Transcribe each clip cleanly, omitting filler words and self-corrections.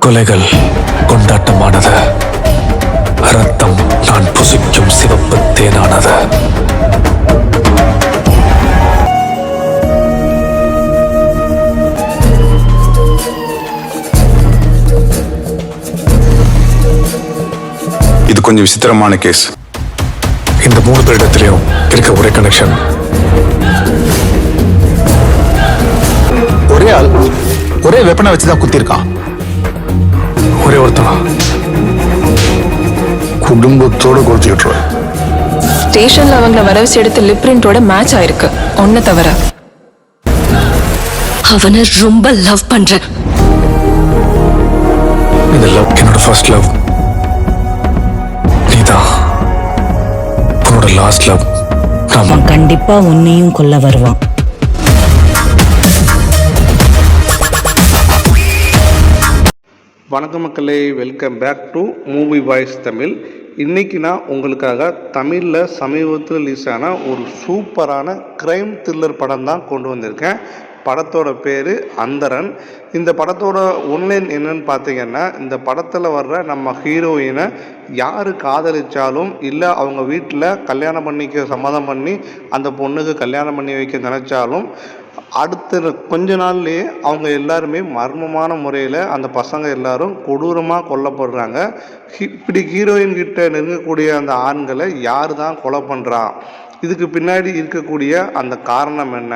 கொலைகள் கொண்டாட்டமானது. ரத்தம் நான் புசிக்கும் சிவப்பு தேனானது. இது கொஞ்சம் விசித்திரமான கேஸ். இந்த 3 பேரிடத்திலையும் இருக்க ஒரே கனெக்ஷன். ஒரே ஆள் ஒரே வெப்பனை வச்சுதான் குத்திருக்கான். ஒரே ஒருத்தனா குடும்பத்தோட கொடுத்துக்கிட்டுருவேன். ஸ்டேஷன்ல அவங்கள வர வச்சு எடுத்த லிப் பிரிண்டோட மேட்ச் ஆயிருக்கு. ஒன்ன தவிர அவனை ரொம்ப லவ் பண்றேன். இந்த லவ் என்னோட ஃபர்ஸ்ட் லவ். நீதான் உன்னோட லாஸ்ட் லவ். அவன் கண்டிப்பா உன்னையும் கொல்ல வருவான். வணக்கம் மக்களே, welcome back to movie voice Tamil. இன்றைக்கி நான் உங்களுக்காக தமிழில் சமீபத்தில் ரிலீஸ் ஆன ஒரு சூப்பரான க்ரைம் த்ரில்லர் படம் தான் கொண்டு வந்திருக்கேன். படத்தோட பேர் அந்தரன். இந்த படத்தோட ஒன்லைன் என்னன்னு பார்த்தீங்கன்னா, இந்த படத்தில் வர்ற நம்ம ஹீரோயினை யார் காதலிச்சாலும் இல்லை அவங்க வீட்டில் கல்யாணம் பண்ணிக்க சம்மதம் பண்ணி அந்த பொண்ணுக்கு கல்யாணம் பண்ணி வைக்க நினச்சாலும் அடுத்த கொஞ்ச நாள்லேயே அவங்க எல்லாருமே மர்மமான முறையில் அந்த பசங்க எல்லாரும் கொடூரமாக கொல்லப்படுறாங்க. இப்படி ஹீரோயின் கிட்ட நெருங்கக்கூடிய அந்த ஆண்களை யார் தான் கொலை பண்ணுறா, இதுக்கு பின்னாடி இருக்கக்கூடிய அந்த காரணம் என்ன,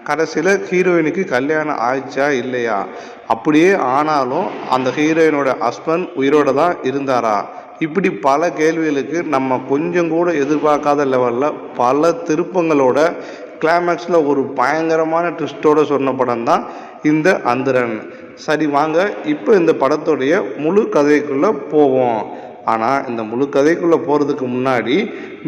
கடைசியில் ஹீரோயினுக்கு கல்யாணம் ஆயிடுச்சா இல்லையா, அப்படியே ஆனாலும் அந்த ஹீரோயினோட ஹஸ்பண்ட் உயிரோடு தான் இருந்தாரா, இப்படி பல கேள்விகளுக்கு நம்ம கொஞ்சம் கூட எதிர்பார்க்காத லெவலில் பல திருப்பங்களோட கிளைமேக்ஸில் ஒரு பயங்கரமான ட்விஸ்டோடு சொன்ன படம் தான் இந்த அந்தரன். சரி வாங்க இப்போ இந்த படத்துடைய முழு கதைக்குள்ளே போவோம். ஆனால் இந்த முழு கதைக்குள்ளே போகிறதுக்கு முன்னாடி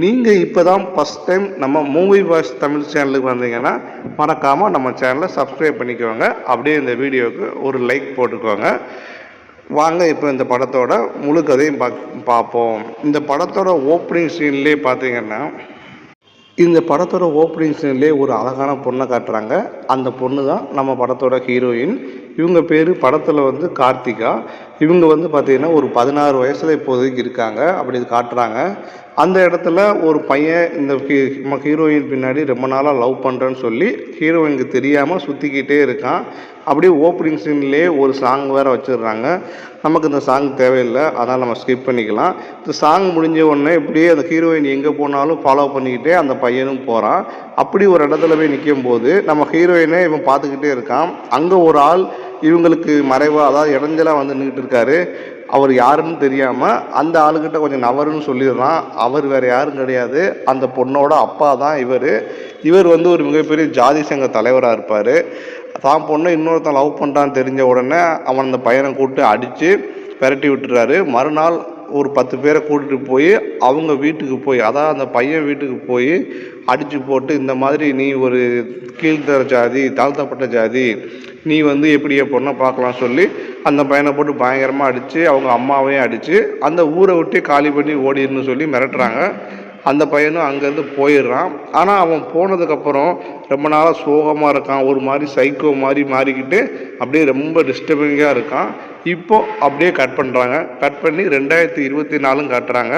நீங்கள் இப்போ தான் ஃபஸ்ட் டைம் நம்ம மூவி வாய்ஸ் தமிழ் சேனலுக்கு வந்தீங்கன்னா மறக்காமல் நம்ம சேனலை சப்ஸ்கிரைப் பண்ணிக்கோங்க. அப்படியே இந்த வீடியோவுக்கு ஒரு லைக் போட்டுக்கோங்க. வாங்க இப்போ இந்த படத்தோட முழு கதையும் பார்ப்போம். இந்த படத்தோட ஓப்பனிங் சீன்லேயே பார்த்தீங்கன்னா, இந்த படத்தோட ஓப்பனிங் சீன்லேயே ஒரு அழகான பொண்ணை காட்டுறாங்க. அந்த பொண்ணு தான் நம்ம படத்தோட ஹீரோயின். இவங்க பேர் படத்தில் கார்த்திகா. இவங்க பார்த்திங்கன்னா ஒரு 16 வயசில் இப்போதைக்கு இருக்காங்க. அப்படி காட்டுறாங்க. அந்த இடத்துல ஒரு பையன் இந்த ஹீரோயின் பின்னாடி ரொம்ப நாளாக லவ் பண்ணுறேன்னு சொல்லி ஹீரோயினுக்கு தெரியாமல் சுற்றிக்கிட்டே இருக்கான். அப்படியே ஓப்பனிங் சீன்லேயே ஒரு சாங் வேறு வச்சிடுறாங்க. நமக்கு இந்த சாங் தேவையில்லை, அதனால் நம்ம ஸ்கிப் பண்ணிக்கலாம். இந்த சாங் முடிஞ்ச உடனே இப்படியே அந்த ஹீரோயின் எங்கே போனாலும் ஃபாலோ பண்ணிக்கிட்டே அந்த பையனும் போகிறான். அப்படி ஒரு இடத்துல போய் நிற்கும் போது நம்ம ஹீரோயினை இவன் பார்த்துக்கிட்டே இருக்கான். அங்கே ஒரு ஆள் இவங்களுக்கு மறைவாக, அதாவது இடைஞ்சலாக நின்றுட்டு இருக்காரு. அவர் யாருன்னு தெரியாமல் அந்த ஆளுக்கிட்ட கொஞ்சம் நவருன்னு சொல்லிடுறான். அவர் வேறு யாரும் கிடையாது, அந்த பொண்ணோட அப்பா தான் இவர். இவர் ஒரு மிகப்பெரிய ஜாதி சங்க தலைவராக இருப்பார். தான் பொண்ணை இன்னொருத்தன் லவ் பண்ணுறான்னு தெரிஞ்ச உடனே அவன் அந்த பையனை கூப்பிட்டு அடித்து விரட்டி விட்டுறாரு. மறுநாள் ஒரு 10 பேரை கூட்டிகிட்டு போய் அவங்க வீட்டுக்கு போய், அதாவது அந்த பையன் வீட்டுக்கு போய் அடித்து போட்டு, இந்த மாதிரி நீ ஒரு கீழ்த்தர ஜாதி, தாழ்த்தப்பட்ட ஜாதி, நீ எப்படியே பொண்ணை பார்க்கலாம் சொல்லி அந்த பையனை போட்டு பயங்கரமாக அடித்து அவங்க அம்மாவையும் அடித்து அந்த ஊரை விட்டு காலி பண்ணி ஓடிடுன்னு சொல்லி மிரட்டுறாங்க. அந்த பையனும் அங்கேருந்து போயிடுறான். ஆனால் அவன் போனதுக்கப்புறம் ரொம்ப நாளாக சோகமாக இருக்கான். ஒரு மாதிரி சைக்கோ மாதிரி மாறிக்கிட்டு அப்படியே ரொம்ப டிஸ்டர்பிங்காக இருக்கான். இப்போது அப்படியே கட் பண்ணுறாங்க. கட் பண்ணி 2024 காட்டுறாங்க.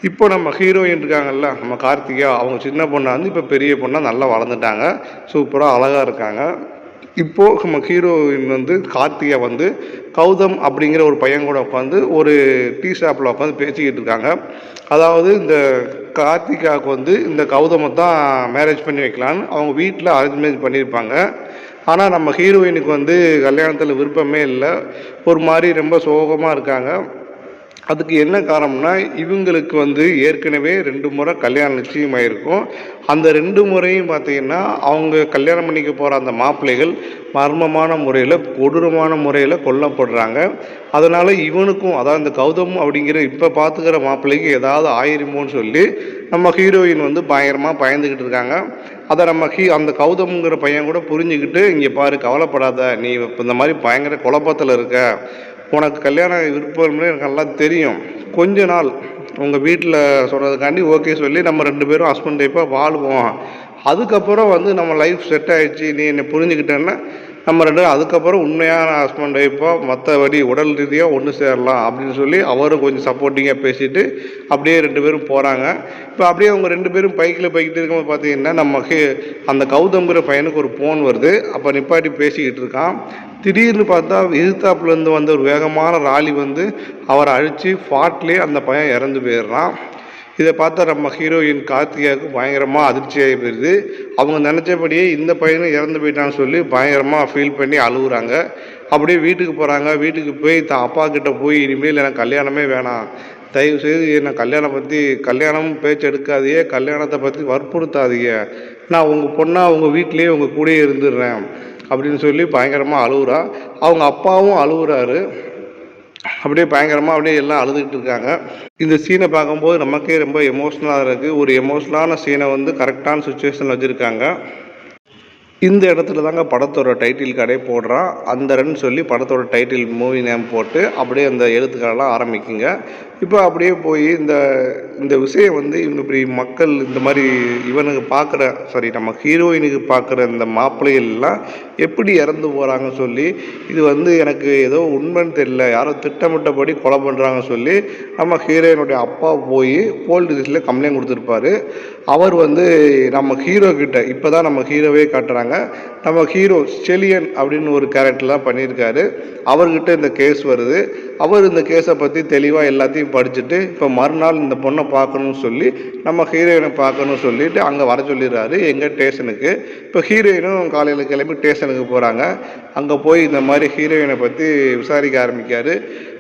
இப்போ நம்ம ஹீரோயின் இருக்காங்கல்ல, நம்ம கார்த்திகா, அவங்க சின்ன பொண்ணாக இப்போ பெரிய பொண்ணாக நல்லா வளர்ந்துட்டாங்க. சூப்பராக அழகாக இருக்காங்க. இப்போது நம்ம ஹீரோயின் கார்த்திகா கௌதம் அப்படிங்கிற ஒரு பையன் கூட உட்காந்து ஒரு டீ ஷாப்பில் உட்காந்து பேசிக்கிட்டு இருக்காங்க. அதாவது இந்த கார்த்திகாவுக்கு இந்த கௌதமை தான் மேரேஜ் பண்ணி வைக்கலான்னு அவங்க வீட்டில் அரேஞ்ச்மெண்ட் பண்ணியிருப்பாங்க. ஆனால் நம்ம ஹீரோயினுக்கு கல்யாணத்தில் விருப்பமே இல்லை. ஒரு மாதிரி ரொம்ப சோகமாக இருக்காங்க. அதுக்கு என்ன காரணம்னா, இவங்களுக்கு ஏற்கனவே 2 முறை கல்யாணம் நிச்சயமாயிருக்கும். அந்த 2 முறையும் பார்த்திங்கன்னா அவங்க கல்யாணம் பண்ணிக்க போகிற அந்த மாப்பிள்ளைகள் மர்மமான முறையில், கொடூரமான முறையில் கொல்லப்படுறாங்க. அதனால் இவனுக்கும், அதாவது இந்த கௌதம் அப்படிங்கிற இப்போ பார்த்துக்கிற மாப்பிள்ளைக்கு ஏதாவது ஆயிருமோன்னு சொல்லி நம்ம ஹீரோயின் பயங்கரமாக பயந்துக்கிட்டு இருக்காங்க. அதை நம்ம அந்த கௌதம்ங்கிற பையன் கூட புரிஞ்சுக்கிட்டு, இங்கே பாரு, கவலைப்படாத, நீ இப்போ இந்த மாதிரி பயங்கர குழப்பத்தில் இருக்க, உனக்கு கல்யாண விருப்பம்னு எனக்கு நல்லா தெரியும், கொஞ்ச நாள் உங்கள் வீட்டில் சொல்கிறதுக்காண்டி ஓகே சொல்லி நம்ம 2 பேரும் ஹஸ்பண்ட் டைப்பாக வாழ்வோம், அதுக்கப்புறம் நம்ம லைஃப் செட் ஆகிடுச்சு, நீ என்னை புரிஞ்சுக்கிட்டேன்னா நம்ம ரெண்டு அதுக்கப்புறம் உண்மையான ஹஸ்பண்ட் ஒய்ஃபாக மற்றபடி உடல் ரீதியாக ஒன்று சேரலாம் அப்படின்னு சொல்லி அவரும் கொஞ்சம் சப்போர்ட்டிங்காக பேசிட்டு அப்படியே 2 பேரும் போகிறாங்க. இப்போ அப்படியே அவங்க 2 பேரும் பைக்கில் போய்கிட்டு இருக்கும்போது பார்த்தீங்கன்னா அந்த கௌதம்ங்கிற பையனுக்கு ஒரு ஃபோன் வருது. அப்போ நிப்பாட்டி பேசிக்கிட்டு இருக்கான். திடீர்னு பார்த்தா எதிர்த்தாப்புலேருந்து வந்த ஒரு வேகமான ராலி வந்து அவரை அழித்து ஸ்பாட்லேயே அந்த பையன் இறந்து போயிடுறான். இதை பார்த்தா நம்ம ஹீரோயின் கார்த்திகாவுக்கு பயங்கரமாக அதிர்ச்சியாகி போயிடுது. அவங்க நினச்சபடியே இந்த பையனும் இறந்து போயிட்டான்னு சொல்லி பயங்கரமாக ஃபீல் பண்ணி அழுகுறாங்க. அப்படியே வீட்டுக்கு போகிறாங்க. வீட்டுக்கு போய் தான் அப்பா கிட்ட போய் இனிமேல் எனக்கு கல்யாணமே வேணாம், தயவுசெய்து என்னை கல்யாணம் பேச்சு எடுக்காதீங்க, கல்யாணத்தை பற்றி வற்புறுத்தாதீங்க, நான் உங்கள் பொண்ணாக உங்கள் வீட்லேயே உங்கள் கூடயே இருந்துடுறேன் அப்படின்னு சொல்லி பயங்கரமாக அழுகுறா. அவங்க அப்பாவும் அழுகுறாரு. அப்படியே பயங்கரமாக அப்படியே எல்லாம் அழுதுகிட்டு இருக்காங்க. இந்த சீனை பார்க்கும்போது நமக்கே ரொம்ப எமோஷ்னலாக இருக்குது. ஒரு எமோஷ்னலான சீனை வந்து கரெக்டான சுச்சுவேஷனில் வச்சுருக்காங்க. இந்த இடத்துல தாங்க படத்தோட டைட்டில் கடை போடுறான். அந்தரன்னு சொல்லி படத்தோட டைட்டில் மூவி நேம் போட்டு அப்படியே அந்த எழுத்துக்களெல்லாம் ஆரம்பிக்குங்க. இப்போ அப்படியே போய் இந்த விஷயம் வந்து இவங்க இப்படி மக்கள் இந்த மாதிரி இவனுக்கு நம்ம ஹீரோயினுக்கு பார்க்குற இந்த மாப்பிள்ளைகள்லாம் எப்படி இறந்து போகிறாங்கன்னு சொல்லி, இது வந்து எனக்கு ஏதோ உண்மைன்னு தெரியல, யாரோ திட்டமிட்டபடி கொலை பண்ணுறாங்கன்னு சொல்லி நம்ம ஹீரோயினுடைய அப்பா போய் போலீஸில் கம்ப்ளைண்ட் கொடுத்துருப்பாரு. அவர் வந்து நம்ம ஹீரோ கிட்ட இப்போ தான் நம்ம ஹீரோவே காட்டுறாங்க. நம்ம ஹீரோ செலியன் அப்படின்னு ஒரு கேரக்டர்லாம் பண்ணியிருக்காரு. அவர்கிட்ட இந்த கேஸ் வருது. அவர் இந்த கேஸை பற்றி தெளிவாக எல்லாத்தையும் படிச்சுட்டு இப்போ மறுநாள் இந்த பொண்ணை பார்க்கணும்னு சொல்லி நம்ம ஹீரோயினை பார்க்கணும்னு சொல்லிட்டு அங்கே வர சொல்லிடுறாரு எங்கள் ஸ்டேஷனுக்கு. இப்போ ஹீரோயினும் காலையில் கிளம்பி ஸ்டேஷனுக்கு போகிறாங்க. அங்கே போய் இந்த மாதிரி ஹீரோயினை பற்றி விசாரிக்க ஆரம்பிக்காரு.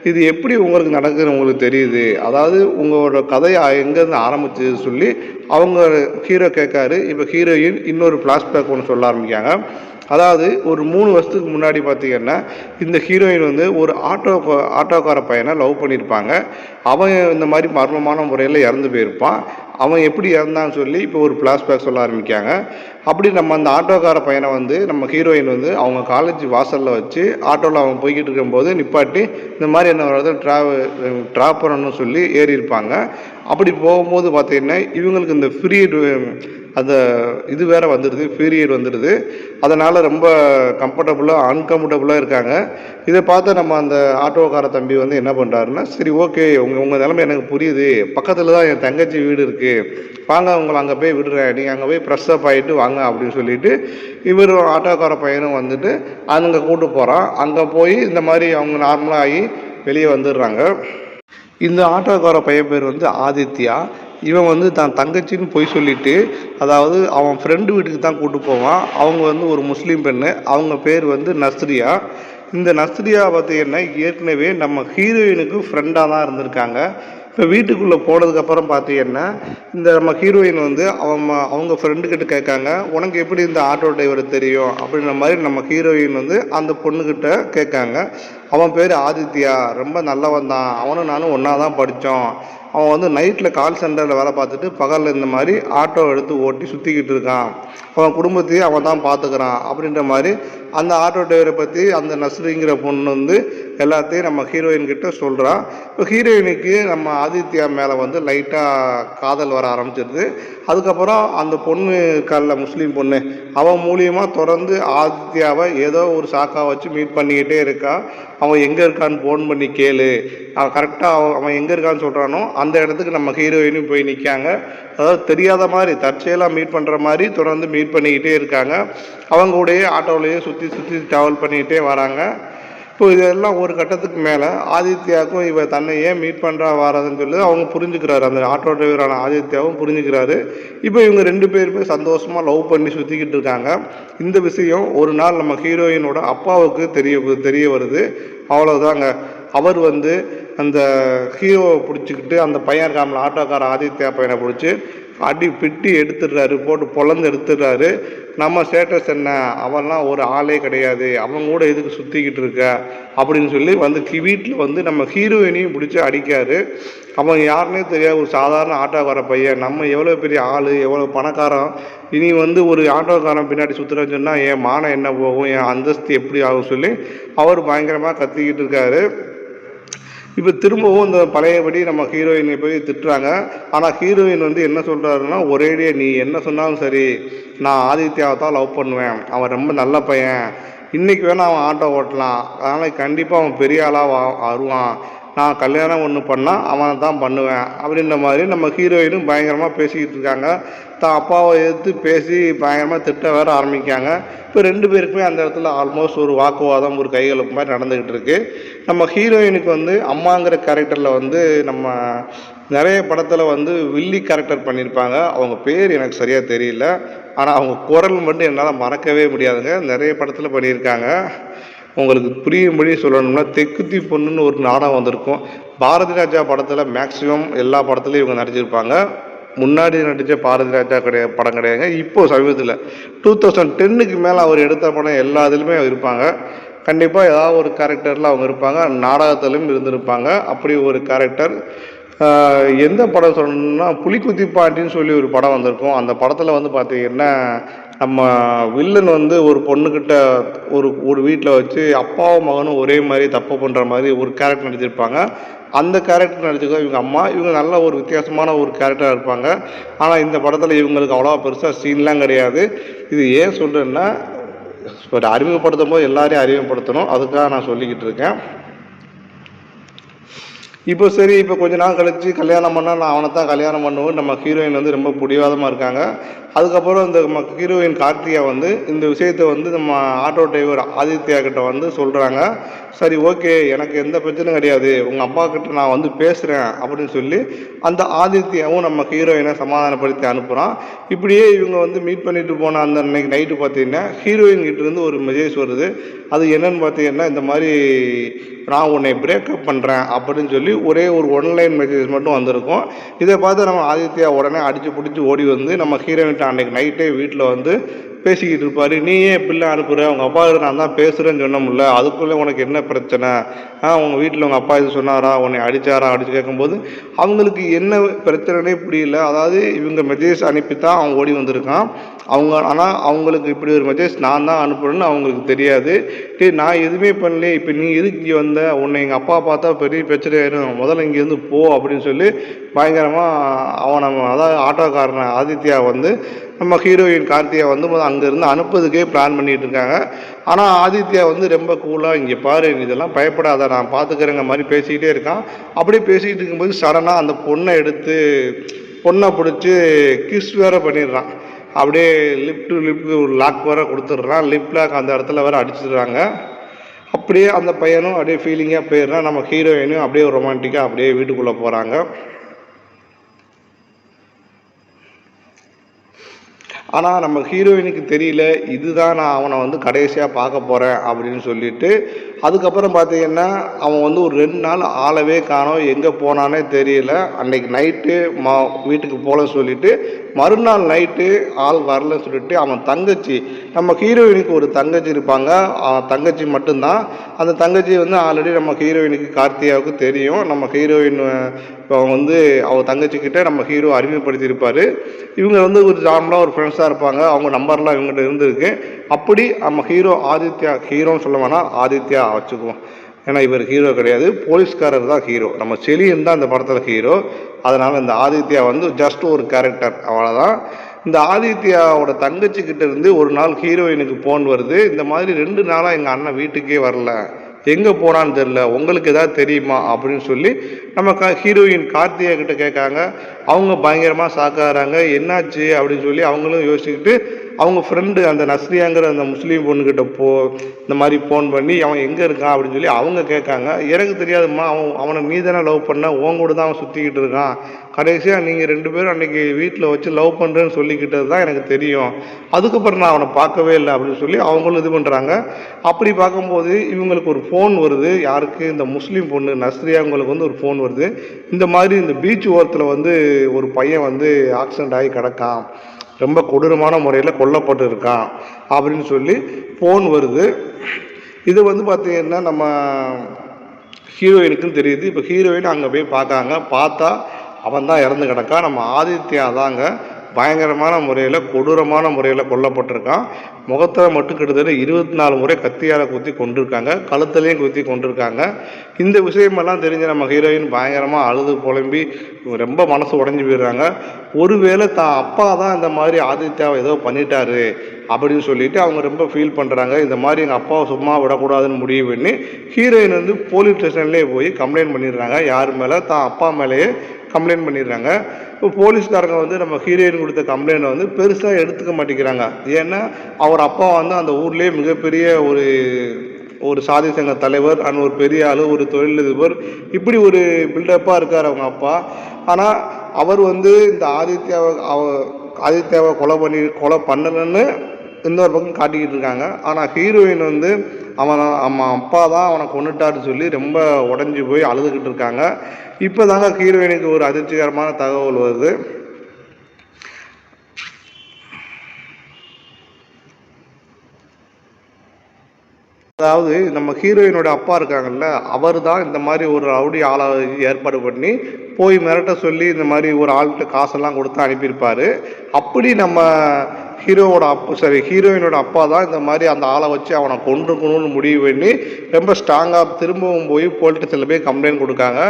இது எப்படி உங்களுக்கு நடக்குதுன்னு உங்களுக்கு தெரியுது, அதாவது உங்களோட கதையை எங்கேருந்து ஆரம்பிச்சது சொல்லி அவங்க ஹீரோ கேட்காரு. இப்போ ஹீரோயின் இன்னொரு ஃப்ளாஷ்பேக் ஒன்று சொல்ல ஆரம்பிக்காங்க. அதாவது ஒரு 3 வருஷத்துக்கு முன்னாடி பார்த்திங்கன்னா இந்த ஹீரோயின் வந்து ஒரு ஆட்டோக்கார பையனை லவ் பண்ணியிருப்பாங்க. அவன் இந்த மாதிரி மர்மமான முறையில் இறந்து போயிருப்பான். அவன் எப்படி இறந்தான்னு சொல்லி இப்போ ஒரு ஃப்ளாஷ்பேக் சொல்ல ஆரம்பிக்காங்க. அப்படி நம்ம அந்த ஆட்டோக்கார பையனை வந்து நம்ம ஹீரோயின் வந்து அவங்க காலேஜ் வாசலில் வச்சு ஆட்டோவில் அவன் போய்கிட்டு இருக்கும்போது நிப்பாட்டி இந்த மாதிரி என்ன வர்றது ட்ராப் பண்ணணும்னு சொல்லி ஏறி இருப்பாங்க. அப்படி போகும்போது பார்த்திங்கன்னா இவங்களுக்கு இந்த இது வேறு வந்துடுது, பீரியட் வந்துடுது. அதனால் ரொம்ப அன்கம்ஃபர்டபுளாக இருக்காங்க. இதை பார்த்து நம்ம அந்த ஆட்டோக்கார தம்பி வந்து என்ன பண்ணுறாருன்னா, சரி ஓகே உங்கள் நிலைமை எனக்கு புரியுது, பக்கத்தில் தான் என் தங்கச்சி வீடு இருக்குது, வாங்க உங்களை அங்கே போய் விடுறேன், நீங்கள் அங்கே போய் ஃப்ரெஷ் அப் ஆகிட்டு வாங்க அப்படின்னு சொல்லிட்டு இவரும் ஆட்டோக்கார பையனும் வந்துட்டு அங்கே கூட்டு போகிறான். அங்கே போய் இந்த மாதிரி அவங்க நார்மலாக ஆகி வெளியே வந்துடுறாங்க. இந்த ஆட்டோக்கார பையன் பேர் வந்து ஆதித்யா. இவன் வந்து தான் தங்கச்சின்னு போய் சொல்லிவிட்டு, அதாவது அவன் ஃப்ரெண்டு வீட்டுக்கு தான் கூப்பிட்டு போவான். அவங்க வந்து ஒரு முஸ்லீம் பெண்ணு, அவங்க பேர் வந்து நஸ்ரியா. இந்த நஸ்ரியா பார்த்தீங்கன்னா ஏற்கனவே நம்ம ஹீரோயினுக்கு ஃப்ரெண்டாக தான் இருந்திருக்காங்க. இப்போ வீட்டுக்குள்ளே போனதுக்கப்புறம் பார்த்தீங்கன்னா இந்த நம்ம ஹீரோயின் வந்து அவங்க ஃப்ரெண்டுக்கிட்ட கேட்காங்க, உனக்கு எப்படி இந்த ஆட்டோ டிரைவர் தெரியும் அப்படின்ற மாதிரி நம்ம ஹீரோயின் வந்து அந்த பொண்ணுக்கிட்ட கேட்காங்க. அவன் பேர் ஆதித்யா, ரொம்ப நல்லவன் தான், அவனும் நானும் ஒன்றா தான் படித்தோம், அவன் வந்து நைட்டில் கால் சென்டரில் வேலை பார்த்துட்டு பகலில் இந்த மாதிரி ஆட்டோ எடுத்து ஓட்டி சுற்றிக்கிட்டு இருக்கான், அவன் குடும்பத்தையும் அவன் தான் பார்த்துக்கிறான் அப்படின்ற மாதிரி அந்த ஆட்டோ டிரைவரை பற்றி அந்த நஸ்ரிங்கிற பொண்ணு வந்து எல்லாத்தையும் நம்ம ஹீரோயின்கிட்ட சொல்கிறான். இப்போ ஹீரோயினுக்கு நம்ம ஆதித்யா மேலே வந்து லைட்டாக காதல் வர ஆரம்பிச்சிருது. அதுக்கப்புறம் அந்த பொண்ணு முஸ்லீம் பொண்ணு அவன் மூலியமாக தொடர்ந்து ஆதித்யாவை ஏதோ ஒரு சாக்கா வச்சு மீட் பண்ணிக்கிட்டே இருக்கா. அவன் எங்கே இருக்கான்னு ஃபோன் பண்ணி கேளு, அவன் கரெக்டாக அவன் எங்கே இருக்கான்னு சொல்கிறானோ அந்த இடத்துக்கு நம்ம ஹீரோயினும் போய் நிற்காங்க. அதாவது தெரியாத மாதிரி தற்செயலாக மீட் பண்ணுற மாதிரி தொடர்ந்து மீட் பண்ணிக்கிட்டே இருக்காங்க. அவங்க கூடயே ஆட்டோவிலேயே சுற்றி ட்ராவல் பண்ணிக்கிட்டே வராங்க. இப்போ இதெல்லாம் ஒரு கட்டத்துக்கு மேலே ஆதித்யாவுக்கும் இவ தன்னை ஏன் மீட் பண்ணுறா வராதுன்னு சொல்லி அவங்க புரிஞ்சுக்கிறாரு. அந்த ஆட்டோ டிரைவரான ஆதித்யாவும் புரிஞ்சுக்கிறாரு. இப்போ இவங்க 2 பேருமே சந்தோஷமாக லவ் பண்ணி சுற்றிக்கிட்டு இருக்காங்க. இந்த விஷயம் ஒரு நாள் நம்ம ஹீரோயினோட அப்பாவுக்கு தெரிய வருது. அவ்வளோதாங்க, அவர் வந்து அந்த ஹீரோவை பிடிச்சிக்கிட்டு அந்த பையன் இருக்காமல் ஆட்டோக்கார ஆதித்யா பையனை பிடிச்சி அடி பிட்டி எடுத்துடுறாரு, போட்டு பொழந்து எடுத்துடுறாரு. நம்ம ஸ்டேட்டஸ் என்ன, அவன்லாம் ஒரு ஆளே கிடையாது, அவன் கூட எதுக்கு சுற்றிக்கிட்டு இருக்க அப்படின்னு சொல்லி வந்து வீட்டில் வந்து நம்ம ஹீரோயினையும் பிடிச்சி அடிக்காரு. அவன் யாருன்னே தெரியாது, ஒரு சாதாரண ஆட்டோக்கார பையன், நம்ம எவ்வளோ பெரிய ஆள், எவ்வளோ பணக்காரன், இனி வந்து ஒரு ஆட்டோக்காரன் பின்னாடி சுற்றுறேன்னு சொன்னால் என் மானம் என்ன போகும், என் அந்தஸ்து எப்படி ஆகும் சொல்லி அவர் பயங்கரமாக கத்திக்கிட்டு இருக்காரு. இப்போ திரும்பவும் இந்த பழையபடி நம்ம ஹீரோயினை போய் திட்டுறாங்க. ஆனால் ஹீரோயின் வந்து என்ன சொல்கிறாருன்னா, ஒரேடியே நீ என்ன சொன்னாலும் சரி, நான் ஆதித்யாவை தான் லவ் பண்ணுவேன், அவன் ரொம்ப நல்ல பையன், இன்றைக்கி வேணால் அவன் ஆட்டோ ஓட்டலாம், அதனால் கண்டிப்பாக அவன் பெரிய ஆளாக வருவான், நான் கல்யாணம் ஒன்று பண்ணால் அவனை தான் பண்ணுவேன் அப்படின்ற மாதிரி நம்ம ஹீரோயினும் பயங்கரமாக பேசிக்கிட்டு இருக்காங்க. தான் அப்பாவை எதிர்த்து பேசி பயங்கரமாக திட்ட வேற ஆரம்பிக்காங்க. இப்போ 2 பேருக்குமே அந்த இடத்துல ஆல்மோஸ்ட் ஒரு வாக்குவாதம், ஒரு கைகலப்பு மாதிரி நடந்துக்கிட்டு இருக்கு. நம்ம ஹீரோயினுக்கு வந்து அம்மாங்கிற கேரக்டரில் வந்து நம்ம நிறைய படத்தில் வந்து வில்லி கேரக்டர் பண்ணியிருப்பாங்க. அவங்க பேர் எனக்கு சரியாக தெரியல, ஆனால் அவங்க குரல் மட்டும் என்னால் மறக்கவே முடியாதுங்க. நிறைய படத்தில் பண்ணியிருக்காங்க. உங்களுக்கு புரியும்படி சொல்லணும்னா தெக்குத்தி பொண்ணுன்னு ஒரு நாடகம் வந்திருக்கும். பாரதி ராஜா படத்தில் மேக்ஸிமம் எல்லா படத்துலையும் இவங்க நடிச்சிருப்பாங்க. முன்னாடி நடித்த பாரதி ராஜா படம் கிடையாதுங்க. இப்போது சமீபத்தில் 2010க்கு மேலே அவர் எடுத்த படம் எல்லா இதுலையுமே இருப்பாங்க. கண்டிப்பாக ஏதாவது ஒரு கேரக்டரில் அவங்க இருப்பாங்க. நாடகத்திலும் இருந்திருப்பாங்க. அப்படி ஒரு கேரக்டர். எந்த படம் சொல்லணும்னா புலிக்குத்தி பாண்டின்னு சொல்லி ஒரு படம் வந்திருக்கும். அந்த படத்தில் வந்து பார்த்திங்கன்னா நம்ம வில்லன் வந்து ஒரு பொண்ணுக்கிட்ட ஒரு வீட்டில் வச்சு அப்பாவும் மகனும் ஒரே மாதிரி தப்பு பண்ணுற மாதிரி ஒரு கேரக்டர் நடிச்சிருப்பாங்க. அந்த கேரக்டர் நடிச்சிருக்கோம் இவங்க அம்மா. இவங்க நல்ல ஒரு வித்தியாசமான ஒரு கேரக்டராக இருப்பாங்க. ஆனால் இந்த படத்தில் இவங்களுக்கு அவ்வளோவா பெருசாக சீன்லாம் கிடையாது. இது ஏன் சொல்கிறேன்னா, ஒரு அறிமுகப்படுத்தும் போது எல்லாரையும் அறிமுகப்படுத்தணும், அதுக்காக நான் சொல்லிக்கிட்டு இருக்கேன். இப்போ சரி, இப்போ கொஞ்ச நாள் கழித்து கல்யாணம் பண்ணால் நான் அவனை தான் கல்யாணம் பண்ணுவேன் நம்ம ஹீரோயின் வந்து ரொம்ப பிடிவாதமாக இருக்காங்க. அதுக்கப்புறம் இந்த நம்ம ஹீரோயின் கார்த்திகா வந்து இந்த விஷயத்தை வந்து நம்ம ஆட்டோ டிரைவர் ஆதித்யா கிட்ட வந்து சொல்கிறாங்க. சரி ஓகே, எனக்கு எந்த பிரச்சனையும் கிடையாது, உங்கள் அப்பா கிட்ட நான் வந்து பேசுகிறேன் அப்படின்னு சொல்லி அந்த ஆதித்யாவும் நம்ம ஹீரோயினை சமாதானப்படுத்தி அனுப்புகிறான். இப்படியே இவங்க வந்து மீட் பண்ணிட்டு போன அந்த அன்னைக்கு நைட்டு பார்த்தீங்கன்னா ஹீரோயின் கிட்டேருந்து ஒரு மெசேஜ் வருது. அது என்னன்னு பார்த்தீங்கன்னா, இந்த மாதிரி நான் உன்னை பிரேக்கப் பண்ணுறேன் அப்படின்னு சொல்லி ஒரே ஒரு ஒன்லைன் மெசேஜ் மட்டும் வந்திருக்கும். இதை பார்த்து நம்ம ஆதித்யா உடனே அடித்து பிடிச்சி ஓடி வந்து நம்ம ஹீரோயின்ட்ட அன்றைக்கி நைட்டே வீட்டில் வந்து பேசிக்கிட்டு இருப்பார். நீ ஏன் பிள்ளை அனுப்புகிற, உங்கள் அப்பா நான் தான் பேசுகிறேன்னு சொன்னோம்ல, அதுக்குள்ளே உனக்கு என்ன பிரச்சனை, உங்கள் வீட்டில் உங்கள் அப்பா இது சொன்னாரா, உன்னை அடித்தாரா அடித்து கேட்கும்போது அவங்களுக்கு என்ன பிரச்சனைனே புரியல. அதாவது இவங்க மெசேஜ் அனுப்பி தான் அவன் ஓடி வந்திருக்கான் அவங்க. ஆனால் அவங்களுக்கு இப்படி ஒரு மெசேஜ் நான் தான் அனுப்புறேன்னு அவங்களுக்கு தெரியாது. நான் எதுவுமே பண்ணல, இப்போ நீ எதுக்கு இங்கே வந்த, உன்னை எங்கள் அப்பா பார்த்தா பெரிய பிரச்சனை ஆயிடும், முதல்ல இங்கேருந்து போ அப்படின்னு சொல்லி பயங்கரமாக அவன் நம்ம அதாவது ஆட்டோக்காரனை ஆதித்யா வந்து நம்ம ஹீரோயின் கார்த்திகா வந்து அங்கேருந்து அனுப்புறதுக்கே பிளான் பண்ணிகிட்டு இருக்காங்க. ஆனால் ஆதித்யா வந்து ரொம்ப கூலாக, இங்கே பாரு இதெல்லாம் பயப்படாத நான் பார்த்துக்கிறேங்க மாதிரி பேசிக்கிட்டே இருக்கான். அப்படியே பேசிக்கிட்டு இருக்கும்போது சடனாக அந்த பொண்ணை பிடிச்சி கிஸ் வேறு பண்ணிடுறான். அப்படியே லிஃப்ட் ஒரு லாக் வேறு கொடுத்துட்றான். லிஃப்ட் லாக் அந்த இடத்துல வேறு அடிச்சிடுறாங்க. அப்படியே அந்த பையனும் அப்படியே ஃபீலிங்காக போயிடுறான். நம்ம ஹீரோயினும் அப்படியே ரொமான்டிக்காக அப்படியே வீட்டுக்குள்ளே போகிறாங்க. ஆனால் நம்ம ஹீரோயினுக்கு தெரியல இதுதான் நான் அவனை வந்து கடைசியாக பார்க்க போகிறேன் அப்படின்னு சொல்லிட்டு. அதுக்கப்புறம் பார்த்தீங்கன்னா அவன் வந்து ஒரு 2 நாள் ஆளவே காணோம், எங்கே போனானே தெரியல. அன்னைக்கு நைட்டு வீட்டுக்கு போகலன்னு சொல்லிட்டு மறுநாள் நைட்டு ஆள் வரலன்னு சொல்லிட்டு அவன் தங்கச்சி, நம்ம ஹீரோயினுக்கு ஒரு தங்கச்சி இருப்பாங்க, தங்கச்சி மட்டும்தான். அந்த தங்கச்சி வந்து ஆல்ரெடி நம்ம ஹீரோயினுக்கு கார்த்திகாவுக்கு தெரியும். நம்ம ஹீரோயின் வந்து அவள் தங்கச்சிக்கிட்ட நம்ம ஹீரோ அறிமுகப்படுத்தியிருப்பார். இவங்க வந்து ஒரு நார்மலாக ஒரு ஃப்ரெண்ட்ஸாக இருப்பாங்க. அவங்க நம்பர்லாம் இவங்ககிட்ட இருந்திருக்கு. அப்படி நம்ம ஹீரோ ஆதித்யா, ஹீரோன்னு சொல்ல வேணாம் ஆதித்யா வச்சுக்குவோம், ஏன்னா இவர் ஹீரோ கிடையாது, போலீஸ்காரர் தான் ஹீரோ. நம்ம செலியன் தான் இந்த படத்தில் ஹீரோ. அதனால் இந்த ஆதித்யா வந்து ஜஸ்ட் ஒரு கேரக்டர், அவ்வளோதான். இந்த ஆதித்யாவோட தங்கச்சிக்கிட்ட இருந்து ஒரு நாள் ஹீரோயினுக்கு ஃபோன் வருது. இந்த மாதிரி 2 நாளாக எங்கள் அண்ணன் வீட்டுக்கே வரல, எங்கே போனான்னு தெரில, உங்களுக்கு ஏதாவது தெரியுமா அப்படின்னு சொல்லி நம்ம ஹீரோயின் கார்த்திகா கிட்ட கேட்காங்க. அவங்க பயங்கரமாக சாக்காகிறாங்க. என்னாச்சு அப்படின்னு சொல்லி அவங்களும் யோசிச்சுக்கிட்டு அவங்க ஃப்ரெண்டு அந்த நஸ்ரியாங்கிற அந்த முஸ்லீம் பொண்ணுக்கிட்ட இந்த மாதிரி ஃபோன் பண்ணி அவன் எங்கே இருக்கான் அப்படின்னு சொல்லி அவங்க கேட்காங்க. எனக்கு தெரியாதும்மா, அவனை நீ தானே லவ் பண்ண, உன் கூட தான் அவன் சுற்றிக்கிட்டு இருக்கான், கடைசியாக நீங்கள் 2 பேரும் அன்றைக்கி வீட்டில் வச்சு லவ் பண்ணுறேன்னு சொல்லிக்கிட்டது தான் எனக்கு தெரியும், அதுக்கப்புறம் நான் அவனை பார்க்கவே இல்லை அப்படின்னு சொல்லி அவங்களும் இது பண்ணுறாங்க. அப்படி பார்க்கும்போது இவங்களுக்கு ஒரு ஃபோன் வருது. யாருக்கு? இந்த முஸ்லீம் பொண்ணு நஸ்ரியாங்களுக்கு வந்து ஒரு ஃபோன் வருது. இந்த மாதிரி இந்த பீச் ஓரத்தில் வந்து ஒரு பையன் வந்து ஆக்சிடெண்ட் ஆகி கிடக்கான், ரொம்ப கொடூரமான முறையில் கொல்லப்பட்டு இருக்கான் அப்படின்னு சொல்லி ஃபோன் வருது. இது வந்து பார்த்திங்கன்னா நம்ம ஹீரோயினுக்கும் தெரியுது. இப்போ ஹீரோயின் அங்கே போய் பார்க்காங்க. பார்த்தா அவன் தான் இறந்து கிடக்கான். நம்ம ஆதித்யா தாங்க பயங்கரமான முறையில் கொடூரமான முறையில் கொல்லப்பட்டிருக்கான். முகத்தில் மட்டும் கிட்டத்தட்ட 24 முறை கத்தியால் குத்தி கொண்டிருக்காங்க, கழுத்துலையும் குத்தி கொண்டிருக்காங்க. இந்த விஷயமெல்லாம் தெரிஞ்ச நம்ம ஹீரோயின் பயங்கரமாக அழுது புலம்பி ரொம்ப மனசு உடஞ்சி போயிடுறாங்க. ஒருவேளை தான் அப்பா தான் இந்த மாதிரி ஆதித்யாவை ஏதோ பண்ணிட்டாரு அப்படின்னு சொல்லிட்டு அவங்க ரொம்ப ஃபீல் பண்ணுறாங்க. இந்த மாதிரி எங்கள் அப்பாவை சும்மா விடக்கூடாதுன்னு முடிவு பண்ணி ஹீரோயின் வந்து போலீஸ் ஸ்டேஷன்லேயே போய் கம்ப்ளைண்ட் பண்ணிடுறாங்க. யார் மேலே? தான் அப்பா மேலேயே கம்ப்ளைண்ட் பண்ணிடுறாங்க. இப்போ போலீஸ்காரங்க வந்து நம்ம ஹீரோயின் கொடுத்த கம்ப்ளைண்ட்டை வந்து பெருசாக எடுத்துக்க மாட்டேங்கிறாங்க. ஏன்னா அவர் அப்பா வந்து அந்த ஊர்லேயே மிகப்பெரிய ஒரு சாதி சங்க தலைவர் அண்ட் ஒரு பெரிய ஆள், ஒரு தொழிலதிபர், இப்படி ஒரு பில்டப்பாக இருக்கார் அவங்க அப்பா. ஆனால் அவர் வந்து இந்த ஆதித்யாவை கொலை பண்ணலன்னு இன்னொரு பக்கம் காட்டிக்கிட்டு இருக்காங்க. ஆனால் ஹீரோயின் வந்து அவன் அப்பா தான் அவனை கொண்டுட்டாருன்னு சொல்லி ரொம்ப உடஞ்சி போய் அழுதுகிட்டு இருக்காங்க. இப்போ தாங்க ஹீரோயினுக்கு ஒரு அதிர்ச்சிகரமான தகவல் வருது. அதாவது நம்ம ஹீரோயினோட அப்பா இருக்காங்கல்ல, அவர் தான் இந்த மாதிரி ஒரு ரவுடி ஆளை ஏற்பாடு பண்ணி போய் மிரட்ட சொல்லி இந்த மாதிரி ஒரு ஆள்கிட்ட காசெல்லாம் கொடுத்து அனுப்பியிருப்பார். அப்படி நம்ம ஹீரோயினோட அப்பா தான் இந்த மாதிரி அந்த ஆளை வச்சு அவனை கொன்றுக்கணும்னு முடிவு பண்ணி ரொம்ப ஸ்ட்ராங்காக திரும்பவும் போய் போலீஸ் ஸ்டேஷனில் போய் கம்ப்ளைண்ட் கொடுக்காங்க.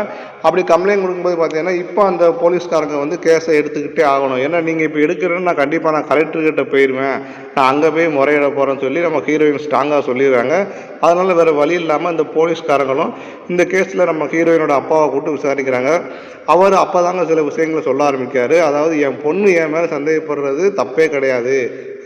அப்படி கம்ப்ளைண்ட் கொடுக்கும்போது பார்த்தீங்கன்னா இப்போ அந்த போலீஸ்காரங்க வந்து கேஸை எடுத்துக்கிட்டே ஆகணும். ஏன்னா நீங்கள் இப்போ எடுக்கிறேன்னு நான் கண்டிப்பாக நான் கலெக்டர்கிட்ட போயிடுவேன், நான் அங்கே போய் முறையிட போகிறேன்னு சொல்லி நம்ம ஹீரோயின் ஸ்ட்ராங்காக சொல்லிடுறாங்க. அதனால் வேறு வழி இல்லாமல் இந்த போலீஸ்காரங்களும் இந்த கேஸில் நம்ம ஹீரோயினோட அப்பாவை கூப்பிட்டு விசாரிக்கிறாங்க. அவர் அப்போ தாங்க சில விஷயங்களை சொல்ல ஆரம்பிக்காரு. அதாவது என் பொண்ணு என் மேலே சந்தேகப்படுறது தப்பே கிடையாது,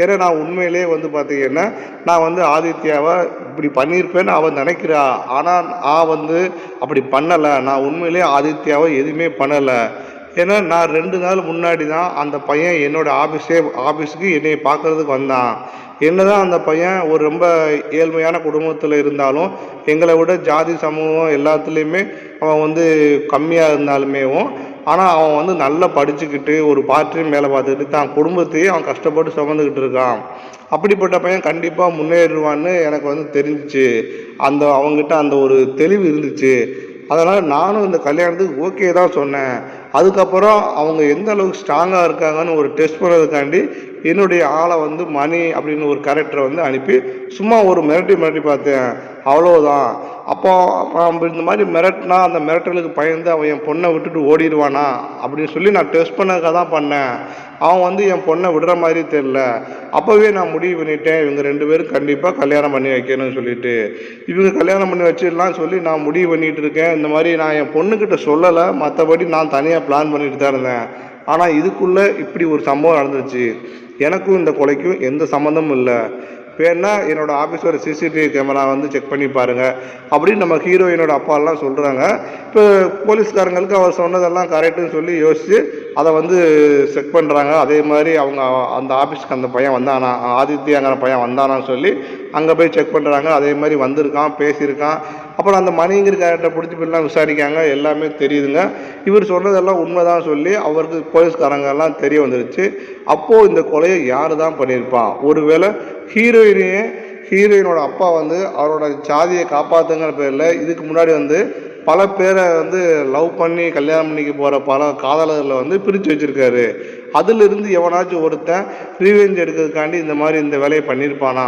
ஏன்னா நான் உண்மையிலே வந்து பார்த்தீங்கன்னா நான் வந்து ஆதித்யாவை இப்படி பண்ணியிருப்பேன்னு அவன் நினைக்கிறா. ஆனால் நான் வந்து அப்படி பண்ணலை, நான் உண்மையிலே ஆதித்யாவை எதுவுமே பண்ணலை. ஏன்னா நான் 2 நாள் முன்னாடி தான் அந்த பையன் என்னோடய ஆஃபீஸுக்கு என்னை பார்க்குறதுக்கு வந்தான். என்னதான் அந்த பையன் ஒரு ரொம்ப ஏழ்மையான குடும்பத்தில் இருந்தாலும் எங்களை விட ஜாதி சமூகம் எல்லாத்துலேயுமே அவன் வந்து கம்மியாக இருந்தாலுமேவும், ஆனால் அவன் வந்து நல்லா படிச்சுக்கிட்டு ஒரு பார்ட்-டைம் வேலை பார்த்துக்கிட்டு தான் குடும்பத்தையே அவன் கஷ்டப்பட்டு சுமந்துக்கிட்டு இருக்கான். அப்படிப்பட்ட பையன் கண்டிப்பாக முன்னேறுவான்னு எனக்கு வந்து தெரிஞ்சிச்சு. அவங்ககிட்ட அந்த ஒரு தெளிவு இருந்துச்சு. அதனால் நானும் இந்த கல்யாணத்துக்கு ஓகே தான் சொன்னேன். அதுக்கப்புறம் அவங்க எந்த அளவுக்கு ஸ்ட்ராங்காக இருக்காங்கன்னு ஒரு டெஸ்ட் பண்ணுறதுக்காண்டி என்னுடைய ஆளை வந்து மணி அப்படின்னு ஒரு கேரக்டரை வந்து அனுப்பி சும்மா ஒரு மிரட்டி பார்த்தேன், அவ்வளோதான். அப்போ இந்த மாதிரி மிரட்டினா அந்த மிரட்டலுக்கு பயந்து அவன் என் பொண்ணை விட்டுட்டு ஓடிடுவானா அப்படின்னு சொல்லி நான் டெஸ்ட் பண்ணதுக்காக தான் பண்ணேன். அவன் வந்து என் பொண்ணை விடுற மாதிரி தெரில. அப்போவே நான் முடிவு பண்ணிட்டேன், இவங்க 2 பேரும் கண்டிப்பாக கல்யாணம் பண்ணி வைக்கணும்னு சொல்லிட்டு. இவங்க கல்யாணம் பண்ணி வச்சிடலாம் சொல்லி நான் முடிவு பண்ணிகிட்டு இருக்கேன். இந்த மாதிரி நான் என் பொண்ணுக்கிட்ட சொல்லலை, மற்றபடி நான் தனியாக பிளான் பண்ணிட்டு தான் இருந்தேன். ஆனால் இதுக்குள்ளே இப்படி ஒரு சம்பவம் நடந்துச்சு. எனக்கும் இந்த கொலைக்கும் எந்த சம்மந்தமும் இல்லை. வேணா என்னோட ஆஃபீஸோட சிசிடிவி கேமரா வந்து செக் பண்ணி பாருங்கள் அப்படின்னு நம்ம ஹீரோயினோட அப்பாலாம் சொல்கிறாங்க. இப்போ போலீஸ்காரங்களுக்கு அவர் சொன்னதெல்லாம் கரெக்டுன்னு சொல்லி யோசித்து அதை வந்து செக் பண்ணுறாங்க. அதே மாதிரி அவங்க அந்த ஆஃபீஸ்க்கு அந்த பையன் வந்தானா, ஆதித்யாங்கிற பையன் வந்தானான்னு சொல்லி அங்கே போய் செக் பண்ணுறாங்க. அதே மாதிரி வந்திருக்கான், பேசியிருக்கான். அப்புறம் அந்த மணிங்கிற கேரக்டரை பிடிச்சி போய்லாம் விசாரிக்காங்க. எல்லாமே தெரியுதுங்க. இவர் சொன்னதெல்லாம் உண்மைதான் சொல்லி அவருக்கு போலீஸ்காரங்கெல்லாம் தெரிய வந்துருச்சு. அப்போது இந்த கொலையை யார் தான் பண்ணியிருப்பான்? ஒருவேளை ஹீரோயினோட அப்பா வந்து அவரோட சாதியை காப்பாற்றுங்கிற பேரில் இதுக்கு முன்னாடி வந்து பல பேரை வந்து லவ் பண்ணி கல்யாணம் பண்ணிக்க போகிற பல காதலர்களை வந்து பிரித்து வச்சுருக்காரு. அதிலிருந்து எவனாச்சும் ஒருத்தன் ரீவெஞ்ச் எடுக்கிறதுக்காண்டி இந்த வேலையை பண்ணியிருப்பானா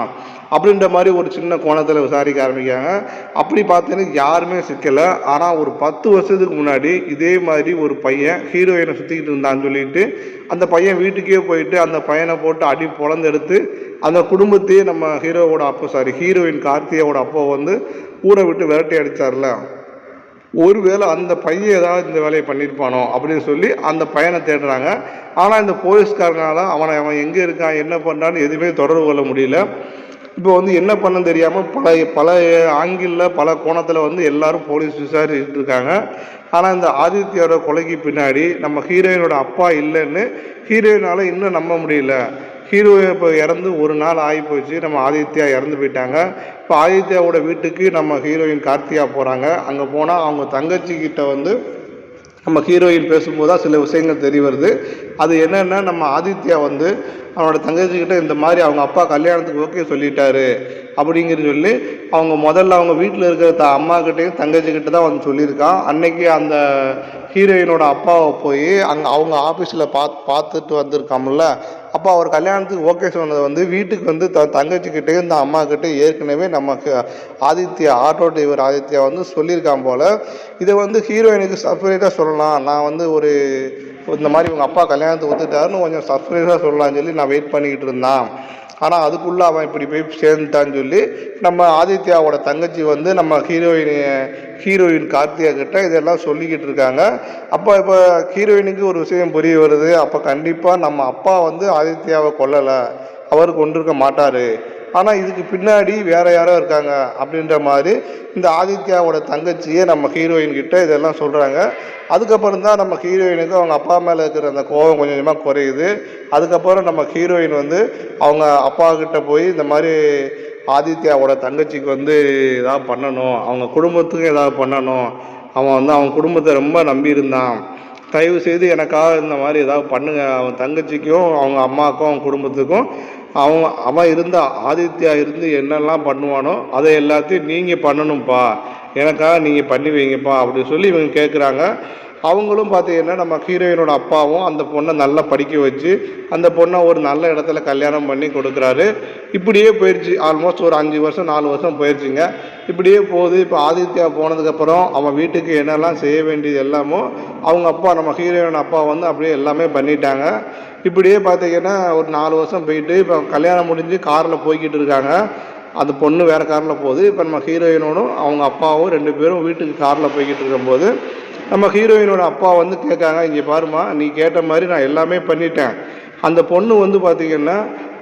அப்படின்ற மாதிரி ஒரு சின்ன கோணத்தில் விசாரிக்க ஆரம்பிக்காங்க. அப்படி பார்த்தீங்கன்னா யாருமே சிக்கலை. ஆனால் ஒரு 10 வருஷத்துக்கு முன்னாடி இதே மாதிரி ஒரு பையன் ஹீரோயினை சுற்றிக்கிட்டு இருந்தான்னு சொல்லிட்டு அந்த பையன் வீட்டுக்கே போயிட்டு அந்த பையனை போட்டு அடி பொழந்தெடுத்து அந்த குடும்பத்தையே நம்ம ஹீரோயின் கார்த்தியோட அப்பா வந்து ஊரை விட்டு விரட்டி அடித்தார்ல, ஒருவேளை அந்த பையன் ஏதாவது இந்த வேலையை பண்ணியிருப்பானோ அப்படின்னு சொல்லி அந்த பையனை தேடுறாங்க. ஆனால் இந்த போலீஸ்காரனால அவன் எங்கே இருக்கான், என்ன பண்ணுறான்னு எதுவுமே தொடர்பு கொள்ள முடியல. இப்போ வந்து என்ன பண்ண தெரியாமல் பல ஆங்கிளில் பல கோணத்தில் வந்து எல்லாரும் போலீஸ் விசாரிச்சுட்டு இருக்காங்க. ஆனால் இந்த ஆதித்யோட கொலைக்கு பின்னாடி நம்ம ஹீரோயினோட அப்பா இல்லைன்னு ஹீரோயினால் இன்னும் நம்ப முடியல. ஹீரோ இப்போ இறந்து 1 நாள் ஆகி போச்சு. நம்ம ஆதித்யா இறந்து போயிட்டாங்க. இப்போ ஆதித்யாவோட வீட்டுக்கு நம்ம ஹீரோயின் கார்த்தியா போகிறாங்க. அங்கே போனால் அவங்க தங்கச்சிக்கிட்ட வந்து நம்ம ஹீரோயின் பேசும்போது தான் சில விஷயங்கள் தெரிய வருது. அது என்னென்னா நம்ம ஆதித்யா வந்து அவனோட தங்கச்சிக்கிட்ட இந்த மாதிரி அவங்க அப்பா கல்யாணத்துக்கு ஓகே சொல்லிட்டாரு அப்படிங்கிறது சொல்லி அவங்க முதல்ல அவங்க வீட்டில் இருக்கிற அம்மாக்கிட்டையும் தங்கச்சிக்கிட்ட தான் வந்து சொல்லியிருக்கான். அன்னைக்கு அந்த ஹீரோயினோட அப்பாவை போய் அங்கே அவங்க ஆஃபீஸில் பார்த்துட்டு வந்திருக்காமல்ல. அப்போ அவர் கல்யாணத்துக்கு ஓகே சொன்னதை வந்து வீட்டுக்கு வந்து தங்கச்சிக்கிட்டே இந்த அம்மாக்கிட்டே ஏற்கனவே நமக்கு ஆதித்யா ஆட்டோ டிரைவர் ஆதித்யா வந்து சொல்லியிருக்கான் போல். இதை வந்து ஹீரோயினுக்கு சர்ப்ரைஸாக சொல்லலாம், நான் வந்து ஒரு இந்த மாதிரி உங்கள் அப்பா கல்யாணத்துக்கு ஒத்துட்டாருன்னு கொஞ்சம் சர்ப்ரைஸாக சொல்லலாம்னு சொல்லி நான் வெயிட் பண்ணிக்கிட்டு இருந்தான். ஆனால் அதுக்குள்ளே அவன் இப்படி போய் சேர்ந்துட்டான்னு சொல்லி நம்ம ஆதித்யாவோட தங்கச்சி வந்து நம்ம ஹீரோயின் கார்த்திகா கிட்ட இதெல்லாம் சொல்லிக்கிட்டு இருக்காங்க. இப்போ ஹீரோயினுக்கு ஒரு விஷயம் புரிய வருது. அப்போ கண்டிப்பாக நம்ம அப்பா வந்து ஆதித்யாவை கொல்லலை, அவர் கொண்டிருக்க மாட்டார், ஆனால் இதுக்கு பின்னாடி வேற யாரோ இருக்காங்க அப்படின்ற மாதிரி இந்த ஆதித்யாவோட தங்கச்சியே நம்ம ஹீரோயின் கிட்ட இதெல்லாம் சொல்கிறாங்க. அதுக்கப்புறம் தான் நம்ம ஹீரோயினுக்கு அவங்க அப்பா மேலே இருக்கிற அந்த கோபம் கொஞ்சம் கொஞ்சமாக குறையுது. அதுக்கப்புறம் நம்ம ஹீரோயின் வந்து அவங்க அப்பா கிட்ட போய் இந்த மாதிரி ஆதித்யாவோட தங்கச்சிக்கு வந்து ஏதாவது பண்ணணும், அவங்க குடும்பத்துக்கும் ஏதாவது பண்ணணும், அவன் வந்து அவன் குடும்பத்தை ரொம்ப நம்பியிருந்தான், தயவு செய்து எனக்காக இந்த மாதிரி ஏதாவது பண்ணுங்க, அவன் தங்கச்சிக்கும் அவங்க அம்மாவுக்கும் அவங்க குடும்பத்துக்கும் அவன் இருந்த ஆதித்யா இருந்து என்னெல்லாம் பண்ணுவானோ அதை எல்லாத்தையும் நீங்கள் பண்ணணும்ப்பா, எனக்காக நீங்கள் பண்ணி வைங்கப்பா அப்படின்னு சொல்லி இவங்க கேட்குறாங்க. அவங்களும் பார்த்தீங்கன்னா நம்ம ஹீரோயினோட அப்பாவும் அந்த பொண்ணை நல்லா படிக்க வச்சு அந்த பொண்ணை ஒரு நல்ல இடத்துல கல்யாணம் பண்ணி கொடுக்குறாரு. இப்படியே போயிடுச்சு. ஆல்மோஸ்ட் ஒரு 5 வருஷம் 4 வருஷம் போயிடுச்சுங்க. இப்படியே போகுது. இப்போ ஆதித்யா போனதுக்கப்புறம் அவன் வீட்டுக்கு என்னெல்லாம் செய்ய வேண்டியது எல்லாமோ அவங்க அப்பா நம்ம ஹீரோயின் அப்பா வந்து அப்படியே எல்லாமே பண்ணிட்டாங்க. இப்படியே பார்த்தீங்கன்னா ஒரு 4 வருஷம் போயிட்டு இப்போ கல்யாணம் முடிஞ்சு காரில் போய்கிட்டு இருக்காங்க. அந்த பொண்ணு வேறு காரில் போகுது. இப்போ நம்ம ஹீரோயினோடும் அவங்க அப்பாவும் 2 பேரும் வீட்டுக்கு காரில் போய்கிட்டு இருக்கும்போது நம்ம ஹீரோயினோட அப்பா வந்து கேட்காங்க, இங்கே பாருமா, நீ கேட்ட மாதிரி நான் எல்லாமே பண்ணிட்டேன். அந்த பொண்ணு வந்து பார்த்திங்கன்னா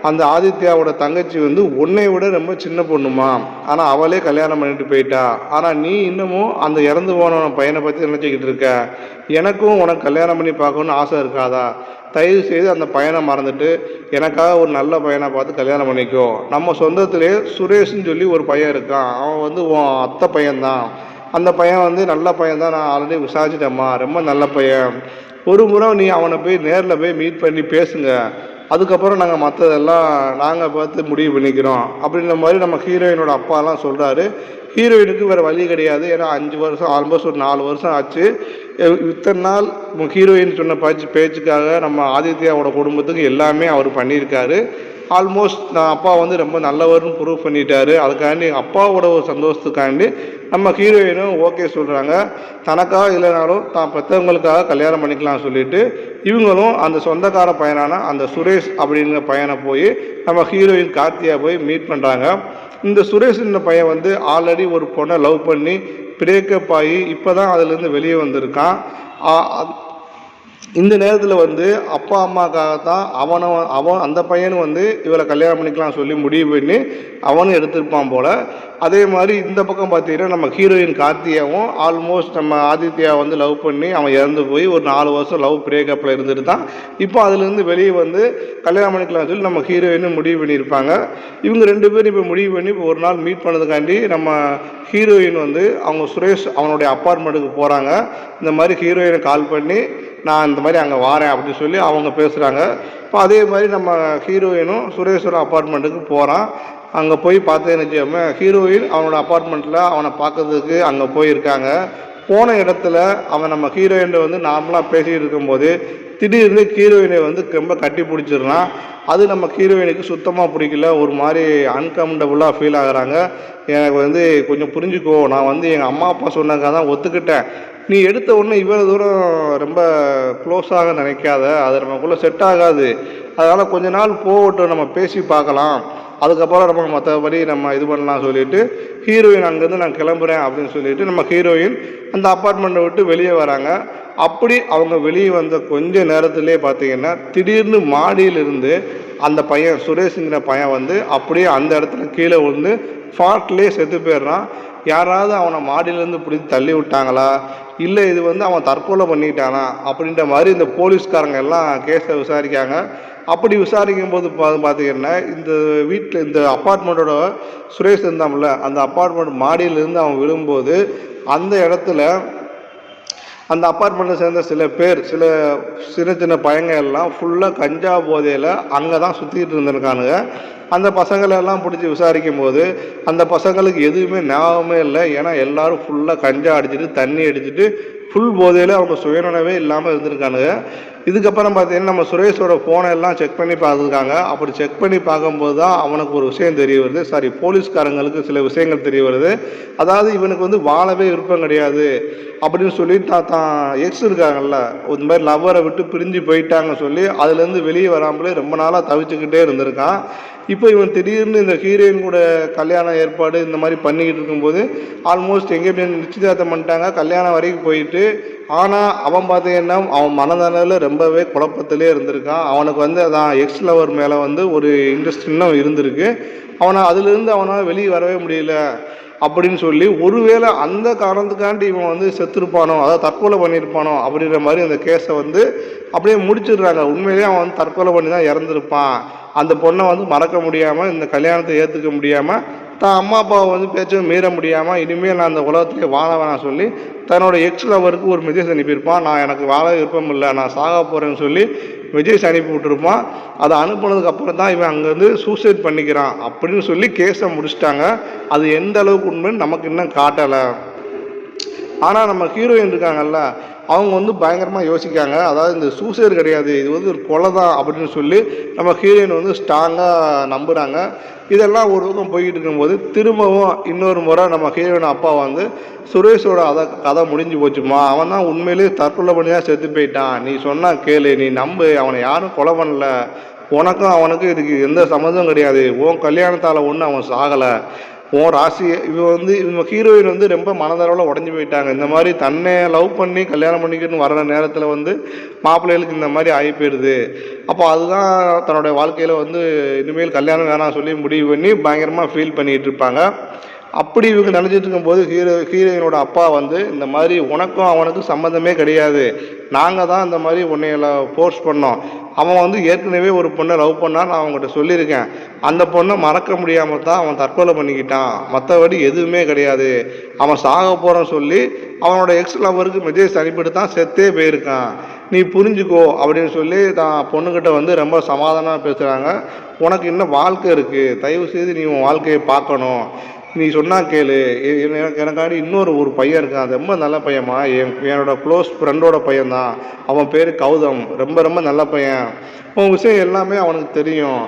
அந்த ஆதித்யாவோட தங்கச்சி வந்து உன்னை விட ரொம்ப சின்ன பொண்ணுமா, ஆனால் அவளே கல்யாணம் பண்ணிட்டு போயிட்டா, ஆனால் நீ இன்னமும் அந்த இறந்து போன பையனை பற்றி நினச்சிக்கிட்டு இருக்க, எனக்கும் உனக்கு கல்யாணம் பண்ணி பார்க்கணுன்னு ஆசை இருக்காதா, தயவு செய்து அந்த பையனை மறந்துட்டு எனக்காக ஒரு நல்ல பையனை பார்த்து கல்யாணம் பண்ணிக்கோ. நம்ம சொந்தத்திலே சுரேஷ்னு சொல்லி ஒரு பையன் இருக்கான், அவன் வந்து உன் அத்தை பையன்தான், அந்த பையன் வந்து நல்ல பையன் தான், நான் ஆல்ரெடி விசாரிச்சிட்டேம்மா, ரொம்ப நல்ல பையன், ஒரு முறை நீ அவனை போய் நேரில் போய் மீட் பண்ணி பேசுங்க, அதுக்கப்புறம் நாங்கள் மற்றதெல்லாம் நாங்கள் பார்த்து முடிவு பண்ணிக்கிறோம் அப்படின்ற மாதிரி நம்ம ஹீரோயினோட அப்பாலாம் சொல்கிறாரு. ஹீரோயினுக்கு வேறு வழி கிடையாது. ஏன்னா 5 வருஷம் ஆல்மோஸ்ட் ஒரு 4 வருஷம் ஆச்சு. இத்தனை நாள் ஹீரோயின் சொன்ன பேச்சுக்காக நம்ம ஆதித்யாவோட குடும்பத்துக்கு எல்லாமே அவர் பண்ணியிருக்காரு. ஆல்மோஸ்ட் நான் அப்பா வந்து ரொம்ப நல்லவர்னு ப்ரூவ் பண்ணிட்டாரு. அதுக்காண்டி அப்பாவோட ஒரு சந்தோஷத்துக்காண்டி நம்ம ஹீரோயினும் ஓகே சொல்கிறாங்க. தனக்காக இல்லைனாலும் தான் பெற்றவங்களுக்காக கல்யாணம் பண்ணிக்கலாம் சொல்லிட்டு இவங்களும் அந்த சொந்தக்கார பையனான அந்த சுரேஷ் அப்படிங்கிற பையனை போய் நம்ம ஹீரோயின் கார்த்தியா போய் மீட் பண்ணுறாங்க. இந்த சுரேஷ்ன்ற பையன் வந்து ஆல்ரெடி ஒரு பொண்ணை லவ் பண்ணி பிரேக்கப் ஆகி இப்போ தான் அதுலேருந்து வெளியே வந்திருக்கான். இந்த நேரத்தில் வந்து அப்பா அம்மாக்காகத்தான் அவன் அந்த பையனும் வந்து இவளை கல்யாணம் பண்ணிக்கலாம் சொல்லி முடிவு பண்ணி அவனும் எடுத்திருப்பான் போல். அதே மாதிரி இந்த பக்கம் பார்த்தீங்கன்னா நம்ம ஹீரோயின் கார்த்தியாவும் ஆல்மோஸ்ட் நம்ம ஆதித்யா வந்து லவ் பண்ணி அவன் இறந்து போய் ஒரு 4 வருஷம் லவ் பிரேக்கப்பில் இருந்துட்டு தான் இப்போ அதுலேருந்து வெளியே வந்து கல்யாணம் பண்ணிக்கலாம் சொல்லி நம்ம ஹீரோயினும் முடிவு பண்ணியிருப்பாங்க. இவங்க 2 பேரும் இப்போ முடிவு பண்ணி இப்போ ஒரு நாள் மீட் பண்ணதுக்காண்டி நம்ம ஹீரோயின் வந்து அவங்க சுரேஷ் அவனுடைய அப்பார்ட்மெண்ட்டுக்கு போகிறாங்க. இந்த மாதிரி ஹீரோயினை கால் பண்ணி நான் இந்த மாதிரி அங்கே வாரேன் அப்படின்னு சொல்லி அவங்க பேசுகிறாங்க. இப்போ அதே மாதிரி நம்ம ஹீரோயினும் சுரேஷோட அப்பார்ட்மெண்ட்டுக்கு போகிறான். அங்கே போய் பார்த்தேன்னு வச்சுக்கோமே, ஹீரோயின் அவனோட அப்பார்ட்மெண்ட்டில் அவனை பார்க்கறதுக்கு அங்கே போயிருக்காங்க. போன இடத்துல அவன் நம்ம ஹீரோயினை வந்து நார்மலாக பேசிகிட்டு இருக்கும்போது திடீர்னு ஹீரோயினை வந்து ரொம்ப கட்டி பிடிச்சிடுறான். அது நம்ம ஹீரோயினுக்கு சுத்தமாக பிடிக்கல, ஒரு மாதிரி அன்கம்ஃபர்டபுளாக ஃபீல் ஆகுறாங்க. எனக்கு வந்து கொஞ்சம் புரிஞ்சுக்கோ, நான் வந்து எங்கள் அம்மா அப்பா சொன்னாங்க தான் ஒத்துக்கிட்டேன், நீ எடுத்த உடனே இவ்வளோ தூரம் ரொம்ப க்ளோஸாக நினைக்காத, அது நமக்குள்ளே செட் ஆகாது, அதனால் கொஞ்ச நாள் போகட்டும், நம்ம பேசி பார்க்கலாம், அதுக்கப்புறம் நம்ம மற்றபடி நம்ம இது பண்ணலாம் சொல்லிட்டு ஹீரோயின் அங்கேருந்து நான் கிளம்புறேன் அப்படின்னு சொல்லிட்டு நம்ம ஹீரோயின் அந்த அப்பார்ட்மெண்ட்டை விட்டு வெளியே வராங்க. அப்படி அவங்க வெளியே வந்த கொஞ்ச நேரத்துலேயே பார்த்தீங்கன்னா திடீர்னு மாடியிலிருந்து அந்த பையன் சுரேஷுங்கிற பையன் வந்து அப்படியே அந்த இடத்துல கீழே விழுந்து ஸ்பாட்லேயே செத்து போயிடுறான். யாராவது அவனை மாடியிலேருந்து பிடிச்சி தள்ளி விட்டாங்களா, இல்லை இது வந்து அவன் தற்கொலை பண்ணிட்டானா அப்படின்ற மாதிரி இந்த போலீஸ்காரங்க எல்லாம் கேஸை விசாரிக்காங்க. அப்படி விசாரிக்கும் போது பார்த்தீங்கன்னா இந்த வீட்டில் இந்த அப்பார்ட்மெண்ட்டோட சுரேஷ் இருந்தாமல்ல, அந்த அப்பார்ட்மெண்ட் மாடியிலேருந்து அவன் விழும்போது அந்த இடத்துல அந்த அப்பார்ட்மெண்ட்டை சேர்ந்த சில பேர் சின்ன சின்ன பையங்க எல்லாம் ஃபுல்லாக கஞ்சா போதையில் அங்கே தான் சுற்றிக்கிட்டு இருந்திருக்கானுங்க. அந்த பசங்களெல்லாம் பிடிச்சி விசாரிக்கும் போது அந்த பசங்களுக்கு எதுவுமே ஞாபகமே இல்லை. ஏன்னா எல்லோரும் ஃபுல்லாக கஞ்சா அடிச்சுட்டு தண்ணி அடிச்சுட்டு ஃபுல் போதையில் அவங்க சுயநினைவே இல்லாமல் இருந்திருக்கானுங்க. இதுக்கப்புறம் பார்த்தீங்கன்னா நம்ம சுரேஷோட ஃபோனை எல்லாம் செக் பண்ணி பார்த்துருக்காங்க. அப்படி செக் பண்ணி பார்க்கும்போது தான் அவனுக்கு ஒரு விஷயம் தெரிய வருது. போலீஸ்காரங்களுக்கு சில விஷயங்கள் தெரிய வருது. அதாவது இவனுக்கு வந்து வாழவே விருப்பம் கிடையாது அப்படின்னு சொல்லி தான் எக்ஸ் இருக்காங்கல்ல, இந்த மாதிரி லவ்வரை விட்டு பிரிஞ்சு போயிட்டாங்க சொல்லி அதுலேருந்து வெளியே வராமலே ரொம்ப நாளாக தவிச்சுக்கிட்டே இருந்திருக்கான். இப்போ இவன் திடீர்னு இந்த ஹீரோயின் கூட கல்யாண ஏற்பாடு இந்த மாதிரி பண்ணிக்கிட்டு இருக்கும்போது ஆல்மோஸ்ட் எங்கேயுமே நிச்சயதார்த்தம் பண்ணிட்டாங்க, கல்யாணம் வரைக்கும் போயிட்டு. ஆனால் அவன் பார்த்தீங்கன்னா அவன் மனதளவில் ரொம்பவே குழப்பத்திலே இருந்திருக்கான். அவனுக்கு வந்து அதான் எக்ஸ் லவர் மேலே வந்து ஒரு இன்ட்ரெஸ்ட் இன்னும் இருந்திருக்கு. அதுலேருந்து அவனால் வெளியே வரவே முடியல அப்படின்னு சொல்லி, ஒருவேளை அந்த காரணத்துக்காண்டி இவன் வந்து செத்துருப்பானோ, அதாவது தற்கொலை பண்ணியிருப்பானோ அப்படின்ற மாதிரி அந்த கேஸை வந்து அப்படியே முடிச்சிடுறாங்க. உண்மையிலேயே அவன் வந்து தற்கொலை பண்ணி தான் இறந்துருப்பான். அந்த பொண்ணை வந்து மறக்க முடியாமல், இந்த கல்யாணத்தை ஏற்றுக்க முடியாமல், தான் அம்மா அப்பாவை வந்து பேச்சும் மீற முடியாமல், இனிமேல் நான் அந்த உலகத்திலே வாழ வேணாம் சொல்லி தன்னோட எக்ஸ் லவருக்கு ஒரு மெசேஜ் அனுப்பியிருப்பான். நான் எனக்கு வாழ விருப்பம் இல்லை, நான் சாக போகிறேன்னு சொல்லி மெசேஜ் அனுப்பி விட்டுருப்பான். அதை அனுப்புனதுக்கு அப்புறம் தான் இவன் அங்கேருந்து சூசைட் பண்ணிக்கிறான் அப்படின்னு சொல்லி கேஸை முடிச்சிட்டாங்க. அது எந்த அளவுக்கு உண்மைன்னு நமக்கு இன்னும் காட்டலை. ஆனால் நம்ம ஹீரோயின் இருக்காங்கல்ல, அவங்க வந்து பயங்கரமாக யோசிக்காங்க. அதாவது இந்த சூசைடு கிடையாது, இது வந்து ஒரு கொலை தான் அப்படின்னு சொல்லி நம்ம ஹீரோயின் வந்து ஸ்ட்ராங்காக நம்புகிறாங்க. இதெல்லாம் ஒரு பக்கம் போய்கிட்டு இருக்கும்போது திரும்பவும் இன்னொரு முறை நம்ம ஹீரோயின் அப்பா வந்து சுரேஷோட கதை முடிஞ்சு போச்சுமா, அவன் தான் உண்மையிலேயே தற்கொலை பண்ணி தான் செத்து போயிட்டான், நீ சொன்னா கேளு, நீ நம்பு, அவனை யாரும் கொலை பண்ணல, உனக்கும் அவனுக்கும் இதுக்கு எந்த சம்மந்தம் கிடையாது, உன் கல்யாணத்தால் ஒன்றும் அவன் சாகலை, உன் ராசி. இவங்க ஹீரோயின் வந்து ரொம்ப மனதளவில் உடஞ்சி போயிட்டாங்க. இந்த மாதிரி தன்னை லவ் பண்ணி கல்யாணம் பண்ணிக்கிட்டு வர்ற நேரத்தில் வந்து மாப்பிள்ளைகளுக்கு இந்த மாதிரி ஆகி போயிடுது. அப்போ அதுதான் தன்னுடைய வாழ்க்கையில் வந்து இனிமேல் கல்யாணம் வேணாம் சொல்லி முடிவு பண்ணி பயங்கரமாக ஃபீல் பண்ணிகிட்டு இருப்பாங்க. அப்படி இவங்க நினச்சிட்டு இருக்கும்போது ஹீரோயினோட அப்பா வந்து இந்த மாதிரி உனக்கும் அவனுக்கும் சம்மந்தமே கிடையாது, நாங்கள் தான் இந்த மாதிரி உன்னையில ஃபோர்ஸ் பண்ணோம், அவன் வந்து ஏற்கனவே ஒரு பொண்ணை லவ் பண்ணால் நான் அவங்ககிட்ட சொல்லியிருக்கேன், அந்த பொண்ணை மறக்க முடியாமல் தான் அவன் தற்கொலை பண்ணிக்கிட்டான், மற்றபடி எதுவுமே கிடையாது, அவன் சாக போகிறன்னு சொல்லி அவனோட எக்ஸ் லவருக்கு மெசேஜ் அனுப்பிட்டு தான் செத்தே போயிருக்கான், நீ புரிஞ்சுக்கோ அப்படின்னு சொல்லி தான் பொண்ணுக்கிட்ட வந்து ரொம்ப சமாதானமாக பேசுகிறாங்க. உனக்கு இன்னும் வாழ்க்கை இருக்குது, தயவு செய்து நீ உன் வாழ்க்கையை பார்க்கணும், நீ சொன்னா கேளு, எனக்காண்டி ஒரு பையன் இருக்கான், ரொம்ப நல்ல பையன்மா, என்னோட க்ளோஸ் ஃப்ரெண்டோட பையன்தான், அவன் பேர் கௌதம், ரொம்ப நல்ல பையன், உன் விஷயம் எல்லாமே அவனுக்கு தெரியும்,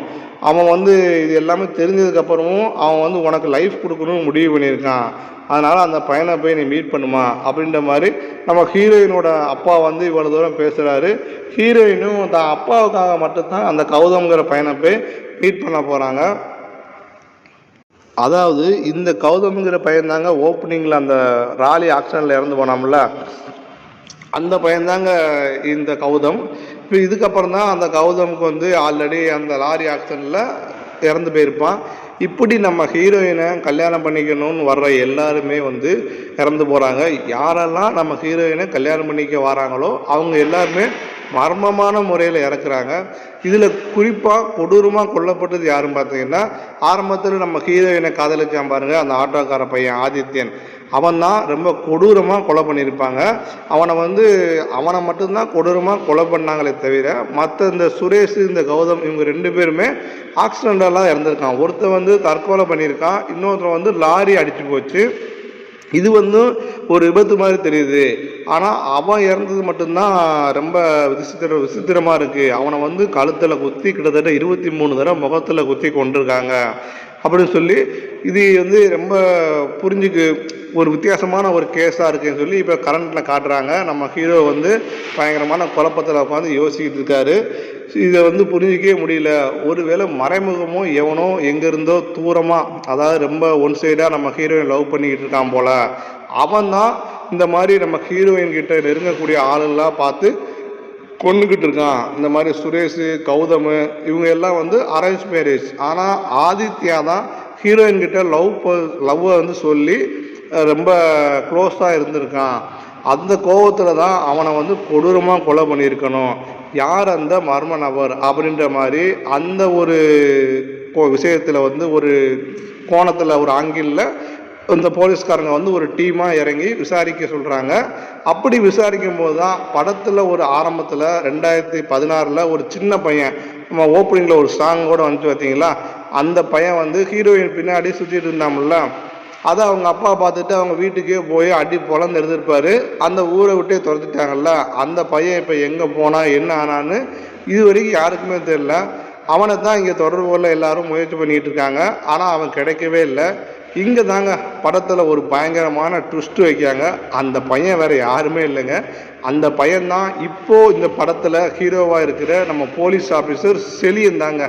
அவன் வந்து இது எல்லாமே தெரிஞ்சதுக்கப்புறமும் அவன் வந்து உனக்கு லைஃப் கொடுக்கணும்னு முடிவு பண்ணியிருக்கான், அதனால் அந்த பையனை போய் நீ மீட் பண்ணுமா அப்படின்ற மாதிரி நம்ம ஹீரோயினோட அப்பா வந்து இவ்வளோ தூரம் பேசுகிறாரு. ஹீரோயினும் தான் அப்பாவுக்காக மட்டும்தான் அந்த கௌதம்ங்கிற பையனை போய் மீட் பண்ண போகிறாங்க. அதாவது இந்த கௌதம்ங்கிற பையன் தாங்க ஓப்பனிங்கில் அந்த ராலி ஆக்ஷனில் இறந்து போனாம்ல, அந்த பையன்தாங்க இந்த கௌதம். இப்போ இதுக்கப்புறம் தான் அந்த கௌதமுக்கு வந்து ஆல்ரெடி அந்த லாரி ஆக்ஷனில் இறந்து போயிருப்பான். இப்படி நம்ம ஹீரோயினை கல்யாணம் பண்ணிக்கணும்னு வர்ற எல்லாருமே வந்து இறந்து போகிறாங்க. யாரெல்லாம் நம்ம ஹீரோயினை கல்யாணம் பண்ணிக்க வராங்களோ அவங்க எல்லாருமே மர்மமான முறையில் இறக்குறாங்க. இதில் குறிப்பாக கொடூரமாக கொல்லப்பட்டது யாருன்னு பார்த்தீங்கன்னா, ஆரம்பத்தில் நம்ம ஹீரோயினை காதலிச்சான் பாருங்க அந்த ஆட்டோக்கார பையன் ஆதித்யன், அவன் தான் ரொம்ப கொடூரமாக கொலை பண்ணியிருப்பாங்க. அவனை மட்டும்தான் கொடூரமாக கொலை பண்ணாங்களே தவிர மற்ற இந்த சுரேஷ் இந்த கௌதம் இவங்க 2 பேருமே ஆக்சிடென்டெல்லாம் இறந்துருக்கான். ஒருத்தன் வந்து தற்கொலை பண்ணியிருக்கான், இன்னொருத்தன் வந்து லாரி அடிச்சு போச்சு. இது வந்து ஒரு விபத்து மாதிரி தெரியுது, ஆனால் அவன் இறந்தது மட்டும்தான் ரொம்ப விசித்திரமாக இருக்குது. அவனை வந்து கழுத்தில் குத்தி கிட்டத்தட்ட 23 தடவை முகத்தில் குத்தி கொண்டிருக்காங்க அப்படின்னு சொல்லி இது வந்து ரொம்ப புரிஞ்சுக்கு ஒரு வித்தியாசமான ஒரு கேஸாக இருக்குன்னு சொல்லி இப்போ கரண்ட்டில் காட்டுறாங்க. நம்ம ஹீரோ வந்து பயங்கரமான குழப்பத்தில் உட்காந்து யோசிக்கிட்டு இருக்காரு. இதை வந்து புரிஞ்சிக்கவே முடியல. ஒருவேளை மறைமுகமோ எவனோ எங்கேருந்தோ தூரமாக, அதாவது ரொம்ப ஒன் சைடாக நம்ம ஹீரோயின் லவ் பண்ணிக்கிட்டு இருக்கான் போல, அவன் தான் இந்த மாதிரி நம்ம ஹீரோயின் கிட்ட நெருங்கக்கூடிய ஆளுலாம் பார்த்து கொண்டுக்கிட்டு இருக்கான். இந்த மாதிரி சுரேஷ் கௌதம் இவங்க எல்லாம் வந்து அரேஞ்ச் மேரேஜ், ஆனால் ஆதித்யா தான் ஹீரோயின் கிட்ட லவ்வை வந்து சொல்லி ரொம்ப க்ளோஸாக இருந்திருக்கான். அந்த கோபத்தில் தான் அவனை வந்து கொடூரமாக கொலை பண்ணியிருக்கணும், யார் அந்த மர்ம நபர் அப்படின்ற மாதிரி அந்த ஒரு விஷயத்தில் வந்து ஒரு கோணத்தில் ஒரு ஆங்கிளில் இந்த போலீஸ்காரங்க வந்து ஒரு டீமாக இறங்கி விசாரிக்க சொல்கிறாங்க. அப்படி விசாரிக்கும் போது தான் படத்தில் ஒரு ஆரம்பத்தில் 2016 ஒரு சின்ன பையன், நம்ம ஓப்பனிங்கில் ஒரு சாங்கோடு வந்துட்டு பார்த்தீங்களா, அந்த பையன் வந்து ஹீரோயின் பின்னாடி சுற்றிட்டு இருந்தாமல்ல, அதை அவங்க அப்பா பார்த்துட்டு அவங்க வீட்டுக்கே போய் அடி பொழந்து எடுத்திருப்பாரு. அந்த ஊரை விட்டே துரத்துட்டாங்கல்ல, அந்த பையன் இப்போ எங்கே போனா என்ன ஆனான்னு இது வரைக்கும் யாருக்குமே தெரியல. அவனை தான் இங்கே தொடர்பு கொள்ள எல்லாரும் முயற்சி பண்ணிகிட்டு இருக்காங்க. ஆனால் அவன் கிடைக்கவே இல்லை. இங்கே தாங்க படத்தில் ஒரு பயங்கரமான ட்விஸ்ட் வைக்காங்க. அந்த பையன் வேறு யாருமே இல்லைங்க, அந்த பையன்தான் இப்போது இந்த படத்தில் ஹீரோவாக இருக்கிற நம்ம போலீஸ் ஆஃபீஸர் செலியன் தாங்க.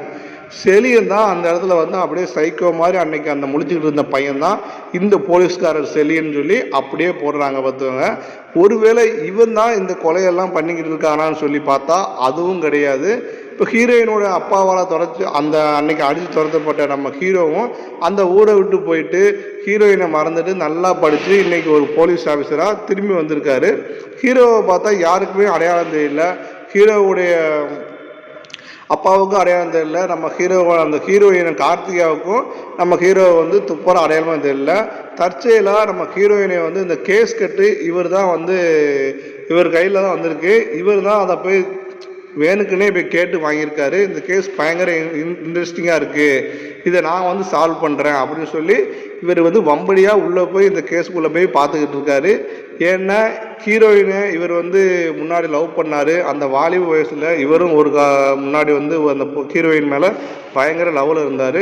செலியன் தான் அந்த இடத்துல வந்து அப்படியே சைக்கோ மாதிரி அன்னைக்கு அந்த முழிச்சுக்கிட்டு இருந்த பையன்தான் இந்த போலீஸ்காரர் செலியன்னு சொல்லி அப்படியே போடுறாங்க பார்த்துவங்க. ஒருவேளை இவன் தான் இந்த கொலையெல்லாம் பண்ணிக்கிட்டு இருக்கானான்னு சொல்லி பார்த்தா அதுவும் கிடையாது. இப்போ ஹீரோயினோட அப்பாவால் துரத்து அந்த அன்னைக்கு அடித்து துரத்தப்பட்ட நம்ம ஹீரோவும் அந்த ஊரை விட்டு போயிட்டு ஹீரோயினை மறந்துட்டு நல்லா படித்து இன்னைக்கு ஒரு போலீஸ் ஆஃபீஸராக திரும்பி வந்திருக்காரு. ஹீரோவை பார்த்தா யாருக்குமே அடையாளம் தெரியல, ஹீரோவுடைய அப்பாவுக்கும் அடையாளம் தெரியல, நம்ம அந்த ஹீரோயின் கார்த்திகாவுக்கும் நம்ம ஹீரோவை வந்து துப்பரம் அடையாளமாக தெரியல. தற்செயலாக நம்ம ஹீரோயினை வந்து இந்த கேஸ் கட்டு இவர் தான் வந்து இவர் கையில் தான் வந்திருக்கு. இவர் தான் அதை போய் வேணுக்குன்னே போய் கேட்டு வாங்கியிருக்காரு. இந்த கேஸ் பயங்கர இன்ட்ரெஸ்டிங்காக இருக்குது, இதை நான் வந்து சால்வ் பண்ணுறேன் அப்படின்னு சொல்லி இவர் வந்து வம்படியாக உள்ளே போய் இந்த கேஸுக்குள்ளே போய் பார்த்துக்கிட்டு இருக்காரு. ஏன்னா ஹீரோயினை இவர் வந்து முன்னாடி லவ் பண்ணார். அந்த வாலிப வயசில் இவரும் ஒரு முன்னாடி வந்து அந்த ஹீரோயின் மேலே பயங்கர லவ்வில் இருந்தார்.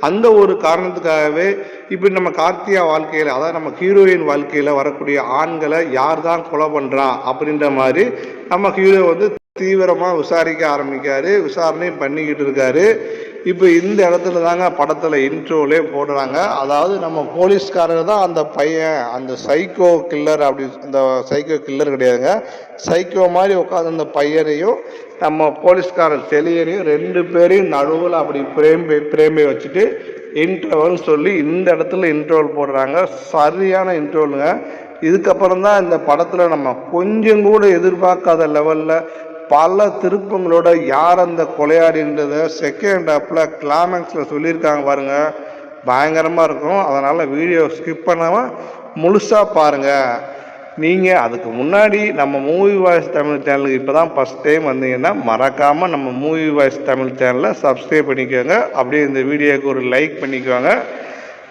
அந்த ஒரு காரணத்துக்காகவே இப்படி நம்ம கார்த்திகா வாழ்க்கையில், அதாவது நம்ம ஹீரோயின் வாழ்க்கையில் வரக்கூடிய ஆண்களை யார் தான் கொலை பண்ணுறா அப்படின்ற மாதிரி நம்ம ஹீரோ வந்து தீவிரமாக விசாரிக்க ஆரம்பிக்காரு. விசாரணையும் பண்ணிக்கிட்டு இருக்காரு. இப்போ இந்த இடத்துல தாங்க படத்தில் இன்ட்ரோலே போடுறாங்க. அதாவது நம்ம போலீஸ்காரர் தான் அந்த பையன், அந்த சைக்கோ கில்லர். அப்படி அந்த சைக்கோ கில்லர் கிடையாதுங்க, சைக்கோ மாதிரி உட்காந்து அந்த பையனையும் நம்ம போலீஸ்காரர் செலியனையும் ரெண்டு பேரையும் நடுவில் அப்படி பிரேம்பை வச்சுட்டு இன்ட்ரோல்னு சொல்லி இந்த இடத்துல இன்ட்ரோல் போடுறாங்க. சரியான இன்ட்ரோலுங்க. இதுக்கப்புறம் தான் இந்த படத்தில் நம்ம கொஞ்சம் கூட எதிர்பார்க்காத லெவலில் பல திருப்பங்களோட யார் அந்த கொலையாடின்றத செகண்ட் ஹாஃபில் கிளைமேக்ஸில் சொல்லியிருக்காங்க பாருங்கள், பயங்கரமாக இருக்கும். அதனால் வீடியோ ஸ்கிப் பண்ணாமல் முழுசாக பாருங்கள். நீங்கள் அதுக்கு முன்னாடி நம்ம மூவி வாய்ஸ் தமிழ் சேனலுக்கு இப்போ தான் ஃபஸ்ட் டைம் வந்தீங்கன்னா மறக்காமல் நம்ம மூவி வாய்ஸ் தமிழ் சேனலை சப்ஸ்கிரைப் பண்ணிக்கோங்க. அப்படியே இந்த வீடியோவுக்கு ஒரு லைக் பண்ணிக்கோங்க.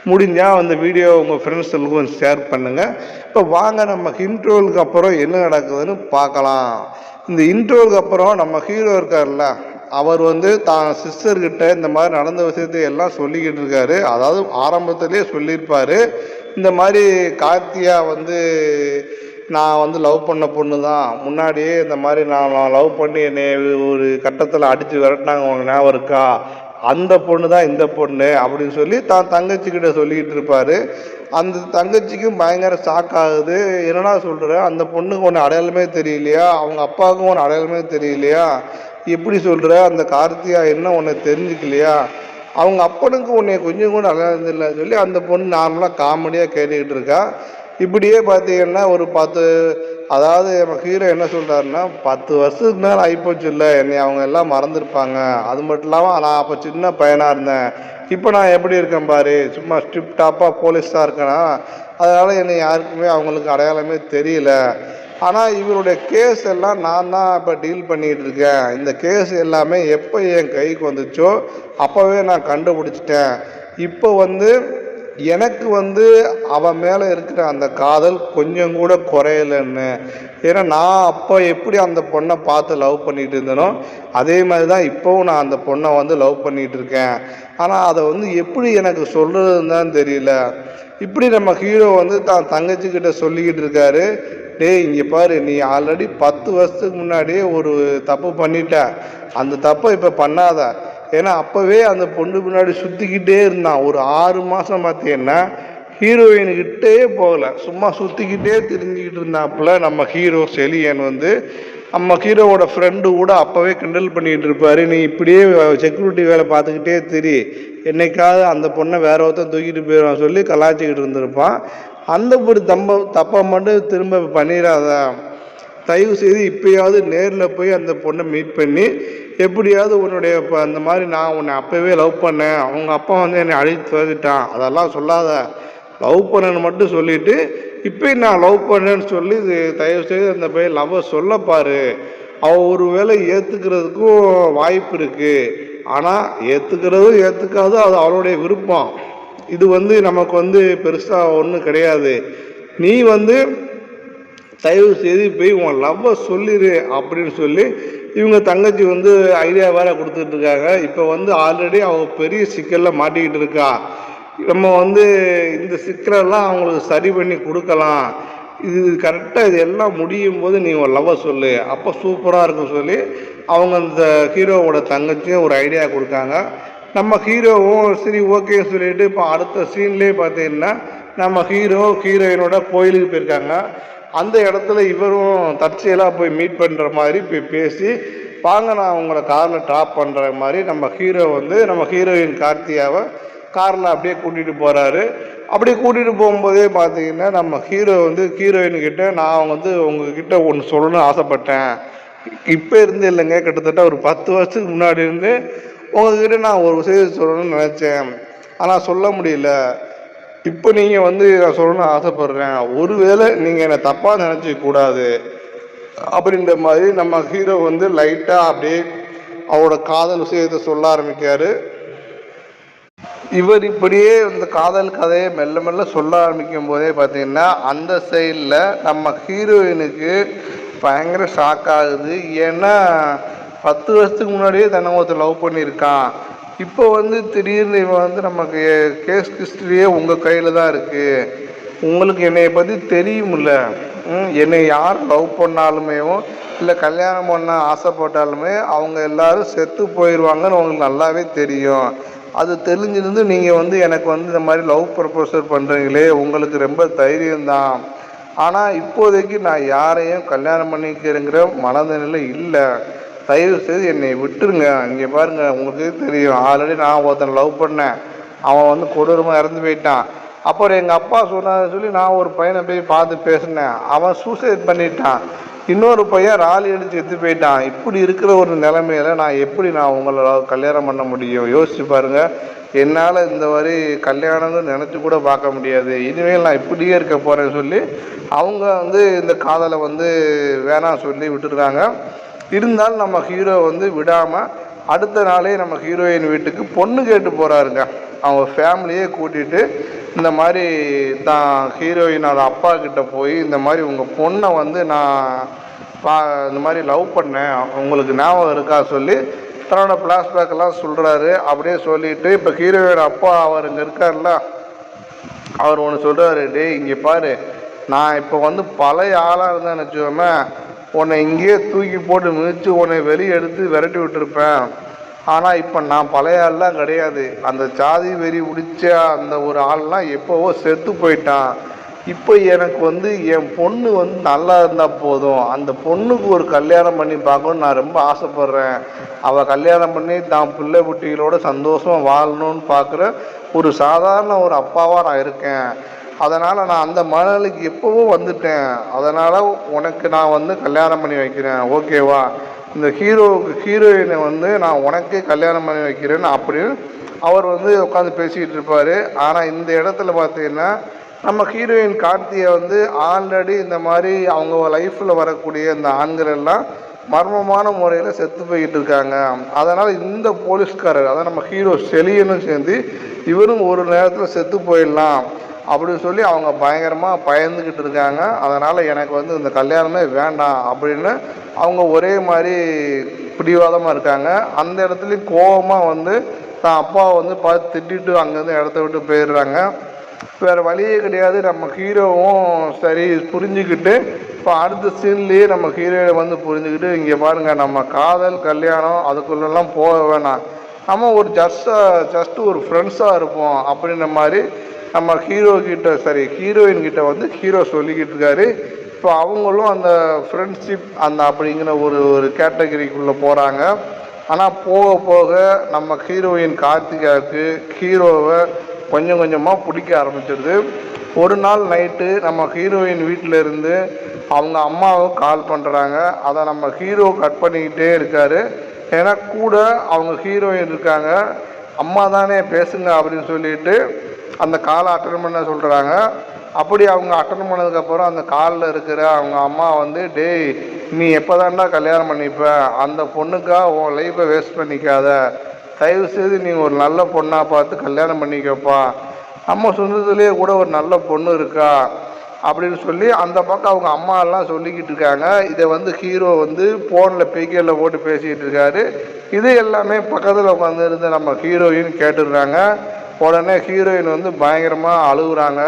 முடிஞ்சால் அந்த வீடியோ உங்கள் ஃப்ரெண்ட்ஸுக்கும் ஷேர் பண்ணுங்கள். இப்போ வாங்க நம்ம இன்ட்ரோலுக்கு அப்புறம் என்ன நடக்குதுன்னு பார்க்கலாம். இந்த இன்ட்ரோலுக்கு அப்புறம் நம்ம ஹீரோ இருக்கார்ல, அவர் வந்து தான் சிஸ்டர்கிட்ட இந்த மாதிரி நடந்த விஷயத்தை எல்லாம் சொல்லிக்கிட்டு இருக்காரு. அதாவது ஆரம்பத்திலே சொல்லியிருப்பார், இந்த மாதிரி கார்த்தியா வந்து நான் வந்து லவ் பண்ண பொண்ணு தான், முன்னாடியே இந்த மாதிரி நான் லவ் பண்ணி என்னை ஒரு கட்டத்தில் அடித்து விரட்டினாங்க, உங்களுக்கு ஞாபகம் இருக்கா, அந்த பொண்ணு தான் இந்த பொண்ணு அப்படின்னு சொல்லி தான் தங்கச்சிக்கிட்ட சொல்லிக்கிட்டு இருப்பார். அந்த தங்கச்சிக்கும் பயங்கர ஷாக் ஆகுது. என்னடா சொல்கிற, அந்த பொண்ணுக்கு ஒன்று அடையாளமே தெரியலையா, அவங்க அப்பாவுக்கும் ஒன்று அடையாளமே தெரியலையா, எப்படி சொல்கிற, அந்த கார்த்தியா என்ன ஒன்று தெரிஞ்சுக்கலையா, அவங்க அப்பனுக்கு உன்னை கொஞ்சம் கூட அடையாளம் தெரியலன்னு சொல்லி அந்த பொண்ணு நார்மலாக காமெடியாக கேட்டுக்கிட்டு இருக்கா. இப்படியே பார்த்தீங்கன்னா ஒரு 10, அதாவது நம்ம ஹீரோ என்ன சொல்கிறாருன்னா 10 வருஷத்துக்கு மேலே ஆகிப்போச்சு இல்லை, என்னை அவங்க எல்லாம் மறந்துருப்பாங்க, அது மட்டும் இல்லாமல் நான் அப்போ சின்ன பையனாக இருந்தேன், இப்போ நான் எப்படி இருக்கேன் பாரு, சும்மா ஸ்ட்ரிப் டாப்பாக போலீஸாக இருக்கேனா, அதனால் என்னை யாருக்குமே அவங்களுக்கு அடையாளமே தெரியல. ஆனால் இவருடைய கேஸ் எல்லாம் நான் தான் இப்போ டீல் பண்ணிகிட்டு இருக்கேன். இந்த கேஸ் எல்லாமே எப்போ என் கைக்கு வந்துச்சோ அப்போவே நான் கண்டுபிடிச்சிட்டேன். இப்போ வந்து எனக்கு வந்து அவன் மேலே இருக்கிற அந்த காதல் கொஞ்சம் கூட குறையலைன்னு. ஏன்னா நான் அப்போ எப்படி அந்த பொண்ணை பார்த்து லவ் பண்ணிகிட்டு இருந்தேனோ அதே மாதிரி தான் இப்போவும் நான் அந்த பொண்ணை வந்து லவ் பண்ணிகிட்டு இருக்கேன். ஆனால் அதை வந்து எப்படி எனக்கு சொல்கிறதுன்னு தான் தெரியல. இப்படி நம்ம ஹீரோ வந்து தான் தங்கச்சிக்கிட்ட சொல்லிக்கிட்டு இருக்காரு, டேய் இங்கே பாரு, நீ ஆல்ரெடி 10 வருஷத்துக்கு முன்னாடியே ஒரு தப்பு பண்ணிட்ட, அந்த தப்பை இப்போ பண்ணாத. ஏன்னா அப்போவே அந்த பொண்ணு பின்னாடி சுற்றிக்கிட்டே இருந்தான். ஒரு 6 மாதம் பார்த்தீங்கன்னா ஹீரோயின்கிட்டே போகலை, சும்மா சுற்றிக்கிட்டே தெரிஞ்சுக்கிட்டு இருந்தாப்புல நம்ம ஹீரோ செலியன் வந்து. நம்ம ஹீரோவோட ஃப்ரெண்டு கூட அப்போவே கிண்டல் பண்ணிக்கிட்டு இருப்பார், நீ இப்படியே செக்யூரிட்டி வேலை பார்த்துக்கிட்டே தெரி, என்னைக்காவது அந்த பொண்ணை வேற ஒருத்தன் தூக்கிட்டு போயிடுவான் சொல்லி கலாச்சிக்கிட்டு இருந்திருப்பான். அந்த ஒரு தப்பை மட்டும் திரும்ப பண்ணிடாத, தயவு செய்து இப்போயாவது நேரில் போய் அந்த பொண்ணை மீட் பண்ணி எப்படியாவது உன்னுடைய இப்போ அந்த மாதிரி நான் உன்னை அப்போவே லவ் பண்ணேன், அவங்க அப்பா வந்து என்னை அழித்து வந்துட்டான், அதெல்லாம் சொல்லாத, லவ் பண்ணேன்னு மட்டும் சொல்லிவிட்டு இப்போ நான் லவ் பண்ணேன்னு சொல்லி தயவு செய்து அந்த பையன் லவ்வை சொல்லப்பாரு. அவள் ஒரு வேளை ஏற்றுக்கிறதுக்கும் வாய்ப்பு இருக்குது, ஆனால் ஏற்றுக்கிறதும் ஏற்றுக்காதும் அது அவளுடைய விருப்பம். இது வந்து நமக்கு வந்து பெருசாக ஒன்றும் கிடையாது. நீ வந்து தயவு செய்து போய் உன் லவ்வை சொல்லிடு அப்படின்னு சொல்லி இவங்க தங்கச்சி வந்து ஐடியா வேற கொடுத்துட்டு இருக்காங்க. இப்போ வந்து ஆல்ரெடி அவங்க பெரிய சிக்கலில் மாட்டிக்கிட்டு இருக்கா. நம்ம வந்து இந்த சிக்கலெல்லாம் அவங்களுக்கு சரி பண்ணி கொடுக்கலாம். இது கரெக்டாக இது எல்லாம் முடியும் போது நீ ஒரு லவ்வை சொல்லு, அப்போ சூப்பராக இருக்கும் சொல்லி அவங்க அந்த ஹீரோவோட தங்கச்சியும் ஒரு ஐடியா கொடுக்காங்க. நம்ம ஹீரோவும் சரி ஓகேன்னு சொல்லிட்டு இப்போ அடுத்த சீன்லேயே பார்த்தீங்கன்னா நம்ம ஹீரோயினோட கோயிலுக்கு போயிருக்காங்க. அந்த இடத்துல இவரும் தற்செயலாக போய் மீட் பண்ணுற மாதிரி போய் பேசி வாங்க நான் உங்களை காரில் ட்ராப் பண்ணுற மாதிரி நம்ம ஹீரோ வந்து நம்ம ஹீரோயின் கார்த்தியாவை காரில் அப்படியே கூட்டிகிட்டு போகிறாரு. அப்படி கூட்டிகிட்டு போகும்போதே பார்த்தீங்கன்னா நம்ம ஹீரோ வந்து ஹீரோயின்கிட்ட நான் வந்து உங்ககிட்ட ஒன்று சொல்லணும்னு ஆசைப்பட்டேன். இப்போ இருந்து இல்லைங்க, கிட்டத்தட்ட ஒரு 10 வருஷத்துக்கு முன்னாடி இருந்து உங்ககிட்ட நான் ஒரு விஷயம் சொல்லணும்னு நினச்சேன், ஆனால் சொல்ல முடியல. இப்போ நீங்கள் வந்து நான் சொல்லணும்னு ஆசைப்பட்றேன், ஒருவேளை நீங்கள் என்னை தப்பாக நினச்சிக்க கூடாது அப்படின்ற மாதிரி நம்ம ஹீரோ வந்து லைட்டாக அப்படியே அவரோட காதல் விஷயத்தை சொல்ல ஆரம்பிக்காரு. இவர் இப்படியே இந்த காதல் கதையை மெல்ல மெல்ல சொல்ல ஆரம்பிக்கும் போதே பார்த்தீங்கன்னா அந்த சைடில் நம்ம ஹீரோயினுக்கு பயங்கர ஷாக் ஆகுது. ஏன்னா 10 வருஷத்துக்கு முன்னாடியே தன்னை ஒருத்தர் லவ் பண்ணியிருக்கான். இப்போ வந்து திடீர்னு இவன் வந்து நமக்கு கேஸ் ஹிஸ்ட்ரியே உங்கள் கையில் தான் இருக்குது, உங்களுக்கு என்னைய பற்றி தெரியுமில்ல, என்னை யார் லவ் பண்ணாலுமே இல்லை கல்யாணம் பண்ண ஆசைப்பட்டாலுமே அவங்க எல்லாரும் செத்து போயிடுவாங்கன்னு உங்களுக்கு நல்லாவே தெரியும். அது தெரிஞ்சிருந்து நீங்கள் வந்து எனக்கு வந்து இந்த மாதிரி லவ் ப்ரப்போசல் பண்ணுறீங்களே, உங்களுக்கு ரொம்ப தைரியம்தான். ஆனால் இப்போதைக்கு நான் யாரையும் கல்யாணம் பண்ணிக்கிறேங்கிற மனநிலை இல்லை, தயவு செய்து என்னை விட்டுருங்க. இங்கே பாருங்கள், உங்களுக்கு தெரியும் ஆல்ரெடி நான் ஒருத்தனை லவ் பண்ணேன், அவன் வந்து கொடூரமாக இறந்து போயிட்டான். அப்புறம் எங்கள் அப்பா சொன்னான்னு சொல்லி நான் ஒரு பையனை போய் பார்த்து பேசினேன், அவன் சூசைட் பண்ணிட்டான். இன்னொரு பையன் ராலி அடித்து எடுத்து போயிட்டான். இப்படி இருக்கிற ஒரு நிலைமையில நான் உங்களை கல்யாணம் பண்ண முடியும்? யோசிச்சு பாருங்கள். என்னால் இந்த மாதிரி கல்யாணம்னு நினச்சி கூட பார்க்க முடியாது, இனிமேல் நான் இப்படியே இருக்க போகிறேன்னு சொல்லி அவங்க வந்து இந்த காதலை வந்து வேணாம் சொல்லி விட்டுருக்காங்க. இருந்தாலும் நம்ம ஹீரோ வந்து விடாமல் அடுத்த நாளே நம்ம ஹீரோயின் வீட்டுக்கு பொண்ணு கேட்டு போகிறாருங்க. அவங்க ஃபேமிலியே கூட்டிகிட்டு இந்த மாதிரி தான் ஹீரோயினோட அப்பா கிட்ட போய் இந்த மாதிரி உங்கள் பொண்ணை வந்து நான் இந்த மாதிரி லவ் பண்ணேன், உங்களுக்கு ஞாபகம் இருக்கா சொல்லி தன்னோட ஃப்ளாஷ்பேக்கெல்லாம் சொல்கிறாரு. அப்படியே சொல்லிவிட்டு இப்போ ஹீரோயின் அப்பா அவர் இங்கே இருக்கார்ல, அவர் ஒன்று சொல்கிறாரு, டேய் இங்கே பாரு, நான் இப்போ வந்து பழைய ஆளாக இருந்தேன்னு வச்சுக்கோமே, உன்னை இங்கேயே தூக்கி போட்டு மிதித்து உன்னை வெளியே எடுத்து விரட்டி விட்டுருப்பேன். ஆனால் இப்போ நான் பழைய ஆள்லாம் கிடையாது, அந்த ஜாதி வெறி பிடிச்ச அந்த ஒரு ஆள்லாம் எப்போவோ செத்து போயிட்டான். இப்போ எனக்கு வந்து என் பொண்ணு வந்து நல்லா இருந்தால் போதும், அந்த பொண்ணுக்கு ஒரு கல்யாணம் பண்ணி பார்க்கணுன்னு நான் ரொம்ப ஆசைப்பட்றேன். அவள் கல்யாணம் பண்ணி தான் பிள்ளை குட்டிகளோட சந்தோஷமாக வாழணும்னு பார்க்குற ஒரு சாதாரண ஒரு அப்பாவாக நான் இருக்கேன். அதனால் நான் அந்த மனநிலைக்கு எப்போவோ வந்துட்டேன். அதனால் உனக்கு நான் வந்து கல்யாணம் பண்ணி வைக்கிறேன், ஓகேவா? இந்த ஹீரோயினை வந்து நான் உனக்கே கல்யாணம் பண்ணி வைக்கிறேன்னு அப்படின்னு அவர் வந்து உட்காந்து பேசிக்கிட்டு இருப்பார். ஆனால் இந்த இடத்துல பார்த்தீங்கன்னா நம்ம ஹீரோயின் கார்த்தியை வந்து ஆல்ரெடி இந்த மாதிரி அவங்க லைஃப்பில் வரக்கூடிய இந்த ஆண்கள் எல்லாம் மர்மமான முறையில் செத்து போய்கிட்டு இருக்காங்க. அதனால் இந்த போலீஸ்காரர், அதான் நம்ம ஹீரோ செலியனும் சேர்ந்து இவரும் ஒரு நேரத்தில் செத்து போயிடலாம் அப்படின்னு சொல்லி அவங்க பயங்கரமாக பயந்துக்கிட்டு இருக்காங்க. அதனால் எனக்கு வந்து இந்த கல்யாணமே வேண்டாம் அப்படின்னு அவங்க ஒரே மாதிரி பிடிவாதமாக இருக்காங்க. அந்த இடத்துலையும் கோபமாக வந்து தான் அப்பாவை வந்து பார்த்து திட்டிட்டு அங்கேருந்து இடத்த விட்டு போயிடுறாங்க. வேறு வழியே கிடையாது. நம்ம ஹீரோவும் சரி புரிஞ்சுக்கிட்டு இப்போ அடுத்த சீன்லேயே நம்ம ஹீரோவை வந்து புரிஞ்சுக்கிட்டு, இங்கே பாருங்கள், நம்ம காதல் கல்யாணம் அதுக்குள்ளெல்லாம் போக வேணாம், நம்ம ஒரு ஜஸ்ட்டு ஒரு ஃப்ரெண்ட்ஸாக இருப்போம் அப்படின்ற மாதிரி நம்ம ஹீரோயின் கிட்ட வந்து ஹீரோ சொல்லிக்கிட்டு இருக்காரு. இப்போ அவங்களும் அந்த ஃப்ரெண்ட்ஷிப் அந்த அப்படிங்கிற ஒரு கேட்டகரிக்குள்ளே போகிறாங்க. ஆனால் போக போக நம்ம ஹீரோயின் கார்த்திகாவுக்கு ஹீரோவை கொஞ்சம் கொஞ்சமாக பிடிக்க ஆரம்பிச்சிடுது. ஒரு நாள் நைட்டு நம்ம ஹீரோயின் வீட்டில் இருந்து அவங்க அம்மாவுக்கு கால் பண்ணுறாங்க. அதை நம்ம ஹீரோ கட் பண்ணிக்கிட்டே இருக்கார். ஏன்னா கூட அவங்க ஹீரோயின் இருக்காங்க. அம்மா தானே பேசுங்க அப்படின்னு சொல்லிட்டு அந்த காலை அட்டன் பண்ண சொல்கிறாங்க. அப்படி அவங்க அட்டன் பண்ணதுக்கப்புறம் அந்த காலில் இருக்கிற அவங்க அம்மா வந்து, டேய் நீ எப்போ தான்டா கல்யாணம் பண்ணிப்ப, அந்த பொண்ணுக்காக உன் லைஃப்பை வேஸ்ட் பண்ணிக்காத, தயவுசெய்து நீ ஒரு நல்ல பொண்ணாக பார்த்து கல்யாணம் பண்ணிக்கப்பா, நம்ம சொந்தத்துலேயே கூட ஒரு நல்ல பொண்ணு இருக்கா அப்படின்னு சொல்லி அந்த பக்கம் அவங்க அம்மா எல்லாம் சொல்லிக்கிட்டு இருக்காங்க. இதை வந்து ஹீரோ வந்து ஃபோனில் பெய்க்கரில் போட்டு பேசிக்கிட்டு இருக்காரு. இது எல்லாமே பக்கத்தில் உட்காந்து இருந்து நம்ம ஹீரோயின் கேட்டுடுறாங்க. உடனே ஹீரோயின் வந்து பயங்கரமாக அழுகுறாங்க.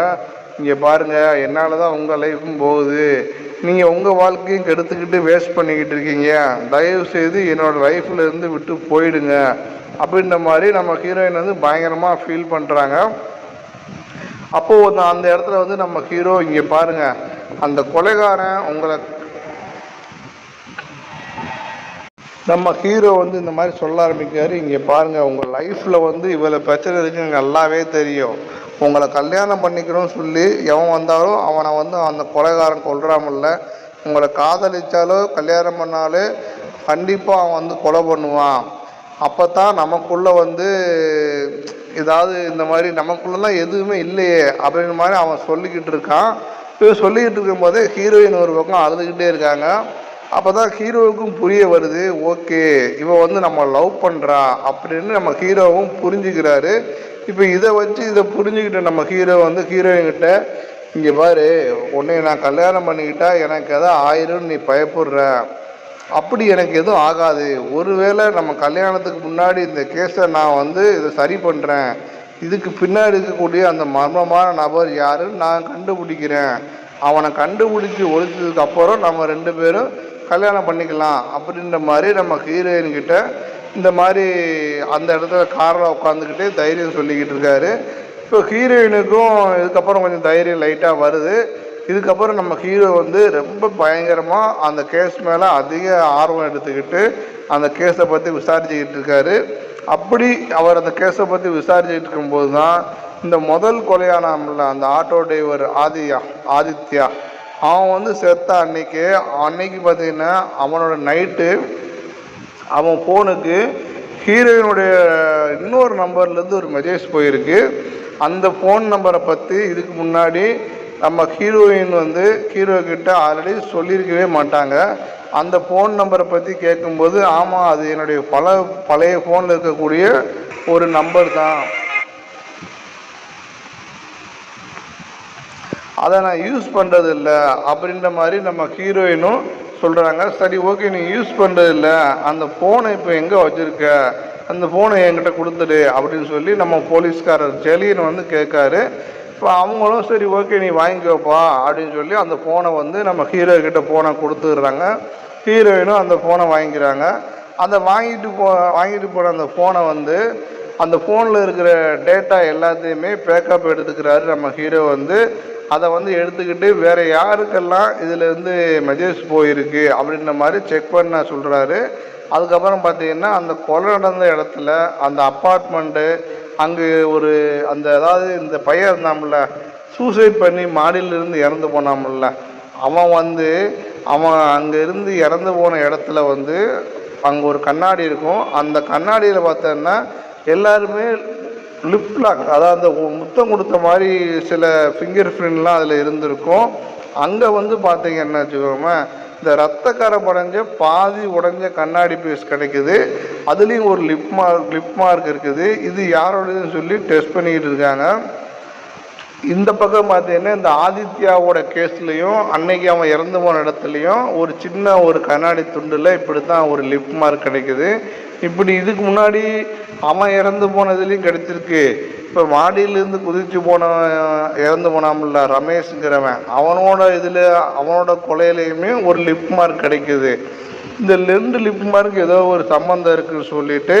இங்கே பாருங்கள், என்னால் தான் உங்கள் லைஃப்பும் போகுது, நீங்கள் உங்கள் வாழ்க்கையும் கெடுத்துக்கிட்டு வேஸ்ட் பண்ணிக்கிட்டு இருக்கீங்க, தயவுசெய்து என்னோடய லைஃப்பில் இருந்து விட்டு போயிடுங்க அப்படின்ற மாதிரி நம்ம ஹீரோயின் வந்து பயங்கரமாக ஃபீல் பண்ணுறாங்க. அப்போது அந்த இடத்துல வந்து நம்ம ஹீரோ, இங்கே பாருங்கள், அந்த கொலைகாரன் உங்களை, நம்ம ஹீரோ வந்து இந்த மாதிரி சொல்ல ஆரம்பிக்காரு. இங்கே பாருங்கள், உங்கள் லைஃப்பில் வந்து இவ்வளோ பிரச்சனை இருக்குன்னு நல்லாவே தெரியும். உங்களை கல்யாணம் பண்ணிக்கணும்னு சொல்லி எவன் வந்தாலும் அவனை வந்து அந்த கொலைகாரன் கொல்றாமல்ல, உங்களை காதலிச்சாலோ கல்யாணம் பண்ணாலும் கண்டிப்பாக அவன் வந்து கொலை பண்ணுவான். அப்போ தான் நமக்குள்ளே வந்து ஏதாவது இந்த மாதிரி நமக்குள்ளலாம் எதுவுமே இல்லையே அப்படின்ற மாதிரி அவன் சொல்லிக்கிட்டு இருக்கான். இப்போ சொல்லிக்கிட்டு இருக்கும்போதே ஹீரோயின் ஒரு பக்கம் அழுதுகிட்டே இருக்காங்க. அப்போ தான் ஹீரோவுக்கும் புரிய வருது, ஓகே இவன் வந்து நம்ம லவ் பண்ணுறா அப்படின்னு நம்ம ஹீரோவும் புரிஞ்சுக்கிறாரு. இப்போ இதை வச்சு இதை புரிஞ்சுக்கிட்ட நம்ம ஹீரோ வந்து ஹீரோயின்கிட்ட, இங்கே பாரு, உன்னை நான் கல்யாணம் பண்ணிக்கிட்டா எனக்கு எதாவது ஆயிரும்னு நீ பயப்படுற, அப்படி எனக்கு எதுவும் ஆகாது. ஒருவேளை நம்ம கல்யாணத்துக்கு முன்னாடி இந்த கேஸை நான் வந்து இதை சரி பண்ணுறேன், இதுக்கு பின்னாடி இருக்கக்கூடிய அந்த மர்மமான நபர் யாருன்னு நான் கண்டுபிடிக்கிறேன், அவனை கண்டுபிடிச்சி ஒழிச்சதுக்கு அப்புறம் நம்ம 2 பேரும் கல்யாணம் பண்ணிக்கலாம் அப்படின்ற மாதிரி நம்ம ஹீரோயின்கிட்ட இந்த மாதிரி அந்த இடத்துல காரில் உட்காந்துக்கிட்டே தைரியம் சொல்லிக்கிட்டு இருக்காரு. இப்போ ஹீரோயினுக்கும் இதுக்கப்புறம் கொஞ்சம் தைரியம் லைட்டாக வருது. இதுக்கப்புறம் நம்ம ஹீரோ வந்து ரொம்ப பயங்கரமாக அந்த கேஸ் மேலே அதிக ஆர்வம் எடுத்துக்கிட்டு அந்த கேஸை பற்றி விசாரிச்சுக்கிட்டு இருக்காரு. அப்படி அவர் அந்த கேஸை பற்றி விசாரிச்சுக்கிட்டு இருக்கும்போது தான் இந்த முதல் கொலையானாம்ல அந்த ஆட்டோ டிரைவர் ஆதித்யா அவன் வந்து செத்த அன்னைக்கு பார்த்தீங்கன்னா அவனோட நைட்டு அவன் ஃபோனுக்கு ஹீரோயினுடைய இன்னொரு நம்பர்லேருந்து ஒரு மெசேஜ் போயிருக்கு. அந்த ஃபோன் நம்பரை பற்றி இதுக்கு முன்னாடி நம்ம ஹீரோயின் வந்து ஹீரோ கிட்ட ஆல்ரெடி சொல்லியிருக்கவே மாட்டாங்க. அந்த ஃபோன் நம்பரை பற்றி கேட்கும்போது, ஆமாம் அது என்னுடைய பழைய ஃபோனில் இருக்கக்கூடிய ஒரு நம்பர் தான், அதை நான் யூஸ் பண்ணுறது இல்லை அப்படின்ற மாதிரி நம்ம ஹீரோயினும் சொல்கிறாங்க. சரி ஓகே, நீ யூஸ் பண்ணுறது இல்லை, அந்த ஃபோனை இப்போ எங்கே வச்சுருக்க, அந்த ஃபோனை என்கிட்ட கொடுத்துடு அப்படின்னு சொல்லி நம்ம போலீஸ்காரர் ஜெலியன் வந்து கேட்காரு. இப்போ அவங்களும் சரி ஓகே நீ வாங்கிக்கோப்பா அப்படின்னு சொல்லி அந்த ஃபோனை வந்து நம்ம ஹீரோ கிட்ட ஃபோனை கொடுத்துடுறாங்க. ஹீரோயினும் அந்த ஃபோனை வாங்கிக்கிறாங்க. அந்த வாங்கிட்டு போன அந்த ஃபோனை வந்து அந்த ஃபோனில் இருக்கிற டேட்டா எல்லாத்தையுமே பேக்கப் எடுத்துக்கிறாரு நம்ம ஹீரோ வந்து. அதை வந்து எடுத்துக்கிட்டு வேறு யாருக்கெல்லாம் இதில் இருந்து மெசேஜ் போயிருக்கு அப்படின்ற மாதிரி செக் பண்ண சொல்கிறாரு. அதுக்கப்புறம் பார்த்தீங்கன்னா அந்த கொலை நடந்த இடத்துல அந்த அப்பார்ட்மெண்ட்டு அங்கே ஒரு அந்த அதாவது இந்த பையன் இருந்தாமல்ல, சூசைட் பண்ணி மாடியிலிருந்து இறந்து போனாமல்ல, அவன் அங்கே இருந்து இறந்து போன இடத்துல வந்து அங்கே ஒரு கண்ணாடி இருக்கும். அந்த கண்ணாடியில் பார்த்தோன்னா எல்லாருமே லிப் லாக், அதாவது முத்தம் கொடுத்த மாதிரி சில ஃபிங்கர் பிரிண்ட்லாம் அதில் இருந்திருக்கும். அங்கே வந்து பார்த்தீங்கன்னா வச்சுக்கோமே, இந்த ரத்தக்கரை படைஞ்ச பாதி உடைஞ்ச கண்ணாடி பீஸ் கிடைக்குது. அதுலேயும் ஒரு லிப் மார்க் இருக்குது. இது யாரோடதுன்னு சொல்லி டெஸ்ட் பண்ணிக்கிட்டு இருக்காங்க. இந்த பக்கம் பார்த்தீங்கன்னா இந்த ஆதித்யாவோட கேஸ்லேயும் அன்னைக்கு அவன் இறந்து போன இடத்துலையும் ஒரு சின்ன ஒரு கண்ணாடி துண்டில் இப்படி தான் ஒரு லிப் மார்க் கிடைக்குது. இப்படி இதுக்கு முன்னாடி அவன் இறந்து போனதுலேயும் கிடைச்சிருக்கு. இப்போ மாடியிலேருந்து குதிச்சு இறந்து போனாமல்ல ரமேஷுங்கிறவன், அவனோட கொலையிலையுமே ஒரு லிப் மார்க் கிடைக்குது. இந்த 2 லிப் மார்க் ஏதோ ஒரு சம்மந்தம் இருக்குன்னு சொல்லிட்டு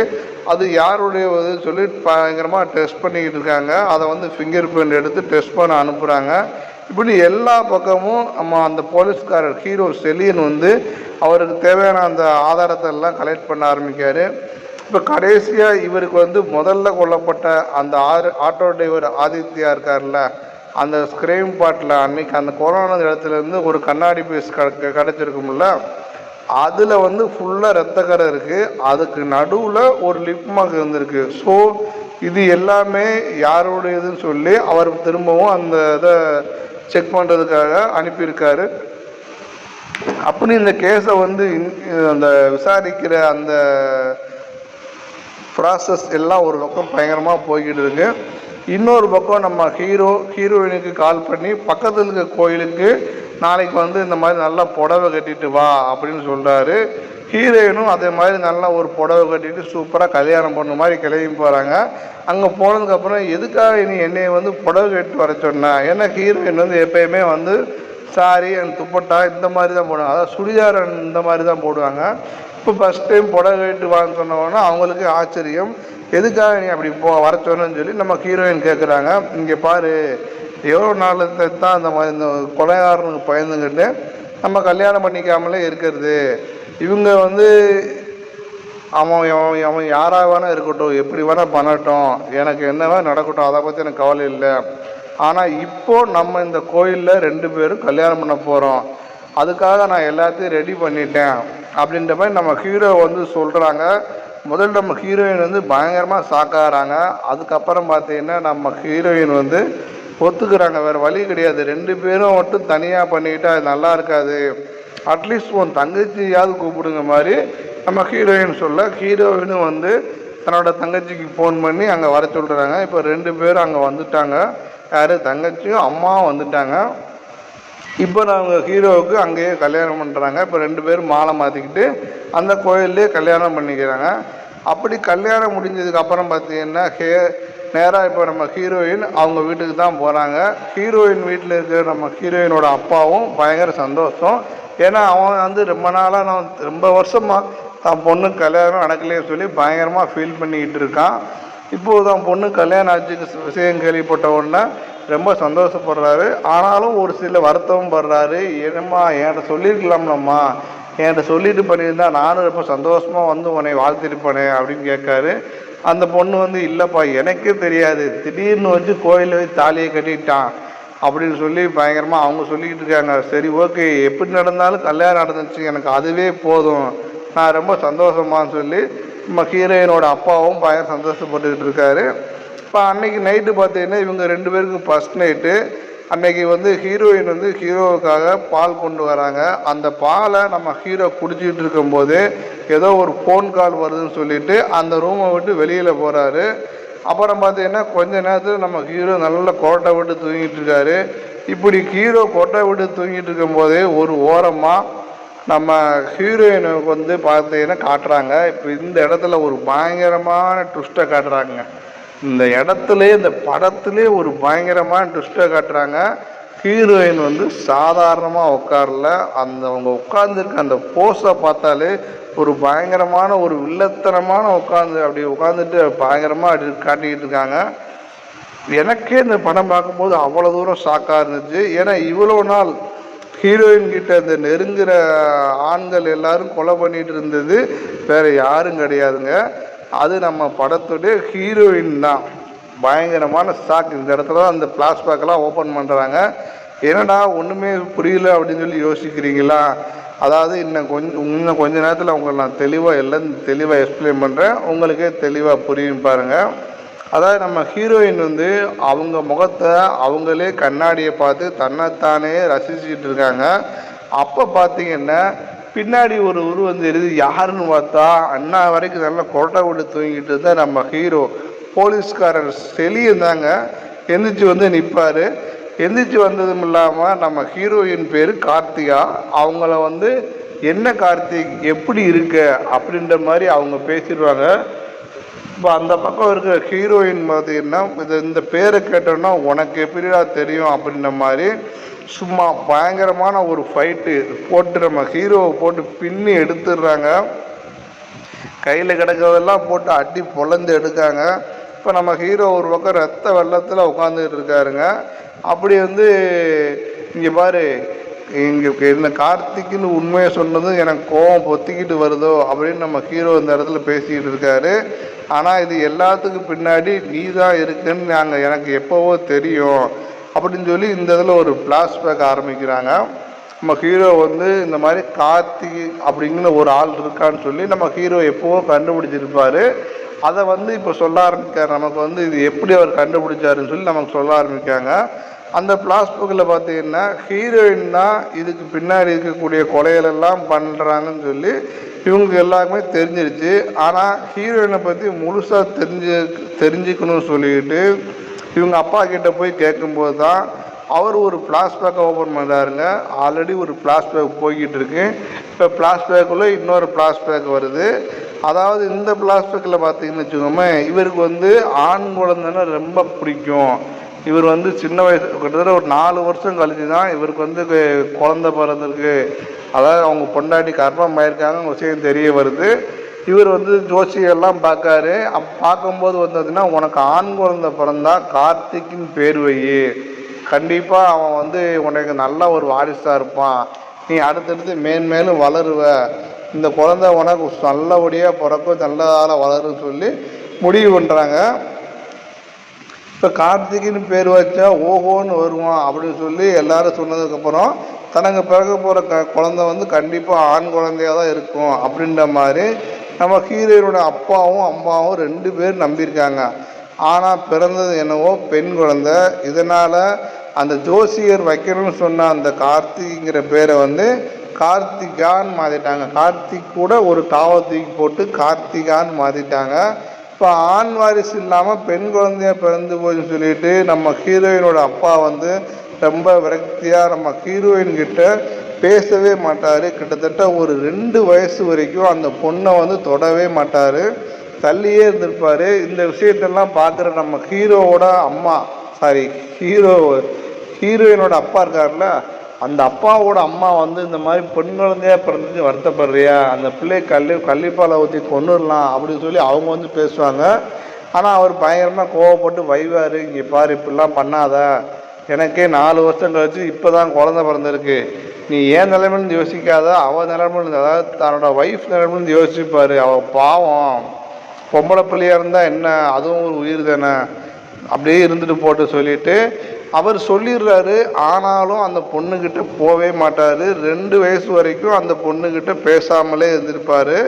அது யாருடைய சொல்லி பயங்கரமாக டெஸ்ட் பண்ணிக்கிட்டு இருக்காங்க. அதை வந்து ஃபிங்கர் பிரிண்ட் எடுத்து டெஸ்ட் பண்ண அனுப்புகிறாங்க. இப்படி எல்லா பக்கமும் நம்ம அந்த போலீஸ்காரர் ஹீரோ செலியன் வந்து அவருக்கு தேவையான அந்த ஆதாரத்தை எல்லாம் கலெக்ட் பண்ண ஆரம்பிக்காரு. இப்போ கடைசியாக இவருக்கு வந்து முதல்ல கொல்லப்பட்ட அந்த ஆட்டோ டிரைவர் ஆதித்யா இருக்கார்ல, அந்த ஸ்க்ரீம் பாட்டில் அன்னைக்கு அந்த கொரோனா இடத்துலேருந்து ஒரு கண்ணாடி பீஸ் கிடச்சிருக்கும்ல, அதில் வந்து ஃபுல்லாக ரத்தக்கரை இருக்குது. அதுக்கு நடுவில் ஒரு லிப் மார்க் இருந்திருக்கு. ஸோ இது எல்லாமே யாருடையதுன்னு சொல்லி அவர் திரும்பவும் அந்த இதை செக் பண்ணுறதுக்காக அனுப்பியிருக்காரு. அப்படி இந்த கேஸை வந்து அந்த விசாரிக்கிற அந்த ப்ராசஸ் எல்லாம் ஒரு பக்கம் பயங்கரமாக போய்கிட்டு இருக்கு. இன்னொரு பக்கம் நம்ம ஹீரோயினுக்கு கால் பண்ணி பக்கத்தில் இருக்க கோயிலுக்கு நாளைக்கு வந்து இந்த மாதிரி நல்லா புடவை கட்டிட்டு வா அப்படின்னு சொல்கிறாரு. ஹீரோயினும் அதே மாதிரி நல்லா ஒரு புடவை கட்டிட்டு சூப்பராக கல்யாணம் பண்ண மாதிரி கிளம்பி போகிறாங்க. அங்கே போனதுக்கப்புறம் எதுக்காக நீ என்னை வந்து புடவை கட்டி வர சொன்ன? ஏன்னா ஹீரோயின் வந்து எப்பயுமே வந்து சாரி அண்ட் துப்பட்டா இந்த மாதிரி தான் போடுவாங்க, அதாவது சுடிதார் இந்த மாதிரி தான் போடுவாங்க. இப்போ ஃபஸ்ட் டைம் புடவை கட்டி வாங்க சொன்னோன்னா அவங்களுக்கு ஆச்சரியம், எதுக்காக நீ அப்படி வர சொன்னு சொல்லி நம்ம ஹீரோயின் கேட்குறாங்க. இங்கே பாரு, எவ்வளோ நாள் தான் இந்த மாதிரி இந்த கொலைகாரனுக்கு பயந்துக்கிட்டு நம்ம கல்யாணம் பண்ணிக்காமலே இருக்கிறது. இவங்க வந்து அவன் யாராக வேணா இருக்கட்டும், எப்படி வேணால் பண்ணட்டும், எனக்கு என்ன வேணால் நடக்கட்டும், அதை பற்றி எனக்கு கவலை இல்லை. ஆனால் இப்போது நம்ம இந்த கோயிலில் 2 பேரும் கல்யாணம் பண்ண போகிறோம், அதுக்காக நான் எல்லாத்தையும் ரெடி பண்ணிட்டேன் அப்படின்ற மாதிரி நம்ம ஹீரோ வந்து சொல்கிறாங்க. முதல்ல நம்ம ஹீரோயின் வந்து பயங்கரமாக சாக்காகிறாங்க. அதுக்கப்புறம் பார்த்தீங்கன்னா நம்ம ஹீரோயின் வந்து ஒத்துக்கிறாங்க, வேறு வழி கிடையாது, 2 பேரும் மட்டும் தனியாக பண்ணிக்கிட்டா அது நல்லா இருக்காது, அட்லீஸ்ட் உன் தங்கச்சியாவது கூப்பிடுங்க மாதிரி நம்ம ஹீரோயின் சொல்ல, ஹீரோயினும் வந்து தன்னோட தங்கச்சிக்கு ஃபோன் பண்ணி அங்கே வர சொல்கிறாங்க. இப்போ 2 பேரும் அங்கே வந்துட்டாங்க, யார் தங்கச்சியும் அம்மாவும் வந்துட்டாங்க. இப்போ நாங்கள் ஹீரோவுக்கு அங்கேயே கல்யாணம் பண்ணுறாங்க. இப்போ 2 பேரும் மாலை மாற்றிக்கிட்டு அந்த கோயிலே கல்யாணம் பண்ணிக்கிறாங்க. அப்படி கல்யாணம் முடிஞ்சதுக்கு அப்புறம் பார்த்தீங்கன்னா நேராக இப்போ நம்ம ஹீரோயின் அவங்க வீட்டுக்கு தான் போகிறாங்க. ஹீரோயின் வீட்டில் இருக்கிற நம்ம ஹீரோயினோட அப்பாவும் பயங்கர சந்தோஷம், ஏன்னா அவன் வந்து ரொம்ப நாளாக ரொம்ப வருஷமாக தான் பொண்ணு கல்யாணம் நடக்கலையே சொல்லி பயங்கரமாக ஃபீல் பண்ணிக்கிட்டு இருக்கான். இப்போது தான் பொண்ணு கல்யாணம் ஆச்சுக்கு விஷயம் கேள்விப்பட்ட உடனே ரொம்ப சந்தோஷப்படுறாரு. ஆனாலும் ஒரு சில வருத்தமும் படுறாரு, என்னம்மா என்கிட்ட சொல்லியிருக்கலாம்லம்மா, என்கிட்ட சொல்லிட்டு பண்ணியிருந்தா நானும் ரொம்ப சந்தோஷமாக வந்து உன்னை வாழ்த்திருப்பேனே அப்படின்னு கேட்காரு. அந்த பொண்ணு வந்து இல்லைப்பா எனக்கே தெரியாது, திடீர்னு வச்சு கோயிலில் வச்சு தாலியை கட்டிட்டான் அப்படின்னு சொல்லி பயங்கரமாக அவங்க சொல்லிக்கிட்டு இருக்காங்க. சரி ஓகே, எப்படி நடந்தாலும் கல்யாணம் நடந்துச்சு, எனக்கு அதுவே போதும், நான் ரொம்ப சந்தோஷமான்னு சொல்லி நம்ம ஹீரோயினோட அப்பாவும் பயங்கர சந்தோஷப்பட்டுக்கிட்டு இருக்காரு. இப்போ அன்னைக்கு நைட்டு பார்த்தீங்கன்னா இவங்க 2 பேருக்கும் ஃபஸ்ட் நைட்டு. அன்னைக்கு வந்து ஹீரோயின் வந்து ஹீரோவுக்காக பால் கொண்டு வராங்க. அந்த பாலை நம்ம ஹீரோ குடிச்சிக்கிட்டு இருக்கும்போது ஏதோ ஒரு ஃபோன் கால் வருதுன்னு சொல்லிட்டு அந்த ரூமை விட்டு வெளியில் போகிறாரு. அப்புறம் பார்த்தீங்கன்னா கொஞ்ச நேரத்தில் நம்ம ஹீரோ நல்ல கோட்டை விட்டு தூங்கிட்டு இருக்காரு. இப்படி ஹீரோ கோட்டை விட்டு தூங்கிட்டு இருக்கும்போதே ஒரு ஓரமாக நம்ம ஹீரோயினுக்கு வந்து பார்த்தீங்கன்னா காட்டுறாங்க. இப்போ இந்த இடத்துல ஒரு பயங்கரமான ட்விஸ்ட்டை காட்டுறாங்க. இந்த இடத்துல இந்த படத்துலேயே ஒரு பயங்கரமான ட்விஸ்ட்டை காட்டுறாங்க. ஹீரோயின் வந்து சாதாரணமாக உட்காரல, அவங்க உட்காந்துருக்க அந்த போஸை பார்த்தாலே ஒரு பயங்கரமான ஒரு வில்லத்தனமான அப்படி உட்காந்துட்டு பயங்கரமாக அப்படி காட்டிக்கிட்டு இருக்காங்க. எனக்கே இந்த படம் பார்க்கும்போது அவ்வளோ தூரம் ஷாக்காக இருந்துச்சு. ஏன்னா இவ்வளோ நாள் ஹீரோயின் கிட்ட இந்த நெருங்குற ஆண்கள் எல்லாரும் கொலை பண்ணிட்டு இருந்தது வேற யாரும் கிடையாதுங்க, அது நம்ம படத்துடைய ஹீரோயின் தான். பயங்கரமான ஷாக். இந்த இடத்துல தான் அந்த ஃப்ளாஷ்பேக்கெல்லாம் ஓப்பன் பண்ணுறாங்க. என்னடா ஒன்றுமே புரியல அப்படின்னு சொல்லி யோசிக்கிறீங்களா? அதாவது இன்னும் கொஞ்ச நேரத்தில் உங்களை நான் தெளிவாக எக்ஸ்பிளைன் பண்ணுறேன், உங்களுக்கே தெளிவாக புரியும் பாருங்கள். அதாவது நம்ம ஹீரோயின் வந்து அவங்க முகத்தை அவங்களே கண்ணாடியை பார்த்து தன்னைத்தானே ரசிச்சுக்கிட்டு இருக்காங்க. அப்போ பார்த்தீங்கன்னா பின்னாடி ஒரு உருவம் தெரியுது. யாருன்னு பார்த்தா அண்ணா வரைக்கும் நல்லா கொரட்டை விட்டு தூங்கிட்டு இருந்தால் நம்ம ஹீரோ போலீஸ்காரர் செலியந்தாங்க எந்திரிச்சு வந்து நிற்பார். எந்திரிச்சு வந்ததும் இல்லாமல் நம்ம ஹீரோயின் பேர் கார்த்திகா. அவங்கள வந்து என்ன கார்த்திக் எப்படி இருக்க அப்படின்ற மாதிரி அவங்க பேசிடுவாங்க. இப்போ அந்த பக்கம் இருக்கிற ஹீரோயின் பார்த்தீங்கன்னா இந்த பேரை கேட்டோன்னா உனக்கு எப்படிடா தெரியும் அப்படின்ற மாதிரி சும்மா பயங்கரமான ஒரு ஃபைட்டு போட்டு நம்ம ஹீரோவை போட்டு பின்னி எடுத்துடுறாங்க. கையில் கிடக்கிறதெல்லாம் போட்டு அடி பொழந்து எடுக்காங்க. இப்போ நம்ம ஹீரோ ஒரு பக்கம் ரத்த வெள்ளத்தில் உட்காந்துக்கிட்டு இருக்காருங்க. அப்படி வந்து இங்கே பாரு, இங்கே இந்த கார்த்திக்னு உண்மையை சொன்னதும் எனக்கு கோவம் பொத்திக்கிட்டு வருதோ அப்படின்னு நம்ம ஹீரோ இந்த இடத்துல பேசிக்கிட்டு இருக்காரு. ஆனால் இது எல்லாத்துக்கும் பின்னாடி நீ தான் இருக்குன்னு எனக்கு எப்போவோ தெரியும் அப்படின்னு சொல்லி இந்த இதில் ஒரு ஃப்ளாஷ்பேக் ஆரம்பிக்கிறாங்க. நம்ம ஹீரோ வந்து இந்த மாதிரி கார்த்திக் அப்படிங்கிற ஒரு ஆள் இருக்கான்னு சொல்லி நம்ம ஹீரோ எப்போவோ கண்டுபிடிச்சிருப்பார். அதை வந்து இப்போ சொல்ல ஆரம்பிக்கார். நமக்கு வந்து இது எப்படி அவர் கண்டுபிடிச்சாருன்னு சொல்லி நமக்கு சொல்ல ஆரம்பிக்காங்க. அந்த ஃப்ளாஷ்பேக்கில் பார்த்தீங்கன்னா ஹீரோயின் தான் இதுக்கு பின்னாடி இருக்கக்கூடிய கொலைகளெல்லாம் பண்ணுறாங்கன்னு சொல்லி இவங்க எல்லாருக்குமே தெரிஞ்சிருச்சு. ஆனால் ஹீரோயினை பற்றி முழுசாக தெரிஞ்சுக்கணும்னு சொல்லிட்டு இவங்க அப்பா கிட்ட போய் கேட்கும்போது தான் அவர் ஒரு ஃப்ளாஷ்பேக்கை ஓப்பன் பண்ணுறாருங்க. ஆல்ரெடி ஒரு ஃப்ளாஷ்பேக் போய்கிட்டு இருக்கு. இப்போ ஃப்ளாஷ்பேக்குள்ளே இன்னொரு ஃப்ளாஷ்பேக் வருது. அதாவது இந்த ஃப்ளாஷ்பேக்கில் பார்த்தீங்கன்னு வச்சுக்கோமே, இவருக்கு வந்து ஆண் குழந்தைன்னா ரொம்ப பிடிக்கும். இவர் வந்து சின்ன வயசு கிட்டத்தட்ட ஒரு 4 வருஷம் கழிச்சு தான் இவருக்கு வந்து குழந்தை பிறந்திருக்கு. அதாவது அவங்க பொண்டாட்டி கர்ப்பம் ஆயிருக்காங்க விஷயம் தெரிய வருது. இவர் வந்து ஜோசியெல்லாம் பார்க்காரு. பார்க்கும்போது வந்ததுன்னா, உனக்கு ஆண் குழந்தை பிறந்தா கார்த்திக்னு பேர் வை, கண்டிப்பாக அவன் வந்து உனக்கு நல்ல ஒரு வாரிசாக இருப்பான், நீ அடுத்தடுத்து மேன்மேலும் வளருவ, இந்த குழந்தை உனக்கு நல்லபடியாக பிறக்கும், நல்லதால் வளருன்னு சொல்லி முடிவு பண்ணுறாங்க. இப்போ கார்த்திக்னு பேர் வச்சா ஓஹோன்னு வருவான் அப்படின்னு சொல்லி எல்லாரும் சொன்னதுக்கப்புறம் தனக்கு பிறக்க போகிற குழந்தை வந்து கண்டிப்பாக ஆண் குழந்தையாக தான் இருக்கும் அப்படின்ற மாதிரி நம்ம ஹீரோயினோட அப்பாவும் அம்மாவும் 2 பேர் நம்பியிருக்காங்க. ஆனால் பிறந்தது என்னவோ பெண் குழந்தை. இதனால் அந்த ஜோசியர் வைக்கணும்னு சொன்ன அந்த கார்த்திகிற பேரை வந்து கார்த்திகான்னு மாற்றிட்டாங்க. கார்த்திக் கூட ஒரு தாவத்துக்கு போட்டு கார்த்திகான்னு மாற்றிட்டாங்க. இப்போ ஆண் வாரிசு இல்லாமல் பெண் குழந்தையாக பிறந்து போயின்னு சொல்லிட்டு நம்ம ஹீரோயினோட அப்பா வந்து ரொம்ப விரக்தியாக நம்ம ஹீரோயின் கிட்ட பேசவே மாட்டார். கிட்டத்தட்ட ஒரு 2 வயசு வரைக்கும் அந்த பொண்ணை வந்து தொடவே மாட்டார், தள்ளியே இருந்திருப்பார். இந்த விஷயத்தெல்லாம் பார்க்குற நம்ம ஹீரோவோட அம்மா ஹீரோயினோட அப்பா இருக்கார்ல, அந்த அப்பாவோட அம்மா வந்து இந்த மாதிரி பெண் குழந்தையாக பிறந்துச்சு வருத்தப்படுறியா, அந்த பிள்ளை கள்ளிப்பாலை ஊற்றி கொண்டுடலாம் அப்படின்னு சொல்லி அவங்க வந்து பேசுவாங்க. ஆனால் அவர் பயங்கரமாக கோவப்பட்டு வைவார், இங்கே பாரு இப்படிலாம் பண்ணாத, எனக்கே 4 வருஷம் கழிச்சு இப்போ தான் குழந்தை பிறந்திருக்கு, நீ ஏன் நிலைமையிலேருந்து யோசிக்காத, அவள் நிலைமையிலேருந்து, அதாவது தன்னோட ஒய்ஃப் நிலைமையிலேருந்து யோசிப்பார். அவள் பாவம், பொம்பளை பிள்ளையாக இருந்தால் என்ன, அதுவும் ஒரு உயிர் தானே, அப்படியே இருந்துட்டு போட்டு சொல்லிட்டு அவர் சொல்லிடுறாரு. ஆனாலும் அந்த பொண்ணுக்கிட்ட போவே மாட்டார். 2 வயசு வரைக்கும் அந்த பொண்ணுக்கிட்ட பேசாமலே இருந்திருப்பார்.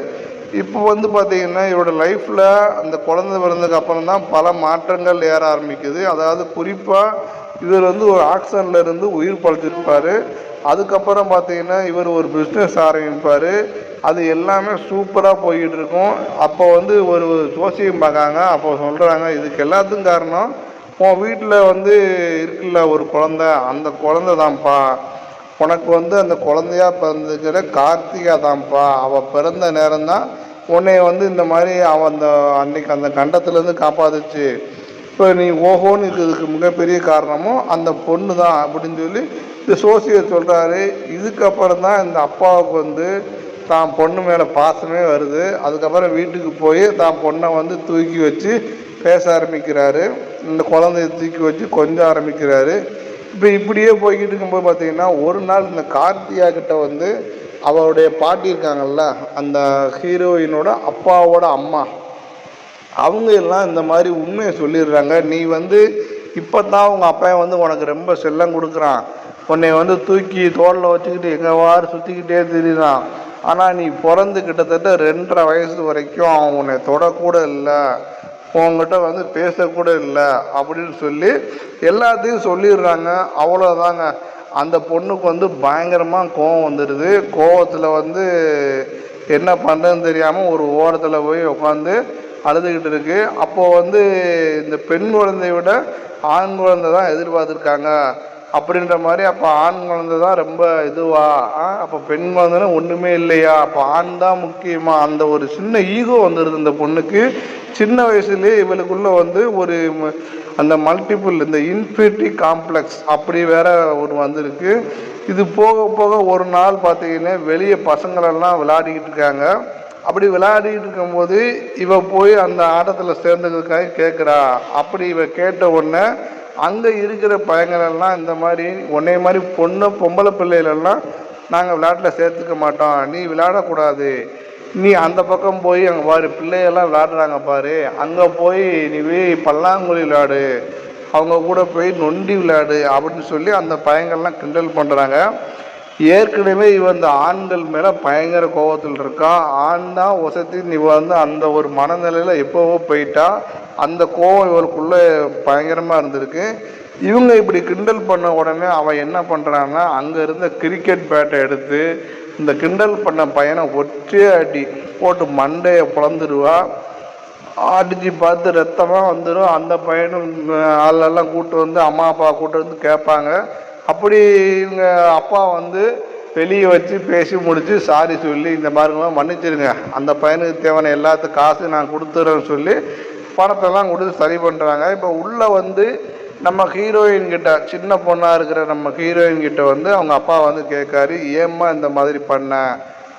இப்போ வந்து பார்த்திங்கன்னா இவரோட லைஃப்பில் அந்த குழந்தை பிறந்ததுக்கு அப்புறம் தான் பல மாற்றங்கள் ஏற ஆரம்பிக்குது. அதாவது குறிப்பாக இவர் வந்து ஒரு ஆக்சிடென்ட்ல இருந்து உயிர் பழிச்சிருப்பார். அதுக்கப்புறம் பார்த்திங்கன்னா இவர் ஒரு பிஸ்னஸ் ஆரம்பிப்பார். அது எல்லாமே சூப்பராக போய்கிட்டு இருக்கும். அப்போ வந்து ஒரு ஜோசியம் பார்க்காங்க. அப்போ சொல்கிறாங்க, இதுக்கு எல்லாத்துக்கும் காரணம் உன் வீட்டில் வந்து இருக்குல்ல ஒரு குழந்தை, அந்த குழந்தை தான்ப்பா, உனக்கு வந்து அந்த குழந்தையா பிறந்துக்கிற கார்த்திகா தான்ப்பா, அவள் பிறந்த நேரம்தான் உன்னை வந்து இந்த மாதிரி அவன் அன்னைக்கு அந்த கண்டத்துலேருந்து காப்பாத்துச்சு. இப்போ நீ ஓஹோன்னு இருக்கிறதுக்கு மிகப்பெரிய காரணமும் அந்த பொண்ணு தான் அப்படின்னு சொல்லி இந்த சோசியர் சொல்கிறாரு. இதுக்கப்புறம் தான் இந்த அப்பாவுக்கு வந்து தான் பொண்ணு மேலே பாசமே வருது. அதுக்கப்புறம் வீட்டுக்கு போய் தான் பொண்ணை வந்து தூக்கி வச்சு பேச ஆரம்பிக்கிறாரு, இந்த குழந்தைய தூக்கி வச்சு கொஞ்சம் ஆரம்பிக்கிறாரு. இப்போ இப்படியே போய்கிட்டு இருக்கும்போது பார்த்திங்கன்னா ஒரு நாள் இந்த கார்த்திகா கிட்ட வந்து அவருடைய பாட்டி இருக்காங்கல்ல, அந்த ஹீரோயினோட அப்பாவோட அம்மா, அவங்க எல்லாம் இந்த மாதிரி உண்மையை சொல்லிடுறாங்க. நீ வந்து இப்போ தான் உங்கள் அப்பா வந்து உனக்கு ரொம்ப செல்லம் கொடுக்குறான், உன்னை வந்து தூக்கி தோளில் வச்சுக்கிட்டு எங்கேவாறு சுற்றிக்கிட்டே திரிறான். ஆனால் நீ பிறந்து கிட்டத்தட்ட 2.5 வயசு வரைக்கும் அவன் உன்னை தொடக்கூட இல்லை, உங்ககிட்ட வந்து பேசக்கூட இல்லை அப்படின்னு சொல்லி எல்லாத்தையும் சொல்லிடுறாங்க. அவ்வளோதாங்க. அந்த பொண்ணுக்கு வந்து பயங்கரமாக கோவம் வந்துடுது. கோவத்தில் வந்து என்ன பண்ணுறதுன்னு தெரியாமல் ஒரு ஓரத்தில் போய் உட்காந்து அழுதுகிட்டு இருக்கு. அப்போது வந்து இந்த பெண் குழந்தைய விட ஆண் குழந்தை தான் எதிர்பார்த்துருக்காங்க அப்படின்ற மாதிரி. அப்போ ஆண் குழந்தை தான் ரொம்ப இதுவா, அப்போ பெண் குழந்தைன்னா ஒன்றுமே இல்லையா, அப்போ ஆண் தான் முக்கியமா, அந்த ஒரு சின்ன ஈகோ வந்துடுது இந்த பொண்ணுக்கு. சின்ன வயசுலேயே இவளுக்குள்ள வந்து ஒரு அந்த மல்டிபிள் இந்த இன்ஃபினிட்டி காம்ப்ளெக்ஸ் அப்படி வேற ஒரு வந்திருக்கு. இது போக போக ஒரு நாள் பார்த்தீங்கன்னா வெளியே பசங்களெல்லாம் விளையாடிக்கிட்டு இருக்காங்க. அப்படி விளையாடிக்கிட்டு இருக்கும்போது இவ போய் அந்த ஆட்டத்தில் சேர்ந்ததுக்காக கேட்குறா. அப்படி இவ கேட்ட உடனே அங்கே இருக்கிற பையங்களெல்லாம் இந்த மாதிரி உன்னைய மாதிரி பொம்பளை பிள்ளைகளெல்லாம் நாங்கள் விளையாட்டில் சேர்த்துக்க மாட்டோம், நீ விளையாடக்கூடாது, நீ அந்த பக்கம் போய் அங்கே பாரு பிள்ளையெல்லாம் விளையாடுறாங்க பாரு, அங்கே போய் நீ பல்லாங்குழி விளையாடு, அவங்க கூட போய் நொண்டி விளையாடு அப்படின்னு சொல்லி அந்த பையங்கள்லாம் கிண்டல் பண்ணுறாங்க. ஏற்கனவே இவன் இந்த ஆண்கள் மேலே பயங்கர கோபத்தில் இருக்கான். ஆண் தான் வசதி நீ வந்து அந்த ஒரு மனநிலையில் எப்போவோ போயிட்டா. அந்த கோபம் இவளுக்குள்ளே பயங்கரமாக இருந்திருக்கு. இவங்க இப்படி கிண்டல் பண்ண உடனே அவன் என்ன பண்ணுறான்னா அங்கே இருந்த கிரிக்கெட் பேட்டை எடுத்து இந்த கிண்டல் பண்ண பையனை ஒற்றே அடி போட்டு மண்டையை பிளந்துடுவா. அடித்து பார்த்து ரத்தமாக வந்துடும். அந்த பையனும் ஆளெல்லாம் கூப்பிட்டு வந்து அம்மா அப்பா கூப்பிட்டு வந்து கேட்பாங்க. அப்படி இவங்க அப்பா வந்து வெளியே வச்சு பேசி முடித்து சாரி சொல்லி இந்த மாதிரிலாம் மன்னிச்சிருங்க, அந்த பையனுக்கு தேவையான எல்லாத்துக்கும் காசு நான் கொடுத்துறேன்னு சொல்லி பணத்தெல்லாம் கொடுத்து சரி பண்ணுறாங்க. இப்போ உள்ளே வந்து நம்ம ஹீரோயின் கிட்ட, சின்ன பொண்ணாக இருக்கிற நம்ம ஹீரோயின் கிட்ட வந்து அவங்க அப்பா வந்து கேட்காரு, ஏம்மா இந்த மாதிரி பண்ண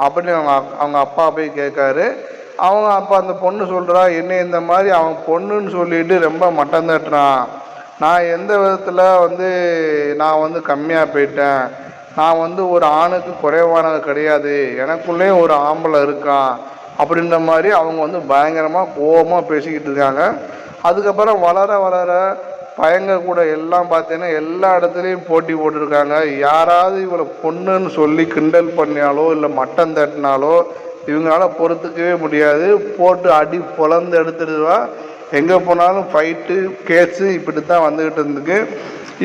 அப்படின்னு அவங்க அப்பா போய் கேட்காரு. அவங்க அப்பா அந்த பொண்ணு சொல்கிறா, என்ன இந்த மாதிரி அவன் பொண்ணுன்னு சொல்லிட்டு ரொம்ப மட்டம் தட்டுறான், நான் எந்த விதத்தில் வந்து நான் வந்து கம்மியாக போயிட்டேன், நான் வந்து ஒரு ஆணுக்கு குறைவானது கிடையாது, எனக்குள்ளேயும் ஒரு ஆம்பளை இருக்கான் அப்படின்ற மாதிரி அவங்க வந்து பயங்கரமாக கோபமாக பேசிக்கிட்டு இருக்காங்க. அதுக்கப்புறம் வளர வளர பையங்க கூட எல்லாம் பார்த்தீங்கன்னா எல்லா இடத்துலையும் போட்டி போட்டிருக்காங்க. யாராவது இவளை பொண்ணுன்னு சொல்லி கிண்டல் பண்ணினாலோ இல்லை மட்டம் தட்டினாலோ இவங்களால பொறுத்துக்கவே முடியாது, போட்டு அடி பொழந்து எடுத்துடுவா. எங்கே போனாலும் ஃபைட்டு கேஸு இப்படி தான் வந்துக்கிட்டு இருந்துக்கு.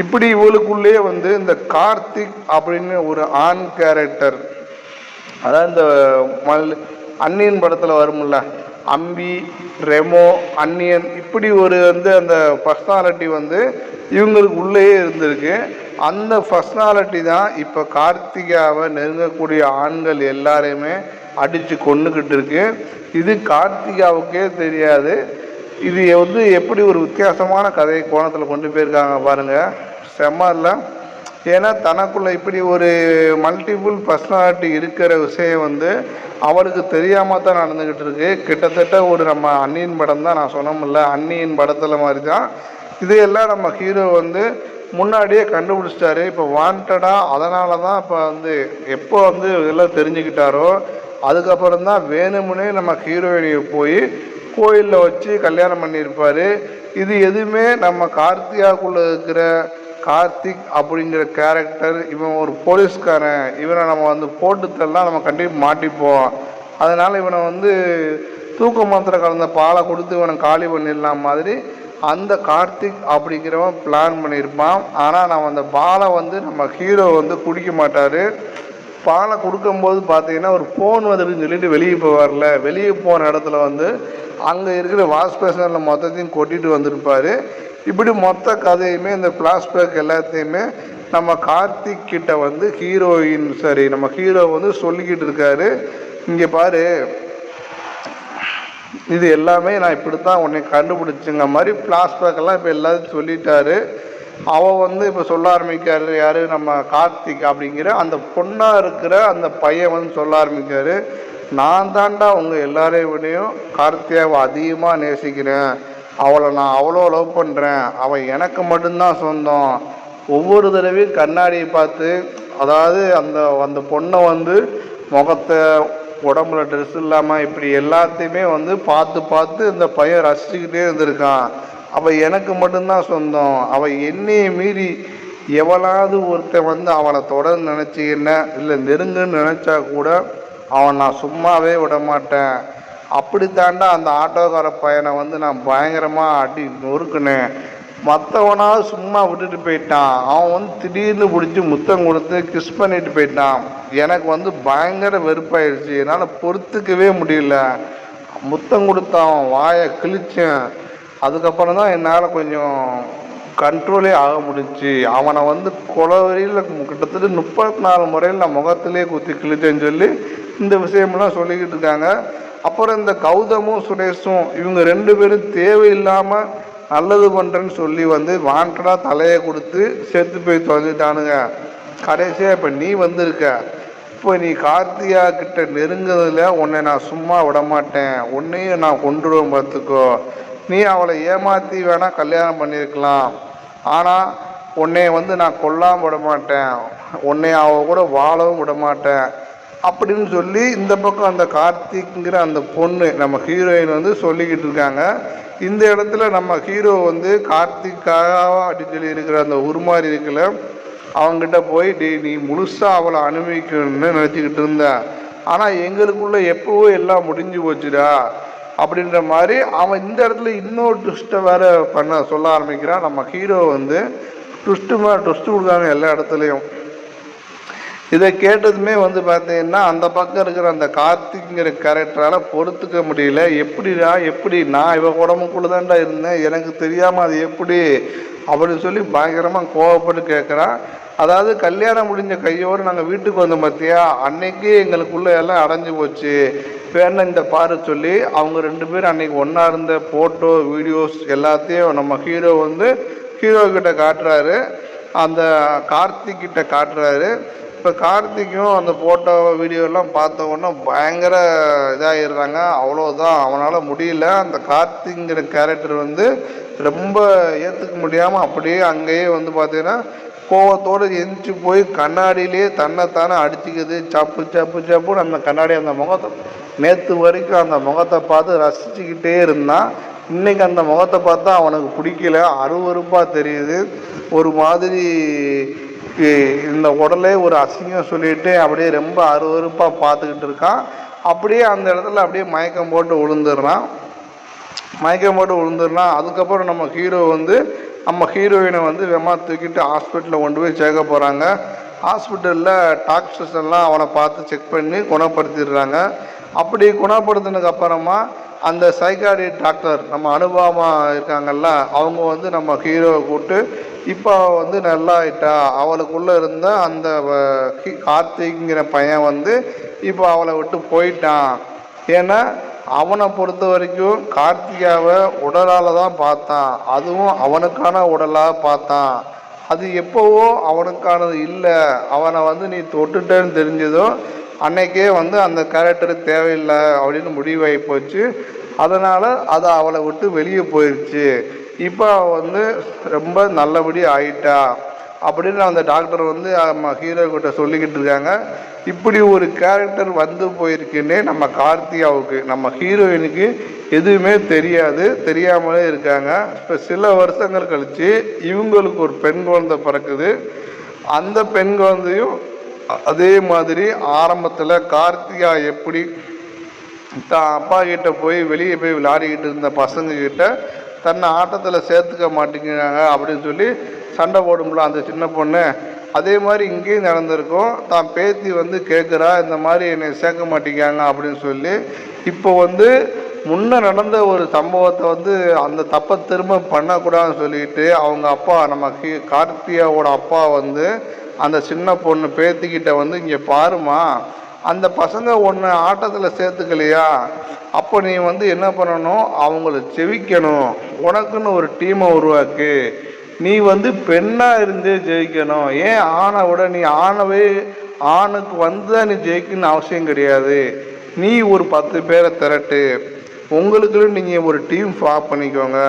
இப்படி இவளுக்குள்ளேயே வந்து இந்த கார்த்திக் அப்படின்னு ஒரு ஆண் கேரக்டர், அதாவது இந்த அன்னியன் படத்தில் வரும்ல, அம்பி, ரெமோ, அன்னியன், இப்படி ஒரு வந்து அந்த பர்சனாலிட்டி வந்து இவங்களுக்கு உள்ளேயே இருந்திருக்கு. அந்த பர்சனாலிட்டி தான் இப்போ கார்த்திகாவை நெருங்கக்கூடிய ஆண்கள் எல்லாரையுமே அடித்து கொண்டுக்கிட்டு இருக்கு. இது கார்த்திகாவுக்கே தெரியாது. இது வந்து எப்படி ஒரு வித்தியாசமான கதை கோணத்தில் கொண்டு போயிருக்காங்க பாருங்கள், செம்ம இல்லை? ஏன்னா தனக்குள்ளே இப்படி ஒரு மல்டிபிள் பர்சனாலிட்டி இருக்கிற விஷயம் வந்து அவளுக்கு தெரியாமல் தான் நடந்துக்கிட்டு இருக்கு. கிட்டத்தட்ட ஒரு நம்ம அன்னியின் படம் தான் நான் சொன்னோம்ல, அன்னியின் படத்தில் மாதிரி தான் இதையெல்லாம் நம்ம ஹீரோ வந்து முன்னாடியே கண்டுபிடிச்சிட்டாரு. இப்போ வாண்டடாக அதனால தான் இப்போ வந்து எப்போ வந்து இதெல்லாம் தெரிஞ்சுக்கிட்டாரோ அதுக்கப்புறம் தான் வேணுமுன்னே நம்ம ஹீரோயினியை போய் கோயிலில் வச்சு கல்யாணம் பண்ணியிருப்பார். இது எதுவுமே நம்ம கார்த்திகாவுக்குள்ளே இருக்கிற கார்த்திக் அப்படிங்கிற கேரக்டர், இவன் ஒரு போலீஸ்காரன், இவனை நம்ம வந்து போட்டுத்தரலாம், நம்ம கண்டிப்பாக மாட்டிப்போம், அதனால் இவனை வந்து தூக்க மாத்திரை கலந்த பாலை கொடுத்து இவனை காலி பண்ணிடலாம் மாதிரி அந்த கார்த்திக் அப்படிங்கிறவன் பிளான் பண்ணியிருப்பான். ஆனால் நம்ம அந்த பாலை வந்து நம்ம ஹீரோ வந்து குடிக்க மாட்டார். பாலை கொடுக்கும்போது பார்த்தீங்கன்னா ஒரு ஃபோன் வந்துடுன்னு சொல்லிட்டு வெளியே போவார்ல, வெளியே போன இடத்துல வந்து அங்கே இருக்கிற வாஷ் பேஷனில் மொத்தத்தையும் கொட்டிட்டு வந்திருப்பார். இப்படி மொத்த கதையுமே இந்த ஃப்ளாஷ்பேக் எல்லாத்தையுமே நம்ம கார்த்திக் கிட்ட வந்து ஹீரோயின் சரி நம்ம ஹீரோ வந்து சொல்லிக்கிட்டு இருக்காரு. இங்கே பாரு, இது எல்லாமே நான் இப்படித்தான் உன்னை கண்டுபிடிச்சுங்க மாதிரி ஃப்ளாஷ்பேக்கெல்லாம் இப்போ எல்லாத்தையும் சொல்லிட்டாரு. அவள் வந்து இப்போ சொல்ல ஆரம்பிக்காரு, யார் நம்ம கார்த்திக் அப்படிங்கிற அந்த பொண்ணாக இருக்கிற அந்த பையன் வந்து சொல்ல ஆரம்பிக்காரு, நான் தாண்டா உங்கள் எல்லாரையும் விடையும் கார்த்தியாவை அதிகமாக நேசிக்கிறேன், அவளை நான் அவ்வளோ லவ் பண்ணுறேன், அவள் எனக்கு மட்டும்தான் சொந்தம். ஒவ்வொரு தடவையும் கண்ணாடியை பார்த்து, அதாவது அந்த அந்த பொண்ணை வந்து முகத்தை உடம்புல ட்ரெஸ் இல்லாமல் இப்படி எல்லாத்தையுமே வந்து பார்த்து பார்த்து இந்த பையன் ரசிச்சுக்கிட்டே இருந்திருக்கான். அவள் எனக்கு மட்டும்தான் சொந்தம், அவள் என்னையை மீறி எவளாவது ஒருத்தன் வந்து அவளை தொடர்ந்து நினச்சிக்கின இல்லை நெருங்குன்னு நினச்சா கூட அவன் நான் சும்மாவே விட மாட்டேன். அப்படித்தாண்டா அந்த ஆட்டோக்கார பையனை வந்து நான் பயங்கரமாக அடி நொறுக்குனேன். மற்றவனாவது சும்மா விட்டுட்டு போயிட்டான், அவன் வந்து திடீர்னு பிடிச்சி முத்தம் கொடுத்து கிஸ் பண்ணிட்டு போயிட்டான். எனக்கு வந்து பயங்கர வெறுப்பாயிடுச்சு, என்னால் பொறுத்துக்கவே முடியல. முத்தம் கொடுத்தான், வாயை கிழிச்சேன். அதுக்கப்புறம் தான் என்னால் கொஞ்சம் கண்ட்ரோலே ஆக முடிஞ்சிச்சு. அவனை வந்து கொலவரியில் கிட்டத்தட்ட 34 முறையில் நான் முகத்திலே குத்தி கிழிச்சேன்னு சொல்லி இந்த விஷயமெல்லாம் சொல்லிக்கிட்டு இருக்காங்க. அப்புறம் இந்த கௌதமும் சுரேஷும் இவங்க 2 பேரும் தேவையில்லாமல் நல்லது பண்ணுறேன்னு சொல்லி வந்து வாண்டடாக தலையை கொடுத்து செத்து போய் தொலைஞ்சிட்டானுங்க. கடைசியாக இப்போ நீ வந்திருக்க, இப்போ நீ கார்த்திகா கிட்ட நெருங்குறதுல உன்னை நான் சும்மா விட மாட்டேன், உன்னையும் நான் கொண்டுருவேன் பார்த்துக்கோ. நீ அவளை ஏமாற்றி வேணால் கல்யாணம் பண்ணியிருக்கலாம், ஆனால் உன்னைய வந்து நான் கொல்லாமல் விட மாட்டேன், உன்னை அவள் கூட வாழவும் விட மாட்டேன் அப்படின்னு சொல்லி இந்த பக்கம் அந்த கார்த்திக்ங்கிற அந்த பொண்ணு நம்ம ஹீரோயின் வந்து சொல்லிக்கிட்டு இருக்காங்க. இந்த இடத்துல நம்ம ஹீரோ வந்து கார்த்திக்காக அப்படின்னு சொல்லி இருக்கிற அந்த உருமாறி இருக்குல்ல, அவங்ககிட்ட போய் நீ முழுசாக அவளை அனுபவிக்கணும்னு நினச்சிக்கிட்டு இருந்த, ஆனால் எங்களுக்குள்ளே எப்போவோ எல்லாம் முடிஞ்சு போச்சுடா அப்படின்ற மாதிரி அவன் இந்த இடத்துல இன்னொரு ட்விஸ்ட்டை வேற சொல்ல ஆரம்பிக்கிறான். நம்ம ஹீரோ வந்து ட்விஸ்ட்டு கொடுக்காங்க எல்லா இடத்துலையும். இதை கேட்டதுமே வந்து பார்த்தீங்கன்னா அந்த பக்கம் இருக்கிற அந்த கார்த்திக்ங்கிற கேரக்டரால் பொறுத்துக்க முடியல. எப்படி நான் இவன் உடம்புக்குள்ளே தான்டா இருந்தேன், எனக்கு தெரியாமல் அது எப்படி அப்படின்னு சொல்லி பயங்கரமாக கோவப்பட்டு கேட்குறான். அதாவது கல்யாணம் முடிஞ்ச கையோடு நாங்கள் வீட்டுக்கு வந்தோம் பார்த்தியா, அன்னைக்கு எங்களுக்குள்ளே எல்லாம் அடைஞ்சு போச்சு, வேணா இந்த பாரு சொல்லி அவங்க 2 பேரும் அன்னைக்கு ஒன்றா இருந்த ஃபோட்டோ வீடியோஸ் எல்லாத்தையும் நம்ம ஹீரோ வந்து ஹீரோக்கிட்ட காட்டுறாரு, அந்த கார்த்திக் கிட்ட காட்டுறாரு. இப்போ கார்த்திக்கும் அந்த ஃபோட்டோ வீடியோலாம் பார்த்த உடனே பயங்கர இதாகிடுறாங்க. அவ்வளோதான், அவனால் முடியல. அந்த கார்த்திங்கிற கேரக்டர் வந்து ரொம்ப ஏற்றுக்க முடியாமல் அப்படியே அங்கேயே வந்து பார்த்தீங்கன்னா கோவத்தோடு எந்திரிச்சு போய் கண்ணாடியிலே தன்னைத்தானே அடிச்சுக்குது. சப்புன்னு அந்த கண்ணாடி அந்த முகத்தை நேற்று வரைக்கும் அந்த முகத்தை பார்த்து ரசிச்சுக்கிட்டே இருந்தான். இன்றைக்கி அந்த முகத்தை பார்த்தா அவனுக்கு பிடிக்கல, அருவருப்பாக தெரியுது. ஒரு மாதிரி இந்த உடலே ஒரு அசிங்கம் சொல்லிட்டு அப்படியே ரொம்ப அருவருப்பாக பார்த்துக்கிட்டு இருக்கான். அப்படியே அந்த இடத்துல அப்படியே மயக்கம் போட்டு விழுந்துடுறான். அதுக்கப்புறம் நம்ம ஹீரோ வந்து நம்ம ஹீரோயினை வந்து தூக்கிட்டு ஹாஸ்பிட்டலில் கொண்டு போய் சேர்க்க போகிறாங்க. ஹாஸ்பிட்டலில் டாக்டர்ஸ் எல்லாம் அவனை பார்த்து செக் பண்ணி குணப்படுத்திடுறாங்க. அப்படி குணப்படுத்தினதுக்கு அப்புறமா அந்த சைக்காட்ரி டாக்டர் நம்ம அனுபவமா இருக்காங்கல்ல, அவங்க வந்து நம்ம ஹீரோவை கூப்பிட்டு இப்போ வந்து நல்லா ஆயிட்டா, அவளுக்குள்ளே இருந்த அந்த கார்த்திக்ங்கிற பையன் வந்து இப்போ அவளை விட்டு போயிட்டான். ஏன்னா அவனை பொறுத்த வரைக்கும் கார்த்திகாவை உடலால் தான் பார்த்தான், அதுவும் அவனுக்கான உடலாக பார்த்தான். அது எப்போவோ அவனுக்கானது இல்லை, அவனை வந்து நீ தொட்டுட்டேன்னு தெரிஞ்சதும் அன்னைக்கே வந்து அந்த கேரக்டர் தேவையில்லை அப்படின்னு முடிவாகி போச்சு. அதனால் அது அவளை விட்டு வெளியே போயிடுச்சு. இப்போ வந்து ரொம்ப நல்லபடி ஆயிட்டா அப்படின்னு அந்த டாக்டர் வந்து நம்ம ஹீரோ கிட்ட சொல்லிக்கிட்டு இருக்காங்க. இப்படி ஒரு கேரக்டர் வந்து போயிருக்குன்னே நம்ம கார்த்திகாவுக்கு, நம்ம ஹீரோயினுக்கு எதுவுமே தெரியாமலே இருக்காங்க. இப்போ சில வருஷங்கள் கழித்து இவங்களுக்கு ஒரு பெண் குழந்தை பிறக்குது. அந்த பெண் குழந்தையும் அதே மாதிரி ஆரம்பத்தில் கார்த்திகா எப்படி தான் அப்பா கிட்ட போய் வெளியே போய் விளையாடிக்கிட்டு இருந்த பசங்க கிட்ட தன்னை ஆட்டத்தில் சேர்த்துக்க மாட்டேங்கிறாங்க அப்படின்னு சொல்லி சண்டை போடும்ல அந்த சின்ன பொண்ணு, அதே மாதிரி இங்கேயும் நடந்திருக்கும். தான் பேத்தி வந்து கேட்குறா, இந்த மாதிரி என்னை சேர்க்க மாட்டேங்காங்க அப்படின்னு சொல்லி. இப்போ வந்து முன்ன நடந்த ஒரு சம்பவத்தை வந்து அந்த தப்பை திரும்ப பண்ணக்கூடாதுன்னு சொல்லிட்டு அவங்க அப்பா நம்ம கார்த்திகாவோட அப்பா வந்து அந்த சின்ன பொண்ணு பேத்திக்கிட்ட வந்து இங்கே பாருமா, அந்த பசங்க ஒன்று ஆட்டத்தில் சேர்த்துக்கலையா, அப்போ நீ வந்து என்ன பண்ணணும், அவங்கள செவிக்கணும், உனக்குன்னு ஒரு டீமை உருவாக்கு, நீ வந்து பெண்ணாக இருந்து ஜெயிக்கணும். ஏன் ஆணை விட நீ ஆணுக்கு வந்து நீ ஜெயிக்கணும்னு அவசியம் கிடையாது. நீ ஒரு 10 பேரை திரட்டு, உங்களுக்குன்னு நீங்கள் ஒரு டீம் ஃபார்ம் பண்ணிக்கோங்க.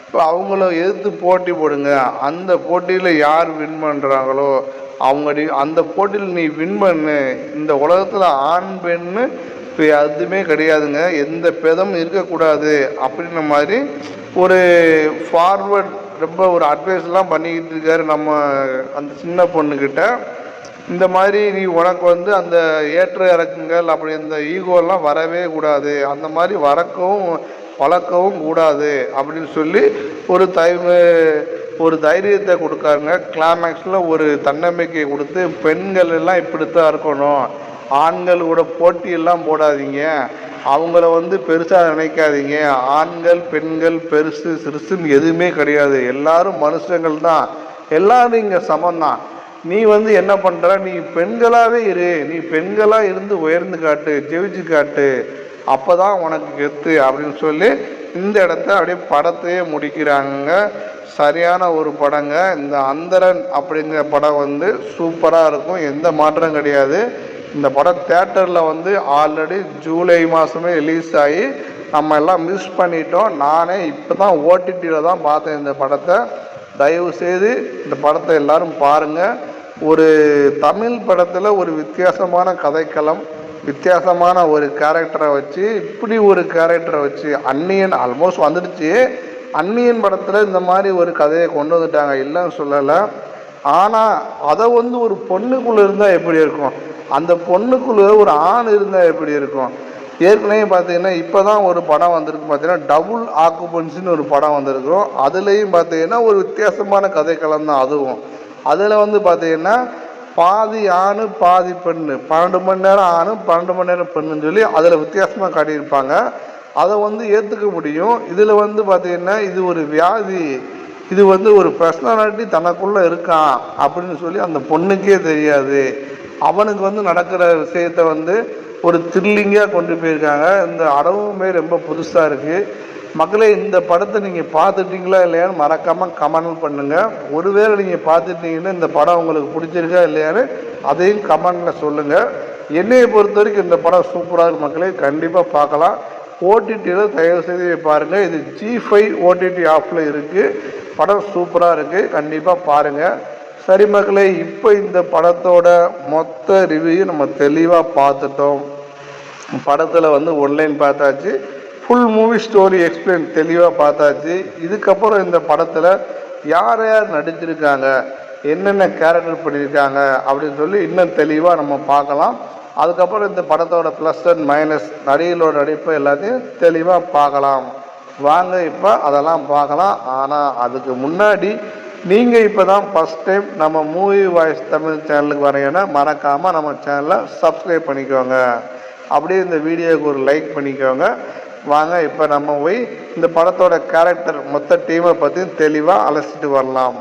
இப்போ அவங்கள எதிர்த்து போட்டி போடுங்க. அந்த போட்டியில் யார் வின் பண்ணுறாங்களோ அந்த போட்டியில் நீ வின் பண்ணு. இந்த உலகத்தில் ஆண் பெண்ணு இப்போ எதுவுமே கிடையாதுங்க, எந்த பேதமும் இருக்கக்கூடாது அப்படின்ற மாதிரி ஒரு ஃபார்வர்ட் ரொம்ப ஒரு அட்வைஸ்லாம் பண்ணிக்கிட்டு இருக்காரு நம்ம அந்த சின்ன பொண்ணுக்கிட்ட. இந்த மாதிரி நீ உனக்கு வந்து அந்த ஏற்ற இறக்குங்கள் அப்படி இந்த ஈகோலாம் வரவே கூடாது, அந்த மாதிரி வளர்க்கவும் கூடாது அப்படின்னு சொல்லி ஒரு தைரியத்தை கொடுக்காருங்க. கிளைமேக்ஸில் ஒரு தன்னம்பிக்கை கொடுத்து பெண்கள் எல்லாம் இப்படித்தான் இருக்கணும், ஆண்கள் கூட போட்டியெல்லாம் போடாதீங்க, அவங்கள வந்து பெருசாக நினைக்காதீங்க, ஆண்கள் பெண்கள் பெருசு சிறுசுன்னு எதுவுமே கிடையாது, எல்லாரும் மனுஷங்கள் தான், எல்லாரும் இங்கே சமந்தான். நீ வந்து என்ன பண்ணுற, நீ பெண்களாகவே இரு, நீ பெண்களாக இருந்து உயர்ந்து காட்டு, ஜெயிச்சு காட்டு, அப்போ தான் உனக்கு கெத்து அப்படின்னு சொல்லி இந்த இடத்த அப்படியே படத்தையே முடிக்கிறாங்க. சரியான ஒரு படங்க. இந்த அந்தரன் அப்படிங்கிற படம் வந்து சூப்பராக இருக்கும், எந்த மாற்றம் கிடையாது. இந்த படம் தேட்டரில் வந்து ஆல்ரெடி ஜூலை மாதமே ரிலீஸ் ஆகி நம்ம எல்லாம் மிஸ் பண்ணிட்டோம். நானே இப்போ தான் ஓடிடியில் தான் பார்த்தேன் இந்த படத்தை. தயவு செய்து இந்த படத்தை எல்லோரும் பாருங்கள். ஒரு தமிழ் படத்தில் ஒரு வித்தியாசமான கதைக்களம், வித்தியாசமான ஒரு கேரக்டரை வச்சு, இப்படி ஒரு கேரக்டரை வச்சு, அந்நியன் ஆல்மோஸ்ட் வந்துடுச்சு, அந்நியன் படத்தில் இந்த மாதிரி ஒரு கதையை கொண்டு வந்துட்டாங்க, இல்லைன்னு சொல்லலை. ஆனால் அதை வந்து ஒரு பொண்ணுக்குள்ளே இருந்தால் எப்படி இருக்கும், அந்த பொண்ணுக்குள்ளே ஒரு ஆண் இருந்தால் எப்படி இருக்கும். ஏற்கனவே பார்த்தீங்கன்னா இப்போ தான் ஒரு படம் வந்திருக்கு, பார்த்தீங்கன்னா டபுள் ஆக்குபன்சின்னு ஒரு படம் வந்திருக்கிறோம். அதுலேயும் பார்த்தீங்கன்னா ஒரு வித்தியாசமான கதைக்களம் தான் அதுவும். அதில் வந்து பார்த்தீங்கன்னா பாதி ஆணு பாதி பெண்ணு, 12 மணி நேரம் ஆணு 12 மணி நேரம் பெண்ணுன்னு சொல்லி அதில் வித்தியாசமாக காட்டியிருப்பாங்க. அதை வந்து ஏற்றுக்க முடியும். இதில் வந்து பார்த்திங்கன்னா இது ஒரு வியாதி, இது வந்து ஒரு பர்சனாலிட்டி தனக்குள்ளே இருக்கான் அப்படின்னு சொல்லி அந்த பொண்ணுக்கே தெரியாது. அவனுக்கு வந்து நடக்கிற விஷயத்த வந்து ஒரு த்ரில்லிங்காக கொண்டு போயிருக்காங்க. இந்த அடவுமே ரொம்ப புதுசாக இருக்குது. மக்களே, இந்த படத்தை நீங்கள் பார்த்துட்டீங்களா இல்லையான்னு மறக்காமல் கமெண்ட் பண்ணுங்கள். ஒருவேளை நீங்கள் பார்த்துட்டீங்கன்னா இந்த படம் உங்களுக்கு பிடிச்சிருக்கா இல்லையான்னு அதையும் கமெண்டில் சொல்லுங்கள். என்னையை பொறுத்த வரைக்கும் இந்த படம் சூப்பராக இருக்குது மக்களே, கண்டிப்பாக பார்க்கலாம். ஓடிடியில் தயவு செய்து பாருங்கள். இது G5 ஓடிடி ஆஃபில் இருக்குது. படம் சூப்பராக இருக்குது, கண்டிப்பாக பாருங்கள். சரி மக்களே, இப்போ இந்த படத்தோட மொத்த ரிவ்யூ நம்ம தெளிவாக பார்த்துட்டோம். படத்தில் வந்து ஒன்லைன் பார்த்தாச்சு, ஃபுல் மூவி ஸ்டோரி எக்ஸ்பிளைன் தெளிவாக பார்த்தாச்சு. இதுக்கப்புறம் இந்த படத்தில் யார் யார் நடிச்சிருக்காங்க, என்னென்ன கேரக்டர் பண்ணியிருக்காங்க அப்படின்னு சொல்லி இன்னும் தெளிவாக நம்ம பார்க்கலாம். அதுக்கப்புறம் இந்த படத்தோட ப்ளஸ் அண்ட் மைனஸ், நடிகளோட நடிப்பு எல்லாத்தையும் தெளிவாக பார்க்கலாம். வாங்க இப்போ அதெல்லாம் பார்க்கலாம். ஆனால் அதுக்கு முன்னாடி நீங்கள் இப்போ தான் ஃபஸ்ட் டைம் நம்ம மூவி வாய்ஸ் தமிழ் சேனலுக்கு வரீங்கன்னா மறக்காமல் நம்ம சேனலை சப்ஸ்கிரைப் பண்ணிக்கோங்க. அப்படியே இந்த வீடியோவுக்கு ஒரு லைக் பண்ணிக்கோங்க. வாங்க இப்போ நம்ம போய் இந்த படத்தோட கேரக்டர் மொத்த டீமை பற்றி தெளிவாக அலசிட்டு வரலாம்.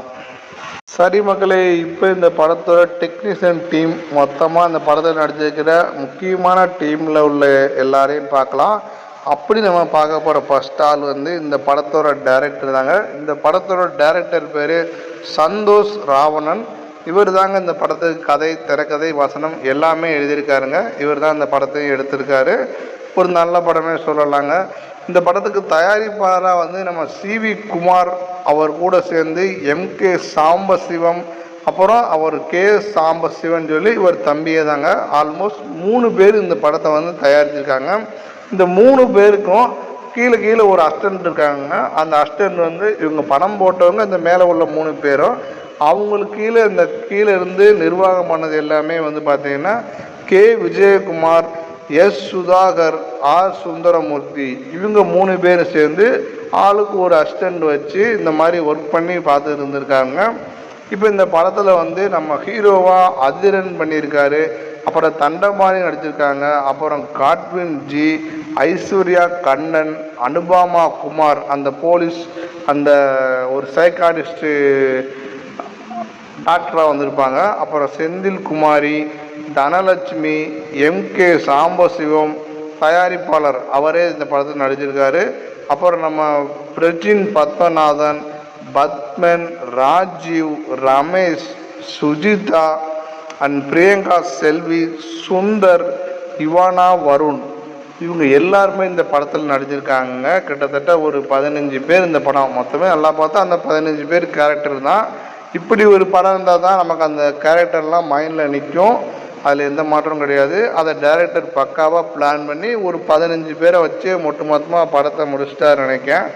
சரி மக்களே, இப்போ இந்த படத்தோட டெக்னீஷியன் டீம் மொத்தமாக இந்த படத்தில் நடிச்சிருக்கிற முக்கியமான டீமில் உள்ள எல்லாரையும் பார்க்கலாம். அப்படி நம்ம பார்க்க போகிற ஃபர்ஸ்ட் ஆள் வந்து இந்த படத்தோட டைரக்டர் தாங்க. இந்த படத்தோட டைரக்டர் பேர் சந்தோஷ் ராவணன். இவர் தாங்க இந்த படத்துக்கு கதை, திரைக்கதை, வசனம் எல்லாமே எழுதியிருக்காருங்க. இவர் தான் இந்த படத்தையும் எடுத்திருக்காரு. ஒரு நல்ல படமே சொல்லலாங்க. இந்த படத்துக்கு தயாரிப்பாளராக வந்து நம்ம CV குமார் அவர் கூட சேர்ந்து MK சாம்பசிவம், அப்புறம் அவர் KS சாம்பசிவன் சொல்லி இவர் தம்பியே தாங்க. ஆல்மோஸ்ட் 3 பேர் இந்த படத்தை வந்து தயாரிச்சிருக்காங்க. இந்த 3 பேருக்கும் கீழே ஒரு அசிஸ்டன்ட் இருக்காங்க. அந்த அசிஸ்டன்ட் வந்து இவங்க படம் போட்டவங்க, இந்த மேலே உள்ள 3 பேரும். அவங்களுக்கு கீழே இருந்து நிர்வாகம் பண்ணது எல்லாமே வந்து பார்த்திங்கன்னா K Vijayakumar, S Sudhakar, R Sundaramurthy, இவங்க 3 பேர் சேர்ந்து ஆளுக்கு ஒரு அசிஸ்டன்ட் வச்சு இந்த மாதிரி ஒர்க் பண்ணி பார்த்துட்டு இருந்திருக்காங்க. இப்போ இந்த படத்தில் வந்து நம்ம ஹீரோவாக அதிரன் பண்ணியிருக்காரு, அப்புறம் தண்டமாரி நடிச்சிருக்காங்க, அப்புறம் காட்வின் G, ஐஸ்வர்யா கண்ணன், அனுபாமா குமார் அந்த போலீஸ், அந்த ஒரு சைக்காட்டிஸ்ட்டு டாக்டராக வந்திருப்பாங்க, அப்புறம் செந்தில் குமாரி, தனலட்சுமி, MK சாம்பசிவம் தயாரிப்பாளர் அவரே இந்த படத்தில் நடிச்சிருக்காரு. அப்புறம் நம்ம பிரஜின் பத்மநாதன், பத்மன், ராஜீவ், ரமேஷ், சுஜிதா அண்ட் பிரியங்கா செல்வி, சுந்தர், இவானா, வருண், இவங்க எல்லாருமே இந்த படத்தில் நடிச்சிருக்காங்க. கிட்டத்தட்ட ஒரு 15 பேர் இந்த படம். மொத்தமே நல்லா பார்த்தா அந்த 15 பேர் கேரக்டர் தான். இப்படி ஒரு படம் இருந்தால் தான் நமக்கு அந்த கேரக்டர்லாம் மைண்டில் நிற்கும். அதில் எந்த மாற்றமும் கிடையாது. அதை டைரக்டர் பக்காவாக பிளான் பண்ணி ஒரு 15 பேரை வச்சு மொத்தமாக படத்தை முடிச்சிட்டாரு நினைக்கிறேன்.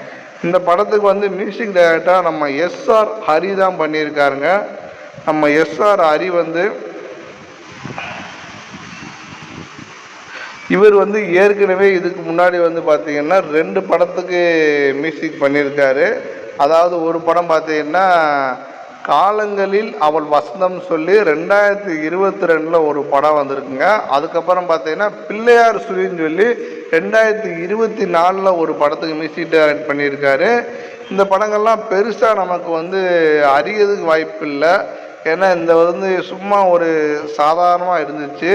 இந்த படத்துக்கு வந்து மியூசிக் டைரக்டராக நம்ம SR ஹரி தான் பண்ணியிருக்காருங்க. நம்ம SR ஹரி வந்து இவர் வந்து ஏற்கனவே இதுக்கு முன்னாடி வந்து பார்த்திங்கன்னா 2 படத்துக்கு மியூசிக் பண்ணியிருக்காரு. அதாவது ஒரு படம் பார்த்திங்கன்னா காலங்களில் அவள் வசந்தம் சொல்லி 2022 ஒரு படம் வந்திருக்குங்க. அதுக்கப்புறம் பார்த்தீங்கன்னா பிள்ளையார் சுழின்னு சொல்லி 2024 ஒரு படத்துக்கு மியூசிக் டைரக்ட் பண்ணியிருக்காரு. இந்த படங்கள்லாம் பெருசாக நமக்கு வந்து அறியறதுக்கு வாய்ப்பு இல்லை. ஏன்னா இந்த வந்து சும்மா ஒரு சாதாரணமாக இருந்துச்சு.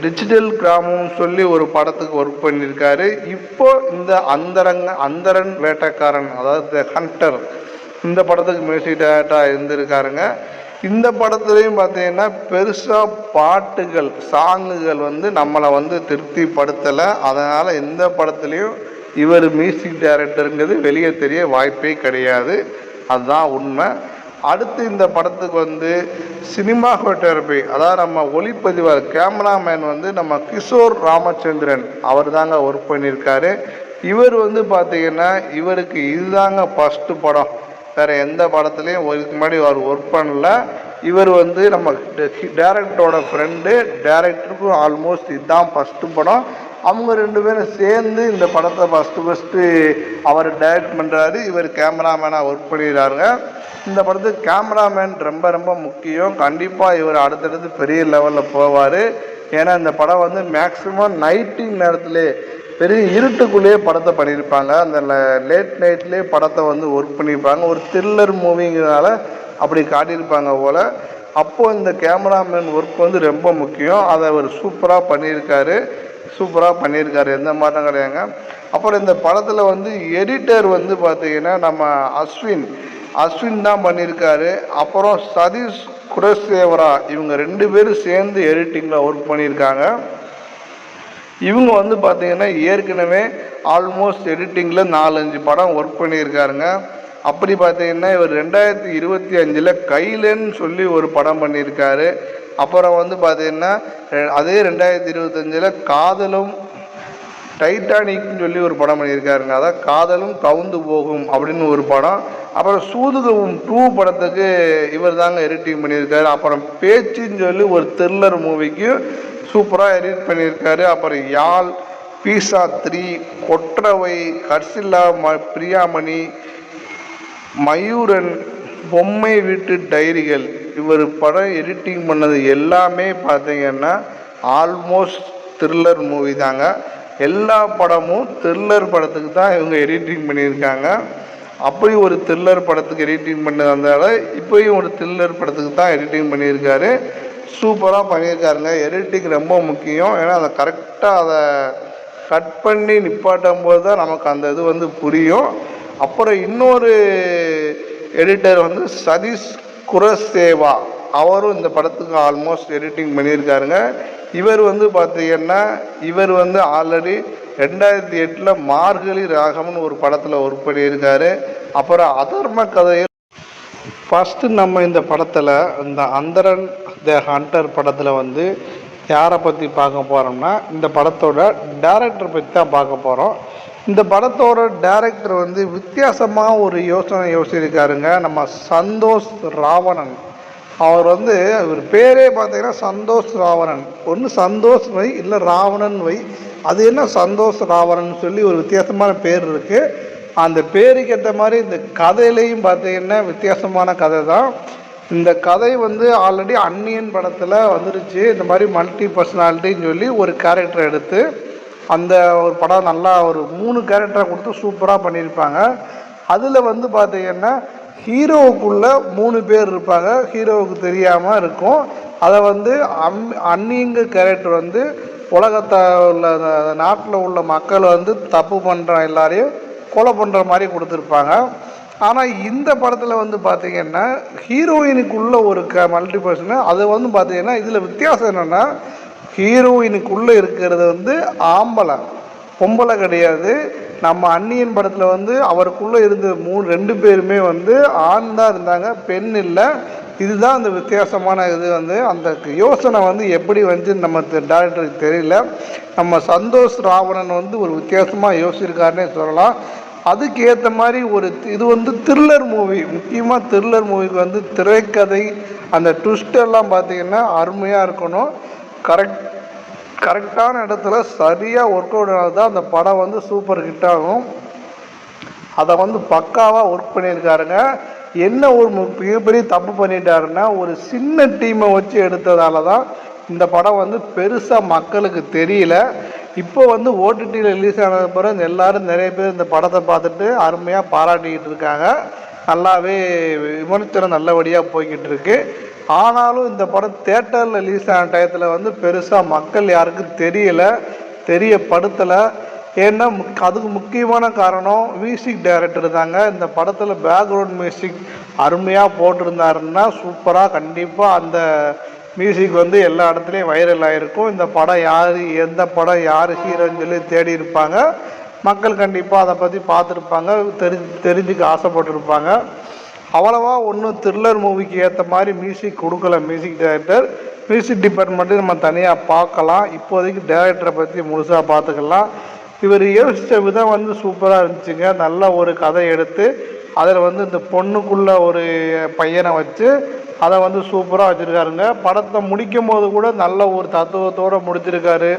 டிஜிட்டல் கிராமம்னு சொல்லி ஒரு படத்துக்கு ஒர்க் பண்ணியிருக்காரு. இப்போ இந்த அந்தரன் வேட்டைக்காரன், அதாவது த ஹண்டர், இந்த படத்துக்கு மியூசிக் டைரக்டராக இருந்திருக்காருங்க. இந்த படத்துலையும் பார்த்தீங்கன்னா பெருசாக பாட்டுகள், சாங்குகள் வந்து நம்மளை வந்து திருப்திப்படுத்தலை. அதனால் இந்த படத்துலையும் இவர் மியூசிக் டைரக்டருங்கிறது வெளியே தெரிய வாய்ப்பே கிடையாது. அதுதான் உண்மை. அடுத்து இந்த படத்துக்கு வந்து சினிமாட்டோகிராஃபி, அதாவது நம்ம ஒளிப்பதிவாளர் கேமராமேன் வந்து நம்ம கிஷோர் ராமச்சந்திரன் அவர் தாங்க ஒர்க் பண்ணியிருக்காரு. இவர் வந்து பார்த்திங்கன்னா இவருக்கு இதுதாங்க ஃபஸ்ட்டு படம். வேறு எந்த படத்துலையும் இதுக்கு முன்னாடி அவர் ஒர்க் பண்ணல. இவர் வந்து நம்ம டைரக்டரோட ஃப்ரெண்டு, டைரக்டருக்கும் ஆல்மோஸ்ட் இதுதான் ஃபஸ்ட்டு படம். அவங்க 2 பேரும் சேர்ந்து இந்த படத்தை ஃபஸ்ட்டு அவர் டைரக்ட் பண்ணுறாரு, இவர் கேமராமேனாக ஒர்க் பண்ணிடுறாருங்க. இந்த படத்துக்கு கேமராமேன் ரொம்ப ரொம்ப முக்கியம். கண்டிப்பாக இவர் அடுத்தடுத்து பெரிய லெவலில் போவார். ஏன்னா இந்த படம் வந்து மேக்ஸிமம் நைட்டிங் நேரத்துலேயே பெரிய இருட்டுக்குள்ளேயே படத்தை பண்ணியிருப்பாங்க. அந்த லேட் நைட்லேயே படத்தை வந்து ஒர்க் பண்ணியிருப்பாங்க. ஒரு த்ரில்லர் மூவிங்கிறதுனால அப்படி காட்டியிருப்பாங்க போல். அப்போது இந்த கேமராமேன் ஒர்க் வந்து ரொம்ப முக்கியம். அதை அவர் சூப்பராக பண்ணியிருக்காரு. எந்த மாற்றம் கிடையாதுங்க. அப்புறம் இந்த படத்தில் வந்து எடிட்டர் வந்து பார்த்திங்கன்னா நம்ம அஸ்வின் தான் பண்ணியிருக்காரு. அப்புறம் சதீஷ் குரசேவரா இவங்க 2 பேரும் சேர்ந்து எடிட்டிங்கில் ஒர்க் பண்ணியிருக்காங்க. இவங்க வந்து பார்த்திங்கன்னா ஏற்கனவே ஆல்மோஸ்ட் எடிட்டிங்கில் 4-5 படம் ஒர்க் பண்ணியிருக்காருங்க. அப்படி பார்த்திங்கன்னா இவர் 2025 கைலன்னு சொல்லி ஒரு படம் பண்ணியிருக்காரு. அப்புறம் வந்து பார்த்திங்கன்னா அதே 2025 காதலும் டைட்டானிக்னு சொல்லி ஒரு படம் பண்ணியிருக்காருங்க. அதான் காதலும் கவுந்து போகும் அப்படின்னு ஒரு படம். அப்புறம் சூதுகவும் 2 படத்துக்கு இவர் தாங்க எடிட்டிங் பண்ணியிருக்காரு. அப்புறம் பேச்சுன்னு சொல்லி ஒரு த்ரில்லர் மூவிக்கு சூப்பராக எடிட் பண்ணியிருக்காரு. அப்புறம் யாழ், பீஸா 3, கொற்றவை, கர்சில்லா, பிரியாமணி, மயூரன், பொம்மை வீட்டு டைரிகள், இவர் படம் எடிட்டிங் பண்ணது எல்லாமே பார்த்திங்கன்னா ஆல்மோஸ்ட் த்ரில்லர் மூவி தாங்க. எல்லா படமும் த்ரில்லர் படத்துக்கு தான் இவங்க எடிட்டிங் பண்ணியிருக்காங்க. அப்படி ஒரு த்ரில்லர் படத்துக்கு எடிட்டிங் பண்ணதால இப்போயும் ஒரு த்ரில்லர் படத்துக்கு தான் எடிட்டிங் பண்ணியிருக்காரு. சூப்பராக பண்ணியிருக்காருங்க. எடிட்டிங் ரொம்ப முக்கியம். ஏன்னா அதை கரெக்டாக அதை கட் பண்ணி நிப்பாட்டும் போது தான் நமக்கு அந்த இது வந்து புரியும். அப்புறம் இன்னொரு எடிட்டர் வந்து சதீஷ் குரசேவா, அவரும் இந்த படத்துக்கு ஆல்மோஸ்ட் எடிட்டிங் பண்ணியிருக்காருங்க. இவர் வந்து பார்த்திங்கன்னா இவர் வந்து ஆல்ரெடி 2008 மார்கழி ராகம்னு ஒரு படத்தில் ஒர்க் பண்ணியிருக்காரு. அப்புறம் அதர்ம கதையில் ஃபஸ்ட்டு நம்ம இந்த படத்தில் இந்த அந்தரன் த ஹண்டர் படத்தில் வந்து யாரை பற்றி பார்க்க போகிறோம்னா இந்த படத்தோட டைரக்டர் பற்றி தான் பார்க்க போகிறோம். இந்த படத்தோட டைரக்டர் வந்து வித்தியாசமாக ஒரு யோசிச்சிருக்காருங்க. நம்ம சந்தோஷ் ராவணன். அவர் வந்து இவர் பேரே பார்த்தீங்கன்னா சந்தோஷ் ராவணன். ஒன்று சந்தோஷ் வை இல்லை ராவணன் வை. அது என்ன சந்தோஷ் ராவணன் சொல்லி ஒரு வித்தியாசமான பேர் இருக்குது. அந்த பேருக்கு ஏற்ற மாதிரி இந்த கதையிலையும் பார்த்தீங்கன்னா வித்தியாசமான கதை தான். இந்த கதை வந்து ஆல்ரெடி அந்நியன் படத்தில் வந்துருச்சு. இந்த மாதிரி மல்டி பர்சனாலிட்டின்னு சொல்லி ஒரு கேரக்டர் எடுத்து அந்த ஒரு படம் நல்லா ஒரு 3 கேரக்டரை கொடுத்து சூப்பராக பண்ணியிருப்பாங்க. அதில் வந்து பார்த்திங்கன்னா ஹீரோவுக்குள்ளே 3 பேர் இருப்பாங்க. ஹீரோவுக்கு தெரியாமல் இருக்கும். அதை வந்து அந்நியங்க கேரக்டர் வந்து உலகத்தில் உள்ள நாட்டில் உள்ள மக்கள் வந்து தப்பு பண்ணுற எல்லாரையும் கொலை பண்ணுற மாதிரி கொடுத்துருப்பாங்க. ஆனால் இந்த படத்தில் வந்து பார்த்திங்கன்னா ஹீரோயினுக்குள்ளே ஒரு மல்டி பர்சன். அது வந்து பார்த்திங்கன்னா இதில் வித்தியாசம் என்னென்னா ஹீரோயினுக்குள்ளே இருக்கிறது வந்து ஆம்பளை, பொம்பளை கிடையாது. நம்ம அந்நியன் படத்தில் வந்து அவருக்குள்ளே இருந்த 2 பேருமே வந்து ஆண் தான் இருந்தாங்க, பெண் இல்லை. இதுதான் அந்த வித்தியாசமான இது வந்து அந்த யோசனை வந்து எப்படி வந்து நம்ம டைரக்டருக்கு தெரியல. நம்ம சந்தோஷ் ராவணன் வந்து ஒரு வித்தியாசமாக யோசிச்சிருக்காருன்னே சொல்லலாம். அதுக்கு ஏற்ற மாதிரி ஒரு இது வந்து த்ரில்லர் மூவி. முக்கியமாக த்ரில்லர் மூவிக்கு வந்து திரைக்கதை அந்த ட்விஸ்டெல்லாம் பார்த்திங்கன்னா அருமையாக இருக்கணும். கரெக்டான இடத்துல சரியாக ஒர்க் அவுட் ஆகுது தான் அந்த படம் வந்து சூப்பர் ஹிட் ஆகும். அதை வந்து பக்காவாக ஒர்க் பண்ணியிருக்காருங்க. என்ன ஒரு மிகப்பெரிய தப்பு பண்ணிட்டாருன்னா ஒரு சின்ன டீமை வச்சு எடுத்ததால தான் இந்த படம் வந்து பெருசாக மக்களுக்கு தெரியல. இப்போ வந்து ஓடிடியில் ரிலீஸ் ஆனது பிறகு எல்லோரும் நிறைய பேர் இந்த படத்தை பார்த்துட்டு அருமையாக பாராட்டிக்கிட்டு இருக்காங்க. நல்லாவே விமர்சனம் நல்லபடியாக போய்கிட்டு இருக்கு. ஆனாலும் இந்த படம் தேட்டரில் ரிலீஸ் ஆன டயத்தில் வந்து பெருசாக மக்கள் யாருக்கும் தெரியப்படுத்தலை. ஏன்னா அதுக்கு முக்கியமான காரணம் மியூசிக் டைரக்டர் தாங்க. இந்த படத்தில் பேக்ரவுண்ட் மியூசிக் அருமையாக போட்டிருந்தாருன்னா சூப்பராக கண்டிப்பாக அந்த மியூசிக் வந்து எல்லா இடத்துலையும் வைரல் ஆகிருக்கும். இந்த படம் எந்த படம் யார் ஹீரோன்னு சொல்லி தேடி இருப்பாங்க. மக்கள் கண்டிப்பாக அதை பற்றி பார்த்துருப்பாங்க, தெரிஞ்சுக்க ஆசைப்பட்டுருப்பாங்க. அவ்வளவா ஒன்றும் த்ரில்லர் மூவிக்கு ஏற்ற மாதிரி மியூசிக் கொடுக்கல மியூசிக் டைரக்டர். மியூசிக் டிபார்ட்மெண்ட்டு நம்ம தனியாக பார்க்கலாம். இப்போதைக்கு டைரக்டரை பற்றி முழுசாக பார்த்துக்கலாம். இவர் யோசித்த விதம் வந்து சூப்பராக இருந்துச்சுங்க. நல்ல ஒரு கதை எடுத்து அதில் வந்து இந்த பொண்ணுக்குள்ளே ஒரு பையனை வச்சு அதை வந்து சூப்பராக வச்சுருக்காருங்க. படத்தை முடிக்கும் போது கூட நல்ல ஒரு தத்துவத்தோடு முடிச்சிருக்காரு.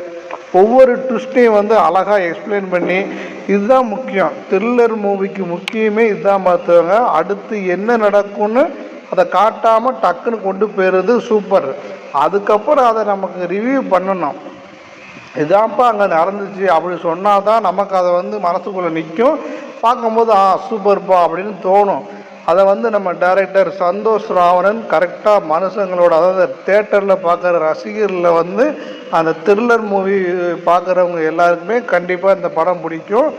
ஒவ்வொரு ட்விஸ்ட்டையும் வந்து அழகாக எக்ஸ்பிளைன் பண்ணி, இதுதான் முக்கியம். த்ரில்லர் மூவிக்கு முக்கியமே இதுதான் பார்த்துவாங்க. அடுத்து என்ன நடக்கும்னு அதை காட்டாமல் டக்குன்னு கொண்டு போயிடுறது சூப்பர். அதுக்கப்புறம் அதை நமக்கு ரிவ்யூ பண்ணணும். இதான்ப்பா அங்கே நடந்துச்சு அப்படி சொன்னால் தான் நமக்கு அதை வந்து மனசுக்குள்ளே நிற்கும். பார்க்கும்போது சூப்பர்ப்பா அப்படின்னு தோணும். அதை வந்து நம்ம டைரக்டர் சந்தோஷ் ராவணன் கரெக்டாக மனுஷங்களோட, அதாவது தேட்டரில் பார்க்குற ரசிகரில் வந்து அந்த த்ரில்லர் மூவி பார்க்குறவங்க எல்லாருக்குமே கண்டிப்பாக இந்த படம் பிடிக்கும்.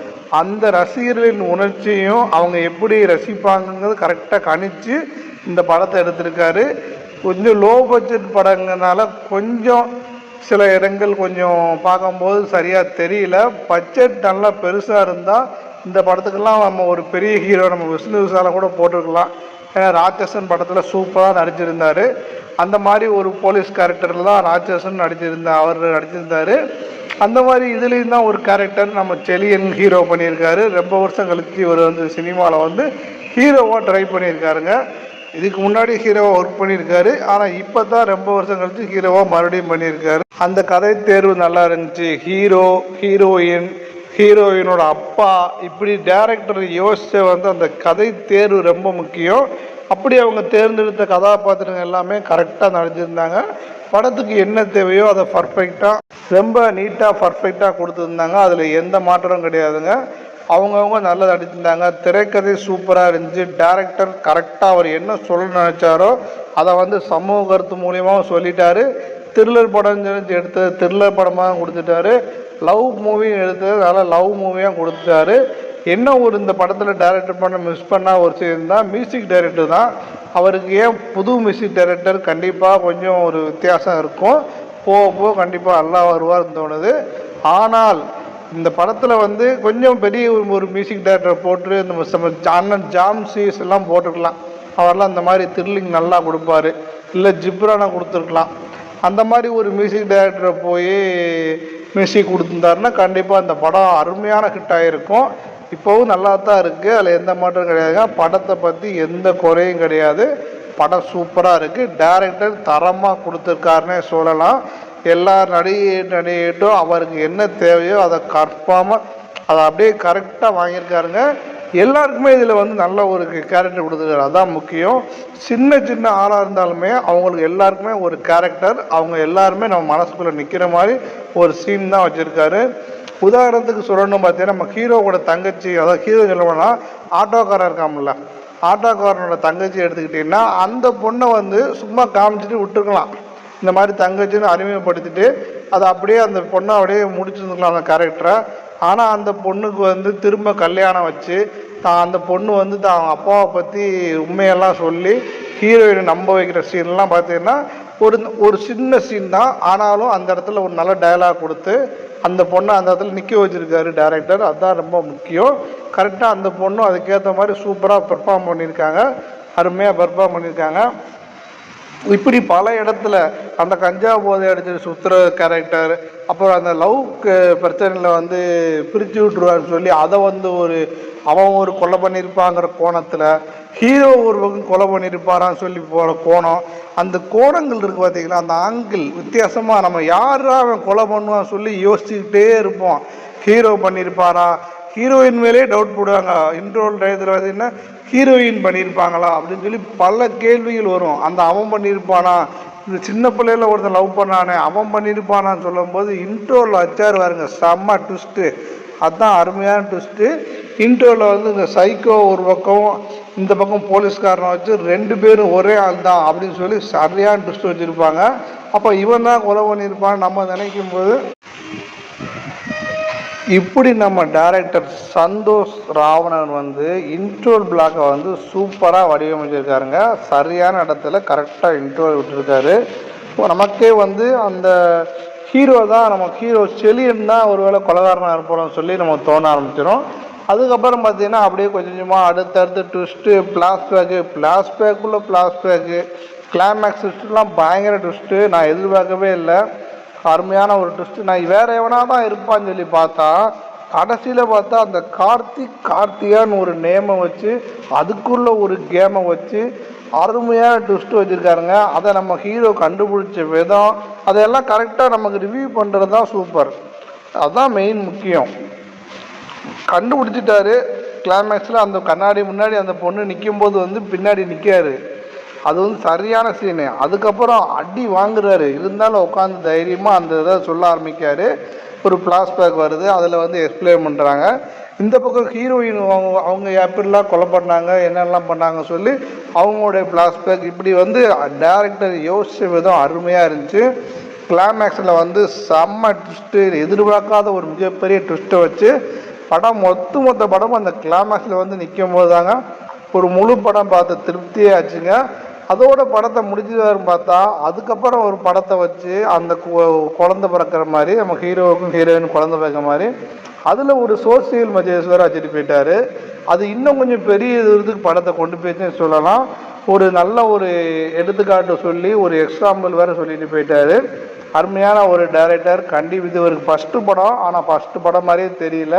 அந்த ரசிகர்களின் உணர்ச்சியும் அவங்க எப்படி ரசிப்பாங்கங்கிறது கரெக்டாக கணிச்சு இந்த படத்தை எடுத்திருக்காரு. கொஞ்சம் லோ பட்ஜெட் படங்கனால கொஞ்சம் சில இடங்கள் கொஞ்சம் பார்க்கும்போது சரியாக தெரியல. பட்ஜெட் நல்லா பெருசாக இருந்தால் இந்த படத்துக்கெல்லாம் நம்ம ஒரு பெரிய ஹீரோ நம்ம விஷ்ணு விஷாலை கூட போட்டிருக்கலாம். ஏன்னா ராட்சசன் படத்தில் சூப்பராக நடிச்சிருந்தார். அந்த மாதிரி ஒரு போலீஸ் கேரக்டரில் தான் ராட்சசன் அவர் நடிச்சிருந்தார். அந்த மாதிரி இதுலேயும் தான் ஒரு கேரக்டர் நம்ம செலியன் ஹீரோ பண்ணியிருக்காரு. ரொம்ப வருஷம் கழித்து இவர் வந்து சினிமாவில் வந்து ஹீரோவாக ட்ரை பண்ணியிருக்காருங்க. இதுக்கு முன்னாடி ஹீரோவாக ஒர்க் பண்ணியிருக்காரு. ஆனால் இப்போ தான் ரொம்ப வருஷம் கழித்து ஹீரோவாக மறுபடியும் பண்ணியிருக்காரு. அந்த கதை தேர்வு நல்லா இருந்துச்சு. ஹீரோ, ஹீரோயின், ஹீரோயினோட அப்பா, இப்படி டைரக்டர் யோசிச்ச வந்து அந்த கதை தேர்வு ரொம்ப முக்கியம். அப்படி அவங்க தேர்ந்தெடுத்த கதாபாத்திரங்கள் எல்லாமே கரெக்டாக நடிச்சிருந்தாங்க. படத்துக்கு என்ன தேவையோ அதை பர்ஃபெக்டாக ரொம்ப நீட்டாக பர்ஃபெக்டாக கொடுத்துருந்தாங்க. அதில் எந்த மாற்றமும் கிடையாதுங்க. அவங்கவுங்க நல்லா நடிச்சிருந்தாங்க. திரைக்கதை சூப்பராக இருந்துச்சு. டைரக்டர் கரெக்டாக அவர் என்ன சொல்ல நினச்சாரோ அதை வந்து சமூக கருத்து மூலியமாக சொல்லிட்டாரு. த்ரில்லர் படம் எடுத்தது த்ரில்லர் படமாக கொடுத்துட்டாரு. லவ் மூவி எடுத்தது நல்லா லவ் மூவியாக கொடுத்துட்டாரு. என்ன ஒரு இந்த படத்தில் டைரக்டர் பண்ண மிஸ் பண்ணால் ஒரு சீன் தான் மியூசிக் டைரக்டர் தான். அவருக்கு ஏன் புது மியூசிக் டைரக்டர் கண்டிப்பாக கொஞ்சம் ஒரு வித்தியாசம் இருக்கும். போக கண்டிப்பாக நல்லா வருவார்னு தோணுது. ஆனால் இந்த படத்தில் வந்து கொஞ்சம் பெரிய ஒரு மியூசிக் டைரக்டர் போட்டு இந்த அண்ணன் ஜாம்சீஸ் எல்லாம் போட்டுக்கலாம். அவரெல்லாம் அந்த மாதிரி த்ரில்லிங் நல்லா கொடுப்பாரு. இல்லை ஜிப்ரானை கொடுத்துருக்கலாம். அந்த மாதிரி ஒரு மியூசிக் டைரக்டரை போய் மியூசிக் கொடுத்துருந்தாருன்னா கண்டிப்பாக அந்த படம் அருமையான ஹிட் ஆகிருக்கும். இப்போவும் நல்லா தான் இருக்குது. அதில் எந்த மாற்றம் கிடையாதுங்க. படத்தை பற்றி எந்த குறையும் கிடையாது. படம் சூப்பராக இருக்குது. டைரக்டர் தரமாக கொடுத்துருக்காருன்னே சொல்லலாம். எல்லா நடிகட்டும் அவருக்கு என்ன தேவையோ அதை கன்ஃபார்மாக அதை அப்படியே கரெக்டாக வாங்கியிருக்காருங்க. எல்லாருக்குமே இதில் வந்து நல்ல ஒரு கேரக்டர் கொடுத்துருக்காரு. அதான் முக்கியம். சின்ன சின்ன ஆளாக இருந்தாலுமே அவங்களுக்கு எல்லாருக்குமே ஒரு கேரக்டர், அவங்க எல்லாருமே நம்ம மனசுக்குள்ளே நிற்கிற மாதிரி ஒரு சீன் தான் வச்சுருக்காரு. உதாரணத்துக்கு சொல்லணும் பார்த்தீங்கன்னா, நம்ம ஹீரோவோட தங்கச்சி, அதாவது ஹீரோ சொல்லணும்னா ஆட்டோக்காரர் இருக்காமல்ல, ஆட்டோக்காரனோட தங்கச்சி எடுத்துக்கிட்டிங்கன்னா அந்த பொண்ணை வந்து சும்மா காமிச்சிட்டு விட்டுருக்கலாம். இந்த மாதிரி தங்கச்சின்னு அறிமுகப்படுத்திட்டு அதை அப்படியே அந்த பொண்ணை அப்படியே முடிச்சுருந்துக்கலாம் அந்த கேரக்டரை. ஆனால் அந்த பொண்ணுக்கு வந்து திரும்ப கல்யாணம் வச்சு அந்த பொண்ணு வந்து அவங்க அப்பாவை பற்றி உண்மையெல்லாம் சொல்லி ஹீரோயினை நம்ப வைக்கிற சீன்லாம் பார்த்தீங்கன்னா ஒரு சின்ன சீன் தான். ஆனாலும் அந்த இடத்துல ஒரு நல்ல டயலாக் கொடுத்து அந்த பொண்ணை அந்த இடத்துல நிற்க வச்சுருக்காரு டைரக்டர். அதுதான் ரொம்ப முக்கியம். கரெக்டாக அந்த பொண்ணும் அதுக்கேற்ற மாதிரி சூப்பராக பெர்ஃபார்ம் பண்ணியிருக்காங்க. அருமையாக பெர்ஃபார்ம் பண்ணியிருக்காங்க. இப்படி பல இடத்துல அந்த கஞ்சா போதை அடிச்சு சுற்றுற கேரக்டர், அப்புறம் அந்த லவ் பிரச்சனையில் வந்து பிரித்து விட்டுருவான்னு சொல்லி அதை வந்து அவன் ஒரு கொலை பண்ணியிருப்பாங்கிற கோணத்தில், ஹீரோ ஒரு பக்கம் கொலை பண்ணியிருப்பாரான்னு சொல்லி போகிற கோணம், அந்த கோணங்கள் இருக்குது பார்த்தீங்களா, அந்த ஆங்கிள் வித்தியாசமாக நம்ம யாரா அவன் கொலை பண்ணுவான்னு சொல்லி யோசிச்சுக்கிட்டே இருப்போம். ஹீரோ பண்ணியிருப்பாரா, ஹீரோயின் மேலே டவுட் போடுவாங்க. இன்ட்ரோல் டயத்தில் பார்த்தீங்கன்னா ஹீரோயின் பண்ணியிருப்பாங்களா அப்படின்னு சொல்லி பல கேள்விகள் வரும். அந்த அவன் பண்ணியிருப்பானா, இந்த சின்ன பிள்ளையில ஒருத்தன் லவ் பண்ணானே அவன் பண்ணியிருப்பானான்னு சொல்லும்போது இன்ட்ரோவில் வச்சார் பாருங்க, செம்ம ட்விஸ்ட்டு. அதுதான் அருமையான ட்விஸ்ட்டு. இன்ட்ரோவில் வந்து இந்த சைக்கோ ஒரு பக்கம், இந்த பக்கம் போலீஸ்காரனை வச்சு 2 பேரும் ஒரே ஆள் தான் அப்படின்னு சொல்லி சரியான ட்விஸ்ட் வச்சுருப்பாங்க. அப்போ இவன் தான் கொலை பண்ணியிருப்பான்னு நம்ம நினைக்கும் போது, இப்படி நம்ம டைரக்டர் சந்தோஷ் ராவணன் வந்து இன்ட்ரோல் பிளாக்கை வந்து சூப்பராக வடிவமைச்சிருக்காருங்க. சரியான இடத்துல கரெக்டாக இன்ட்ரோல் விட்டுருக்காரு. இப்போ நமக்கே வந்து அந்த ஹீரோ தான், நம்ம ஹீரோ செலியன் தான் ஒருவேளை கொலைகாரனாக இருப்போம்னு சொல்லி நம்ம தோண ஆரம்பிச்சிடும். அதுக்கப்புறம் பார்த்தீங்கன்னா அப்படியே கொஞ்சம் கொஞ்சமாக அடுத்தடுத்து ட்விஸ்ட்டு, ஃப்ளாஷ்பேக்குள்ளே ஃப்ளாஷ்பேக்கு, கிளைமேக்ஸ் ட்விஸ்ட்டுலாம் பயங்கர ட்விஸ்ட்டு. நான் எதிர்பார்க்கவே இல்லை. அருமையான ஒரு ட்விஸ்ட்டு. நான் வேறு எவனா தான் இருப்பான்னு சொல்லி பார்த்தா கடைசியில் பார்த்தா அந்த கார்த்திகான்னு ஒரு நேமை வச்சு அதுக்குள்ளே ஒரு கேமை வச்சு அருமையான ட்விஸ்ட் வச்சுருக்காருங்க. அதை நம்ம ஹீரோ கண்டுபிடிச்ச விதம் அதையெல்லாம் கரெக்டாக நமக்கு ரிவ்யூ பண்ணுறது தான் சூப்பர். அதுதான் மெயின் முக்கியம். கண்டுபிடிச்சிட்டாரு. கிளைமேக்ஸில் அந்த கண்ணாடி முன்னாடி அந்த பொண்ணு நிற்கும்போது வந்து பின்னாடி நிற்காரு. அது வந்து சரியான சீனு. அதுக்கப்புறம் அடி வாங்குறாரு. இருந்தாலும் உட்காந்து தைரியமாக அந்த இதை சொல்ல ஆரம்பிக்காரு. ஒரு ஃப்ளாஷ்பேக் வருது, அதில் வந்து எக்ஸ்பிளைன் பண்ணுறாங்க. இந்த பக்கம் ஹீரோயின் அவங்க எப்படிலாம் கொலை பண்ணாங்க, என்னெல்லாம் பண்ணாங்க சொல்லி அவங்களுடைய ஃப்ளாஷ்பேக். இப்படி வந்து டைரக்டர் யோசித்த விதம் அருமையாக இருந்துச்சு. கிளைமேக்ஸில் வந்து செம்ம ட்விஸ்ட்டு, எதிர்பார்க்காத ஒரு மிகப்பெரிய ட்விஸ்ட்டை வச்சு படம் மொத்த படம் அந்த கிளைமேக்ஸில் வந்து நிற்கும் போது தாங்க ஒரு முழு படம் பார்த்து திருப்தியே ஆச்சுங்க. அதோட படத்தை முடிச்சுதாருன்னு பார்த்தா அதுக்கப்புறம் ஒரு படத்தை வச்சு அந்த குழந்தை பிறக்கிற மாதிரி நம்ம ஹீரோவுக்கும் ஹீரோயின் குழந்தை பிறக்கிற மாதிரி அதில் ஒரு சோசியல் மெசேஜ் வேறு வச்சுட்டு போயிட்டார். அது இன்னும் கொஞ்சம் பெரிய இதுக்கு படத்தை கொண்டு போயிடுச்சுன்னு சொல்லலாம். ஒரு நல்ல ஒரு எடுத்துக்காட்டு சொல்லி ஒரு எக்ஸாம்பிள் வேறு சொல்லிட்டு போயிட்டார். அருமையான ஒரு டைரக்டர். இது ஒரு ஃபஸ்ட்டு படம், ஆனால் ஃபஸ்ட்டு படம் மாதிரியே தெரியல.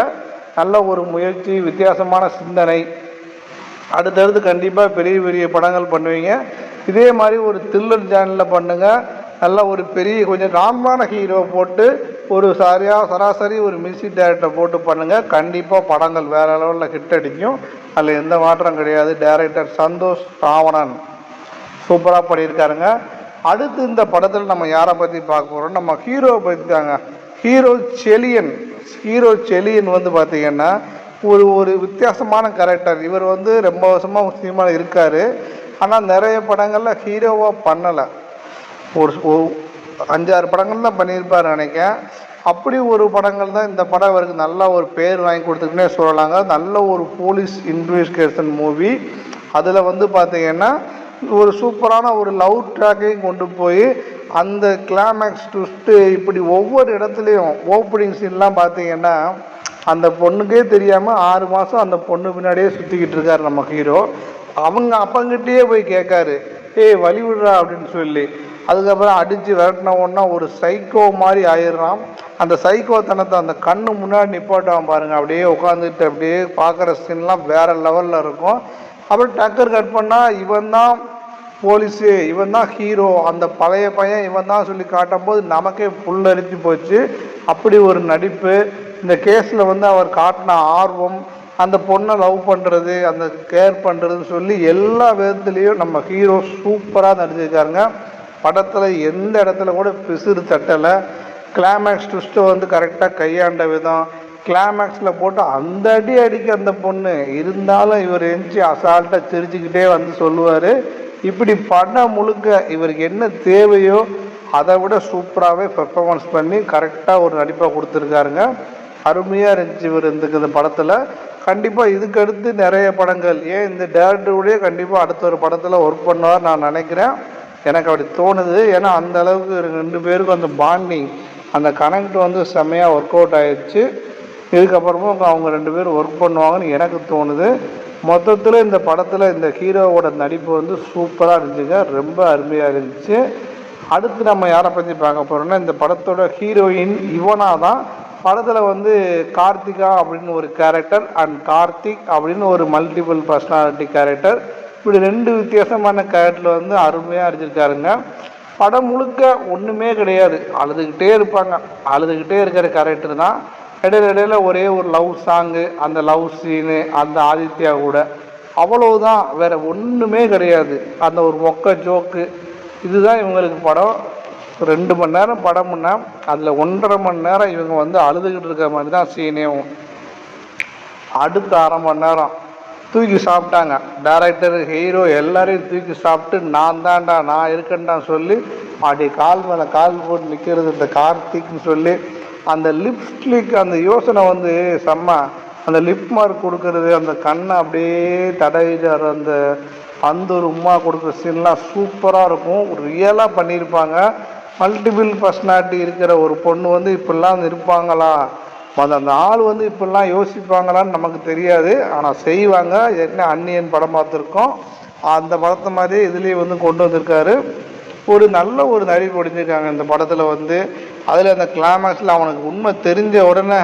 நல்ல ஒரு முயற்சி, வித்தியாசமான சிந்தனை. அடுத்தடுத்து கண்டிப்பாக பெரிய பெரிய படங்கள் பண்ணுவீங்க. இதே மாதிரி ஒரு த்ரில்லர் சேனலில் பண்ணுங்கள். நல்ல ஒரு பெரிய கொஞ்சம் நார்மலான ஹீரோ போட்டு ஒரு சராசரி ஒரு மியூசிக் டைரக்டர் போட்டு பண்ணுங்கள். கண்டிப்பாக படங்கள் வேறு லெவலில் ஹிட் அடிக்கும். அதில் எந்த மாற்றம் கிடையாது. டைரக்டர் சந்தோஷ் ராவணன் சூப்பராக பண்ணியிருக்காருங்க. அடுத்து இந்த படத்தில் நம்ம யாரை பற்றி பார்க்க போகிறோம், நம்ம ஹீரோவை பற்றி தாங்க. ஹீரோ செலியன் வந்து பார்த்திங்கன்னா ஒரு வித்தியாசமான கேரக்டர். இவர் வந்து ரொம்ப வருஷமாக சினிமாவில் இருக்கார். ஆனால் நிறைய படங்களில் ஹீரோவாக பண்ணலை. ஒரு 5-6 படங்கள் தான் பண்ணியிருப்பார் நினைக்கிறேன். அப்படி ஒரு படங்கள் தான் இந்த படம் இவருக்கு நல்ல ஒரு பேர் வாங்கி கொடுத்துக்குன்னே சொல்லலாங்க. நல்ல ஒரு போலீஸ் இன்வெஸ்டிகேஷன் மூவி. அதில் வந்து பார்த்திங்கன்னா ஒரு சூப்பரான ஒரு லவ் ட்ராக்கையும் கொண்டு போய் அந்த கிளைமேக்ஸ் ட்விஸ்ட்டு இப்படி ஒவ்வொரு இடத்துலையும் ஓப்பனிங் சீன்லாம் பார்த்திங்கன்னா அந்த பொண்ணுக்கே தெரியாமல் 6 மாதம் அந்த பொண்ணு பின்னாடியே சுற்றிக்கிட்டு இருக்கார் நம்ம ஹீரோ. அவங்க அப்பங்கிட்டே போய் கேட்காரு, வழி விடுறா அப்படின்னு சொல்லி. அதுக்கப்புறம் அடித்து விரட்டின ஒன்றா ஒரு சைக்கோ மாதிரி ஆயிடுறான். அந்த சைக்கோத்தனத்தை அந்த கண்ணு முன்னாடி நிப்பாட்டான் பாருங்கள். அப்படியே உட்காந்துட்டு அப்படியே பார்க்குற சீன்லாம் வேறு லெவலில் இருக்கும். அப்புறம் டக்கர் கட் பண்ணால் இவன் தான் போலீஸு, இவன் தான் ஹீரோ, அந்த பழைய பையன் இவன் தான் சொல்லி காட்டும் போது நமக்கே புல்லரிச்சு போச்சு. அப்படி ஒரு நடிப்பு. இந்த கேஸில் வந்து அவர் காட்டின ஆர்வம், அந்த பொண்ணை லவ் பண்ணுறது, அந்த கேர் பண்ணுறதுன்னு சொல்லி எல்லா விதத்துலேயும் நம்ம ஹீரோ சூப்பராக நடிச்சிருக்காருங்க. படத்தில் எந்த இடத்துல கூட பிசுறு தட்டலை. கிளைமேக்ஸ் ட்விஸ்ட்டை வந்து கரெக்டாக கையாண்ட விதம், கிளைமேக்ஸில் போட்டு அந்த அடிக்க அந்த பொண்ணு இருந்தாலும் இவர் எந்திச்சு அசால்ட்டாக சிரிச்சுக்கிட்டே வந்து சொல்லுவார். இப்படி படம் முழுக்க இவருக்கு என்ன தேவையோ அதை விட சூப்பராகவே பெர்ஃபார்மன்ஸ் பண்ணி கரெக்டாக ஒரு நடிப்பாக கொடுத்துருக்காருங்க. அருமையாக இருந்துச்சு இவர் இந்த படத்தில். கண்டிப்பாக இதுக்கு அடுத்து நிறைய படங்கள், இந்த டேரக்டருடைய கண்டிப்பாக அடுத்த ஒரு படத்தில் ஒர்க் பண்ணுவார் நான் நினைக்கிறேன். எனக்கு அப்படி தோணுது. ஏன்னா அந்த அளவுக்கு 2 பேருக்கும் அந்த பாண்டிங், அந்த கனெக்ட் வந்து செம்மையாக ஒர்க் அவுட் ஆகிடுச்சு. இதுக்கப்புறமும் அவங்க 2 பேரும் ஒர்க் பண்ணுவாங்கன்னு எனக்கு தோணுது. மொத்தத்தில் இந்த படத்தில் இந்த ஹீரோவோட நடிப்பு வந்து சூப்பராக இருந்துச்சுங்க. ரொம்ப அருமையாக இருந்துச்சு. அடுத்து நம்ம யாரை பற்றி பார்க்க போகிறோம்னா, இந்த படத்தோட ஹீரோயின் இவனா தான். படத்தில் வந்து கார்த்திகா அப்படின்னு ஒரு கேரக்டர் அண்ட் கார்த்திக் அப்படின்னு ஒரு மல்டிபிள் பர்சனாலிட்டி கேரக்டர். இப்படி 2 வித்தியாசமான கேரக்டரில் வந்து அருமையாக அடிச்சிருக்காருங்க. படம் முழுக்க ஒன்றுமே கிடையாது, அழுதுகிட்டே இருப்பாங்க. அழுதுகிட்டே இருக்கிற கேரக்டர் தான். இடையில ஒரே ஒரு லவ் சாங்கு, அந்த லவ் சீனு, அந்த ஆதித்யா கூட, அவ்வளவுதான். வேறு ஒன்றுமே கிடையாது. அந்த ஒரு மொக்க ஜோக்கு, இதுதான் இவங்களுக்கு படம். 2 மணி நேரம் படம்னா அதில் 1.5 மணி நேரம் இவங்க வந்து அழுதுகிட்டு இருக்கிற மாதிரி தான் சீனேவும். அடுத்த 1/2 மணி நேரம் தூக்கி சாப்பிட்டாங்க. டைரக்டர், ஹீரோ எல்லாரையும் தூக்கி சாப்பிட்டு நான் தான்டா, நான் இருக்கேன்டான்னு சொல்லி அப்படி கால் மேலே கால் போட்டு நிற்கிறது இந்த கார்த்திக்னு சொல்லி. அந்த லிப்ஸ்டிக் அந்த யோசனை வந்து செம்ம. அந்த லிப் மார்க் கொடுக்கறது, அந்த கண்ணை அப்படியே தடவிடுற அந்த ஒரு உமா கொடுக்குற சீன்லாம் சூப்பராக இருக்கும். ரியலாக பண்ணியிருப்பாங்க. மல்டிபிள் பர்சனாலிட்டி இருக்கிற ஒரு பொண்ணு வந்து இப்படிலாம் இருப்பாங்களா, அந்த ஆள் வந்து இப்படிலாம் யோசிப்பாங்களான்னு நமக்கு தெரியாது. ஆனால் செய்வாங்க. ஏற்கனவே அந்நியன் படம் பார்த்துருக்கோம். அந்த படத்தை மாதிரியே இதுலேயே வந்து கொண்டு வந்திருக்காரு. ஒரு நல்ல ஒரு நடிப்பு ஒடிஞ்சிருக்காங்க இந்த படத்தில் வந்து. அதில் அந்த கிளைமேக்ஸில் அவனுக்கு உண்மை தெரிஞ்ச உடனே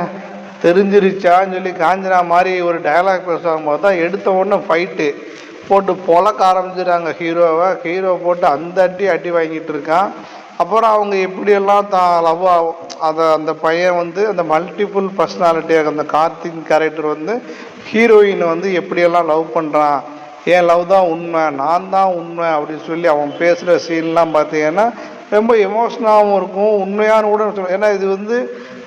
தெரிஞ்சிருச்சான்னு சொல்லி காஞ்சனா மாதிரி ஒரு டயலாக் பேசுவாங்க போது தான் எடுத்த உடனே ஃபைட்டு போட்டு பொழக்க ஆரம்பிச்சிடுறாங்க ஹீரோவை. ஹீரோ போட்டு அந்த அடி வாங்கிட்டு இருக்கான். அப்புறம் அவங்க எப்படியெல்லாம் லவ் அந்த பையன் வந்து அந்த மல்டிபிள் பர்சனாலிட்டியாக அந்த கார்த்திக் கேரக்டர் வந்து ஹீரோயினை வந்து எப்படியெல்லாம் லவ் பண்ணுறான், என் லவ் தான் உண்மை, நான் தான் உண்மை அப்படின்னு சொல்லி அவன் பேசுகிற சீன்லாம் பார்த்தீங்கன்னா ரொம்ப எமோஷனாகவும் இருக்கும், உண்மையான கூட. ஏன்னா இது வந்து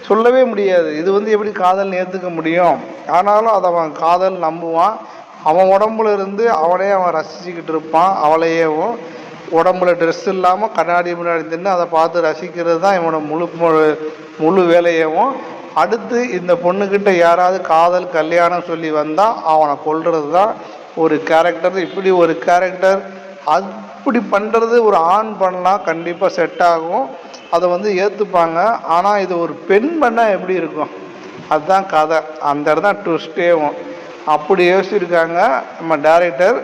சொல்லவே முடியாது, இது வந்து எப்படி காதல் ஏற்றுக்க முடியும். ஆனாலும் அதை அவன் காதல் நம்புவான். அவன் உடம்புல இருந்து அவனே அவன் ரசிச்சுக்கிட்டு இருப்பான். அவளையேவும் உடம்புல ட்ரெஸ் இல்லாமல் கண்ணாடி முன்னாடி தின்னு அதை பார்த்து ரசிக்கிறது தான் இவனோட முழு வேலையவும். அடுத்து இந்த பொண்ணுக்கிட்ட யாராவது காதல் கல்யாணம் சொல்லி வந்தால் அவனை கொல்றது தான் ஒரு கேரக்டர். இப்படி ஒரு கேரக்டர் அப்படி பண்ணுறது ஒரு ஆண் பண்ணால் கண்டிப்பாக செட் ஆகும், அதை வந்து ஏற்றுப்பாங்க. ஆனால் இது ஒரு பெண் பண்ணால் எப்படி இருக்கும், அதுதான் கதை. அந்த இடம் தான் ட்விஸ்டேவும். அப்படி யோசிச்சிருக்காங்க நம்ம டைரக்டர்.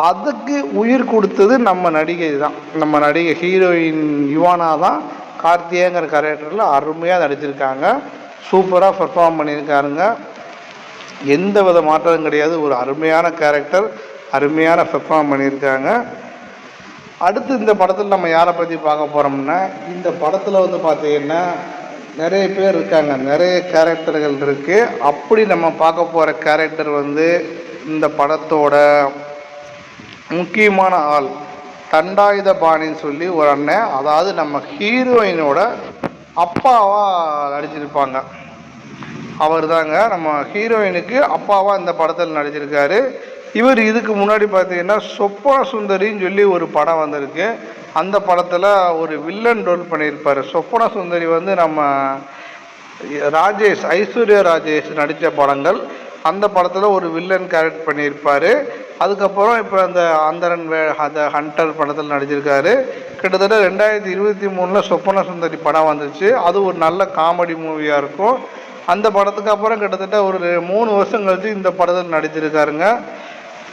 அதுக்கு உயிர் கொடுத்தது நம்ம நடிகை தான். நம்ம நடிகை ஹீரோயின் யுவானா தான் கார்த்திகேயங்கிற கேரக்டரில் அருமையாக நடிச்சிருக்காங்க. சூப்பராக பெர்ஃபார்ம் பண்ணியிருக்காருங்க. எந்த வித மாற்றமும் கிடையாது. ஒரு அருமையான கேரக்டர், அருமையான பெர்ஃபார்ம் பண்ணியிருக்காங்க. அடுத்து இந்த படத்தில் நம்ம யாரை பற்றி பார்க்க போகிறோம்னா, இந்த படத்தில் வந்து பார்த்திங்கன்னா நிறைய பேர் இருக்காங்க, நிறைய கேரக்டர்கள் இருக்குது. அப்படி நம்ம பார்க்க போகிற கேரக்டர் வந்து இந்த படத்தோட முக்கியமான ஆள் தண்டாயுதபாணின்னு சொல்லி ஒரு அண்ணன், அதாவது நம்ம ஹீரோயினோட அப்பாவாக நடிச்சிருப்பாங்க. அவர் தாங்க நம்ம ஹீரோயினுக்கு அப்பாவாக இந்த படத்தில் நடிச்சிருக்காரு. இவர் இதுக்கு முன்னாடி பார்த்தீங்கன்னா சொப்பன சுந்தரின்னு சொல்லி ஒரு படம் வந்திருக்கு. அந்த படத்தில் ஒரு வில்லன் ரோல் பண்ணியிருப்பார். சொப்பன சுந்தரி வந்து நம்ம ஐஸ்வர்யா ராஜேஷ் நடித்த படங்கள். அந்த படத்தில் ஒரு வில்லன் கேரக்டர் பண்ணியிருப்பார். அதுக்கப்புறம் இப்போ அந்த ஆந்தரன் அந்த ஹண்டர் படத்தில் நடிச்சிருக்காரு. கிட்டத்தட்ட 2023 சொப்பன சுந்தரி படம் வந்துச்சு. அது ஒரு நல்ல காமெடி மூவியாக இருக்கும். அந்த படத்துக்கு அப்புறம் கிட்டத்தட்ட ஒரு 3 வருஷம் கழிச்சு இந்த படத்தில் நடிச்சிருக்காருங்க.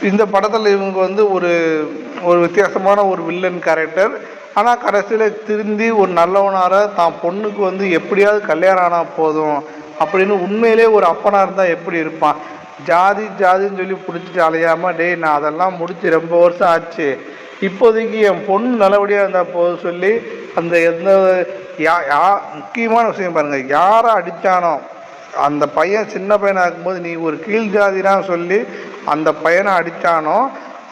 இந்த படத்தில் இவங்க வந்து ஒரு வித்தியாசமான ஒரு வில்லன் கேரக்டர். ஆனால் கடைசியில் திருந்தி ஒரு நல்லவனார தான் பொண்ணுக்கு வந்து எப்படியாவது கல்யாணம் ஆனால் போதும் அப்படின்னு உண்மையிலே ஒரு அப்பனாக இருந்தால் எப்படி இருப்பான். ஜாதின்னு சொல்லி பிடிச்சிட்டு அலையாமல், டேய் நான் அதெல்லாம் முடித்து ரொம்ப வருஷம் ஆச்சு, இப்போதைக்கு என் பொண்ணு நல்லபடியாக இருந்தால் போதும் சொல்லி அந்த எந்த முக்கியமான விஷயம் பாருங்கள், யாரை அடித்தானோ அந்த பையன் சின்ன பையனாக இருக்கும்போது நீ ஒரு கீழ் ஜாதினான்னு சொல்லி அந்த பையனை அடித்தானோ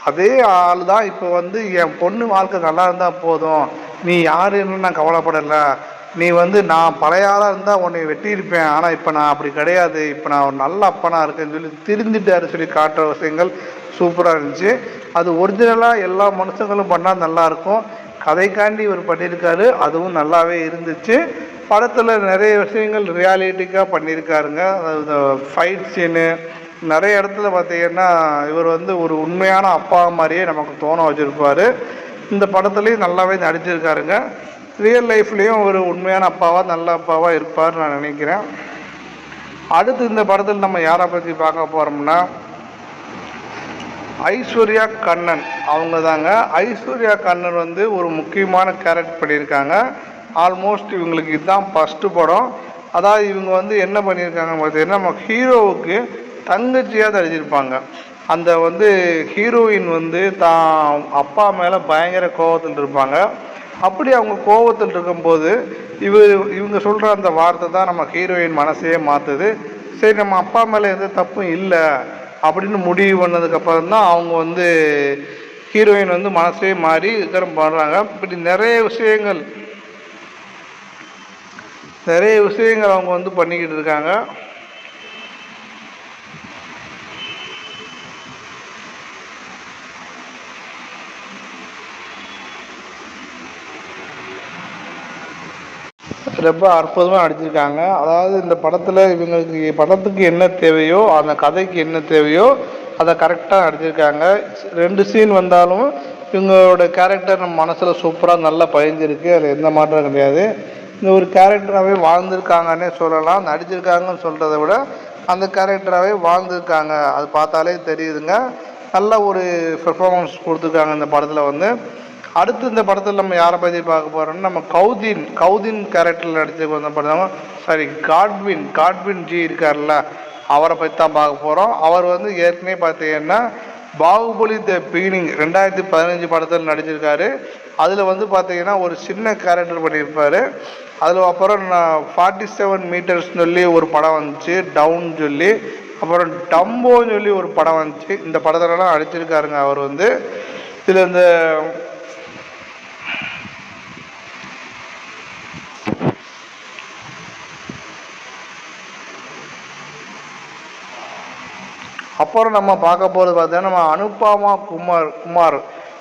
அதே ஆள் தான் இப்போ வந்து என் பொண்ணு வாழ்க்கை நல்லா இருந்தால் போதும், நீ யாருன்னு நான் கவலைப்படலை, நீ வந்து நான் பழைய ஆளாக இருந்தால் உன்னை வெட்டியிருப்பேன், ஆனால் இப்போ நான் அப்படி கிடையாது, இப்போ நான் ஒரு நல்ல அப்பனாக இருக்கேன்னு சொல்லி திருந்திட்டாரு சொல்லி காட்டுற விஷயங்கள் சூப்பராக இருந்துச்சு. அது ஒரிஜினலாக எல்லா மனுஷங்களும் பண்ணால் நல்லாயிருக்கும். கதைக்காண்டி இவர் பண்ணியிருக்காரு, அதுவும் நல்லாவே இருந்துச்சு. படத்தில் நிறைய விஷயங்கள் ரியாலிட்டிக்காக பண்ணியிருக்காருங்க. அதாவது ஃபைட் சீனு நிறைய இடத்துல பார்த்திங்கன்னா இவர் வந்து ஒரு உண்மையான அப்பா மாதிரியே நமக்கு தோண வச்சுருப்பார். இந்த படத்துலேயும் நல்லாவே நடிச்சிருக்காருங்க. ரியல் லைஃப்லேயும் ஒரு உண்மையான அப்பாவாக நல்ல அப்பாவாக இருப்பார் நான் நினைக்கிறேன். அடுத்து இந்த படத்தில் நம்ம யாரை பற்றி பார்க்க போகிறோம்னா ஐஸ்வர்யா கண்ணன். அவங்க தாங்க. ஐஸ்வர்யா கண்ணன் வந்து ஒரு முக்கியமான கேரக்டர் பண்ணியிருக்காங்க. ஆல்மோஸ்ட் இவங்களுக்கு இதுதான் ஃபஸ்ட்டு படம். அதாவது இவங்க வந்து என்ன பண்ணியிருக்காங்க பார்த்தீங்கன்னா நம்ம ஹீரோவுக்கு தங்கச்சியாக நடிச்சிருப்பாங்க. அந்த வந்து ஹீரோயின் வந்து தான் அப்பா மேலே பயங்கர கோபத்தில் இருப்பாங்க. அப்படி அவங்க கோபத்தில் இருக்கும்போது இவங்க சொல்கிற அந்த வார்த்தை தான் நம்ம ஹீரோயின் மனசையே மாற்றுது. சரி நம்ம அப்பா மேலே எந்த தப்பும் இல்லை அப்படின்னு முடிவு பண்ணதுக்கப்புறம் தான் அவங்க வந்து ஹீரோயின் வந்து மனசே மாறி இதரம் பண்ணுறாங்க. இப்படி நிறைய விஷயங்கள் அவங்க வந்து பண்ணிக்கிட்டு இருக்காங்க. ரொம்ப அற்புதமாக நடிச்சிருக்காங்க. அதாவது இந்த படத்தில் இவங்களுக்கு படத்துக்கு என்ன தேவையோ அந்த கதைக்கு என்ன தேவையோ அதை கரெக்டாக நடிச்சிருக்காங்க. 2 சீன் வந்தாலும் இவங்களோட கேரக்டர் நம்ம மனசில் சூப்பராக நல்லா பதிஞ்சிருக்கு. அதில் எந்த மாற்றம் கிடையாது. இந்த ஒரு கேரக்டராகவே வாழ்ந்திருக்காங்கன்னே சொல்லலாம். நடிச்சிருக்காங்கன்னு சொல்கிறத விட அந்த கேரக்டராகவே வாழ்ந்திருக்காங்க. அது பார்த்தாலே தெரியுதுங்க. நல்ல ஒரு பெர்ஃபார்மன்ஸ் கொடுத்துருக்காங்க இந்த படத்தில் வந்து. அடுத்து இந்த படத்தில் நம்ம யாரை பற்றி பார்க்க போகிறோம்னா நம்ம கௌதின் கேரக்டரில் நடிச்சு வந்த படம் காட்வின் ஜி இருக்கார்ல, அவரை பற்றி தான் பார்க்க போகிறோம். அவர் வந்து ஏற்கனவே பார்த்தீங்கன்னா பாகுபலி த பிகினிங் 2015 படத்தில் நடிச்சிருக்காரு. அதில் வந்து பார்த்தீங்கன்னா ஒரு சின்ன கேரக்டர் பண்ணியிருப்பார். அதில் அப்புறம் 47 மீட்டர்ஸ் சொல்லி ஒரு படம் வந்துச்சு, டவுன் சொல்லி, அப்புறம் டம்போன்னு சொல்லி ஒரு படம் வந்துச்சு. இந்த படத்துலலாம் நடிச்சிருக்காருங்க அவர் வந்து. இதில் இந்த அப்புறம் நம்ம பார்க்க போகிறது பார்த்தீங்கன்னா நம்ம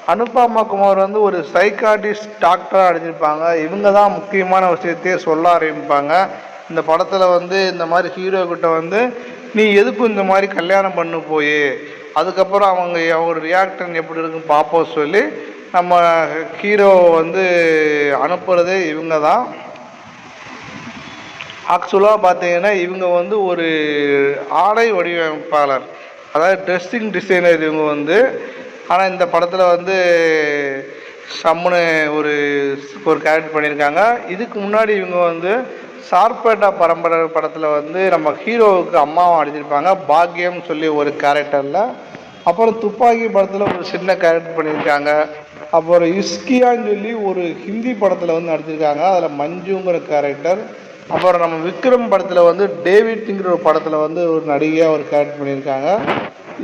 அனுபாமா குமார் வந்து ஒரு சைக்காட்டிஸ்ட் டாக்டராக அடிச்சிருப்பாங்க. இவங்க தான் முக்கியமான விஷயத்தையே சொல்ல ஆரம்பிப்பாங்க இந்த படத்தில் வந்து. இந்த மாதிரி ஹீரோ கிட்ட வந்து நீ எதுக்கும் இந்த மாதிரி கல்யாணம் பண்ணு போய், அதுக்கப்புறம் அவங்க ரியாக்ஷன் எப்படி இருக்குன்னு பார்ப்போம் சொல்லி நம்ம ஹீரோ வந்து அனுப்புகிறதே இவங்க தான். ஆக்சுவலாக பார்த்தீங்கன்னா இவங்க வந்து ஒரு ஆடை வடிவமைப்பாளர், அதாவது ட்ரெஸ்ஸிங் டிசைனர் இவங்க வந்து. ஆனால் இந்த படத்தில் வந்து சம்முன்னு ஒரு கேரக்டர் பண்ணியிருக்காங்க. இதுக்கு முன்னாடி இவங்க வந்து சார்பேட்டா பரம்பரை படத்தில் வந்து நம்ம ஹீரோவுக்கு அம்மாவும் அடிச்சிருப்பாங்க, பாக்யம் சொல்லி ஒரு கேரக்டரில். அப்புறம் துப்பாக்கி படத்தில் ஒரு சின்ன கேரக்டர் பண்ணியிருக்காங்க. அப்புறம் இஸ்கியான்னு சொல்லி ஒரு ஹிந்தி படத்தில் வந்து நடிச்சிருக்காங்க, அதில் மஞ்சுங்கிற கேரக்டர். அப்புறம் நம்ம விக்ரம் படத்தில் வந்து டேவிட்ங்கிற ஒரு படத்தில் வந்து ஒரு நடிகையாக ஒரு கேரக்டர் பண்ணியிருக்காங்க.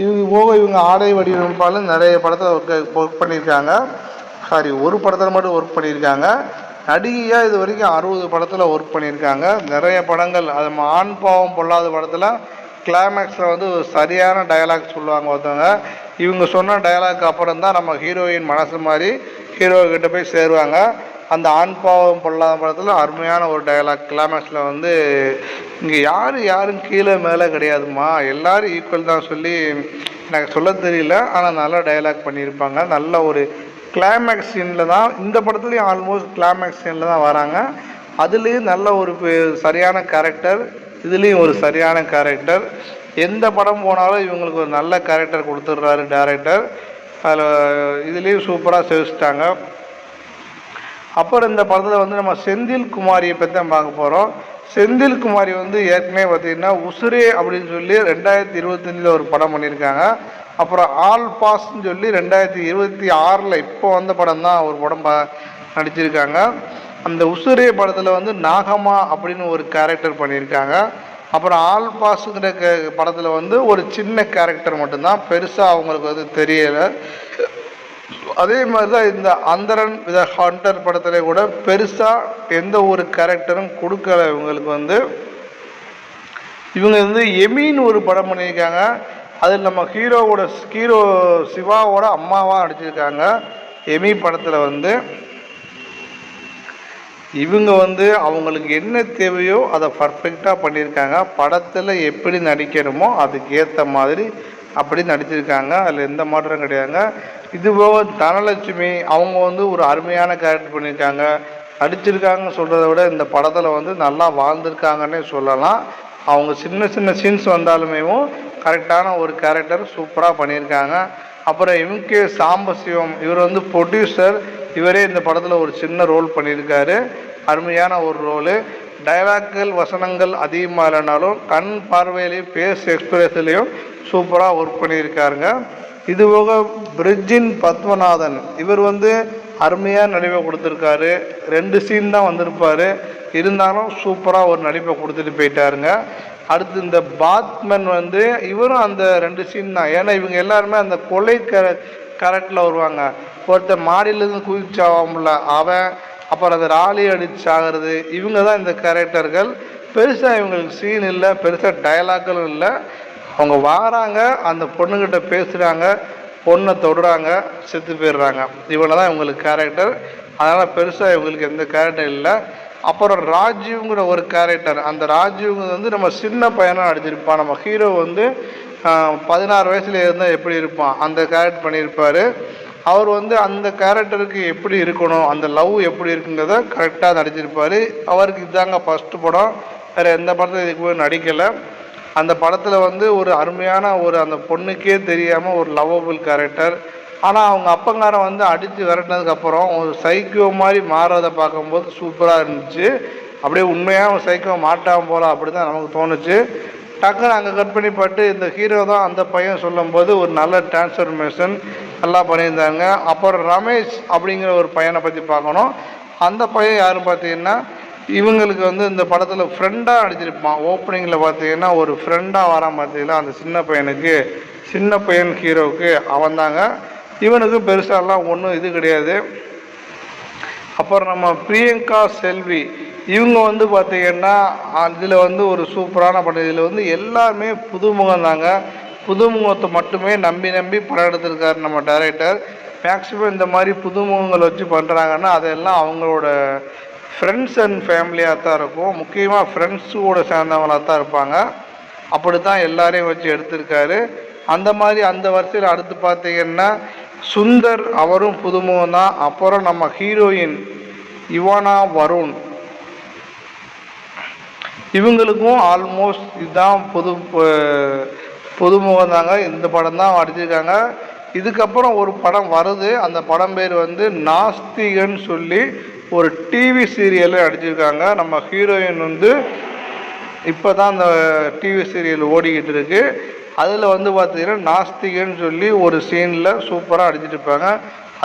இவங்க ஆடை வடிவமைப்பாலும் நிறைய படத்தில் ஒர்க் பண்ணியிருக்காங்க. ஒரு படத்தில் மட்டும் ஒர்க் பண்ணியிருக்காங்க. நடிகையாக இது வரைக்கும் 60 படத்தில் ஒர்க் பண்ணியிருக்காங்க. நிறைய படங்கள், அது ஆண் பாவம் பொல்லாத படத்தில் கிளைமேக்ஸில் வந்து ஒரு சரியான டயலாக் சொல்லுவாங்க ஒருத்தவங்க. இவங்க சொன்ன டயலாக் அப்புறம் தான் நம்ம ஹீரோயின் மனசு மாதிரி ஹீரோக்கிட்ட போய் சேருவாங்க. அந்த ஆண் பாவம் பொல்லாத படத்தில் அருமையான ஒரு டயலாக் கிளைமேக்ஸில் வந்து, இங்கே யாரும் கீழே மேலே கிடையாதுமா, எல்லோரும் ஈக்குவல் தான் சொல்லி எனக்கு சொல்ல தெரியல, ஆனால் நல்ல டயலாக் பண்ணியிருப்பாங்க. நல்ல ஒரு கிளைமேக்ஸ் சீனில் தான் இந்த படத்துலேயும் ஆல்மோஸ்ட் கிளைமேக்ஸ் சீனில் தான் வராங்க. அதுலேயும் நல்ல ஒரு சரியான கேரக்டர், இதுலேயும் ஒரு சரியான கேரக்டர். எந்த படம் போனாலும் இவங்களுக்கு ஒரு நல்ல கேரக்டர் கொடுத்துட்றாரு டைரக்டர். அதில் இதுலேயும் சூப்பராக செவிச்சிட்டாங்க. அப்புறம் இந்த படத்தில் வந்து நம்ம செந்தில் குமாரியை பற்றி தான் பார்க்க போகிறோம். செந்தில் குமாரி வந்து ஏற்கனவே பார்த்திங்கன்னா உசுரே அப்படின்னு சொல்லி 2025 ஒரு படம் பண்ணியிருக்காங்க. அப்புறம் ஆல் பாஸ்ன்னு சொல்லி 2026 இப்போ வந்த படம் தான் ஒரு படம் நடிச்சிருக்காங்க. அந்த உசுரே படத்தில் வந்து நாகம்மா அப்படின்னு ஒரு கேரக்டர் பண்ணியிருக்காங்க. அப்புறம் ஆல் பாஸுங்கிற படத்தில் வந்து ஒரு சின்ன கேரக்டர் மட்டும்தான், பெருசாக அவங்களுக்கு வந்து தெரியலை. அதே மாதிரி தான் இந்த அந்தரன் வித ஹண்டர் படத்தில் கூட பெருசாக எந்த ஒரு கேரக்டரும் கொடுக்கல இவங்களுக்கு வந்து. இவங்க வந்து எமின்னு ஒரு படம் பண்ணியிருக்காங்க. அதில் நம்ம ஹீரோ சிவாவோட அம்மாவாக நடிச்சிருக்காங்க. எமி படத்தில் வந்து இவங்க வந்து அவங்களுக்கு என்ன தேவையோ அதை பர்ஃபெக்டாக பண்ணியிருக்காங்க. படத்தில் எப்படி நடிக்கணுமோ அதுக்கு ஏற்ற மாதிரி அப்படி நடிச்சிருக்காங்க. அதில் எந்த மாற்றம் கிடையாதுங்க. இதுபோக தனலட்சுமி அவங்க வந்து ஒரு அருமையான கேரக்டர் பண்ணியிருக்காங்க. நடிச்சிருக்காங்கன்னு சொல்கிறத விட இந்த படத்தில் வந்து நல்லா வாழ்ந்திருக்காங்கன்னே சொல்லலாம். அவங்க சின்ன சின்ன சீன்ஸ் வந்தாலுமே கரெக்டான ஒரு கேரக்டர் சூப்பராக பண்ணியிருக்காங்க. அப்புறம் எம்கே சாம்பசிவம், இவர் வந்து ப்ரொடியூசர், இவரே இந்த படத்தில் ஒரு சின்ன ரோல் பண்ணியிருக்காரு. அருமையான ஒரு ரோலு. டைலாக்கள் வசனங்கள் அதிகமாக இல்லைனாலும் கண் பார்வையிலையும் பேஸ் எக்ஸ்பிரஸ்லையும் சூப்பராக ஒர்க் பண்ணியிருக்காருங்க. இதுபோக பிரிட்ஜின் பத்மநாதன், இவர் வந்து அருமையாக நடிப்பை கொடுத்துருக்காரு. 2 சீன் தான் வந்திருப்பார், இருந்தாலும் சூப்பராக ஒரு நடிப்பை கொடுத்துட்டு போயிட்டாருங்க. அடுத்து இந்த பாத்மன் வந்து இவரும் அந்த 2 சீன் தான். ஏன்னா இவங்க எல்லாருமே அந்த கொலை கரெக்டில் வருவாங்க. ஒருத்தர் மாடியிலேருந்து குதிச்சாவாம்ல அவன், அப்புறம் அந்த ராலி அடிச்சாகிறது, இவங்க தான் இந்த கேரக்டர்கள். பெருசாக இவங்களுக்கு சீன் இல்லை, பெருசாக டயலாக்களும் இல்லை. அவங்க வராங்க, அந்த பொண்ணுக்கிட்ட பேசுகிறாங்க, பொண்ணை தொடுறாங்க, செத்து போயிடுறாங்க. இவங்க தான் இவங்களுக்கு கேரக்டர். அதனால் பெருசாக இவங்களுக்கு எந்த கேரக்டர் இல்லை. அப்புறம் ராஜீவ்ங்கிற ஒரு கேரக்டர், அந்த ராஜீவ் வந்து நம்ம சின்ன பையனாக நடிச்சிருப்பான். நம்ம ஹீரோ வந்து 16 வயசுல இருந்தால் எப்படி இருப்பான் அந்த கேரக்டர் பண்ணியிருப்பார். அவர் வந்து அந்த கேரக்டருக்கு எப்படி இருக்கணும், அந்த லவ் எப்படி இருக்குங்கிறத கரெக்டாக நடிச்சிருப்பார். அவருக்கு இதாங்க ஃபஸ்ட்டு படம், வேறு எந்த படத்தில் இதுக்கு போய் நடிக்கலை. அந்த படத்தில் வந்து ஒரு அருமையான ஒரு அந்த பொண்ணுக்கே தெரியாமல் ஒரு லவ்வபிள் கேரக்டர், ஆனால் அவங்க அப்பங்காரன் வந்து அடித்து விரட்டினதுக்கப்புறம் ஒரு சைக்கோ மாதிரி மாறுறதை பார்க்கும்போது சூப்பராக இருந்துச்சு. அப்படியே உண்மையாக அவன் சைக்கோ மாட்டாமல் போகலாம் அப்படி தான் நமக்கு தோணுச்சு. டக்குன்னு அங்கே கட் பண்ணி பட்டு இந்த ஹீரோ தான் அந்த பையன் சொல்லும்போது ஒரு நல்ல டிரான்ஸ்ஃபர்மேஷன் நல்லா பண்ணியிருந்தாங்க. அப்புறம் ரமேஷ் அப்படிங்கிற ஒரு பையனை பற்றி பார்க்கணும். அந்த பையன் யாரும் பார்த்தீங்கன்னா இவங்களுக்கு வந்து இந்த படத்தில் ஃப்ரெண்டாக நடிச்சிருப்பான். ஓப்பனிங்கில் பார்த்தீங்கன்னா ஒரு ஃப்ரெண்டாக வரான் பார்த்தீங்கன்னா அந்த சின்ன பையன் ஹீரோவுக்கு அவன் தாங்க. இவனுக்கு பெருசாலாம் ஒன்றும் இது கிடையாது. அப்புறம் நம்ம பிரியங்கா செல்வி இவங்க வந்து பார்த்திங்கன்னா இதில் வந்து ஒரு சூப்பரான படம். இதில் வந்து எல்லாருமே புதுமுகம் தாங்க. புதுமுகத்தை மட்டுமே நம்பி படம் எடுத்திருக்காரு நம்ம டைரக்டர். மேக்ஸிமம் இந்த மாதிரி புதுமுகங்கள் வச்சு பண்ணுறாங்கன்னா அதெல்லாம் அவங்களோட ஃப்ரெண்ட்ஸ் அண்ட் ஃபேமிலியாக தான் இருக்கும். முக்கியமாக ஃப்ரெண்ட்ஸு சேர்ந்தவங்களாக தான் இருப்பாங்க. அப்படி தான் எல்லாரையும் வச்சு எடுத்திருக்காரு. அந்த மாதிரி அந்த வரிசையில் அடுத்து பார்த்திங்கன்னா சுந்தர் அவரும் புதுமுகம் தான். அப்புறம் நம்ம ஹீரோயின் இவானா வருண் இவங்களுக்கும் ஆல்மோஸ்ட் இதுதான் புதுமுகம் தாங்க. இந்த படம் தான் அடிச்சிருக்காங்க. இதுக்கப்புறம் ஒரு படம் வருது. அந்த படம் பேர் வந்து நாஸ்திகன் சொல்லி ஒரு டிவி சீரியலில் அடிச்சிருக்காங்க. நம்ம ஹீரோயின் வந்து இப்போ தான் அந்த டிவி சீரியல் ஓடிக்கிட்டு இருக்கு. அதில் வந்து பார்த்திங்கன்னா நாஸ்திகன்னு சொல்லி ஒரு சீனில் சூப்பராக அடிச்சிட்ருப்பாங்க.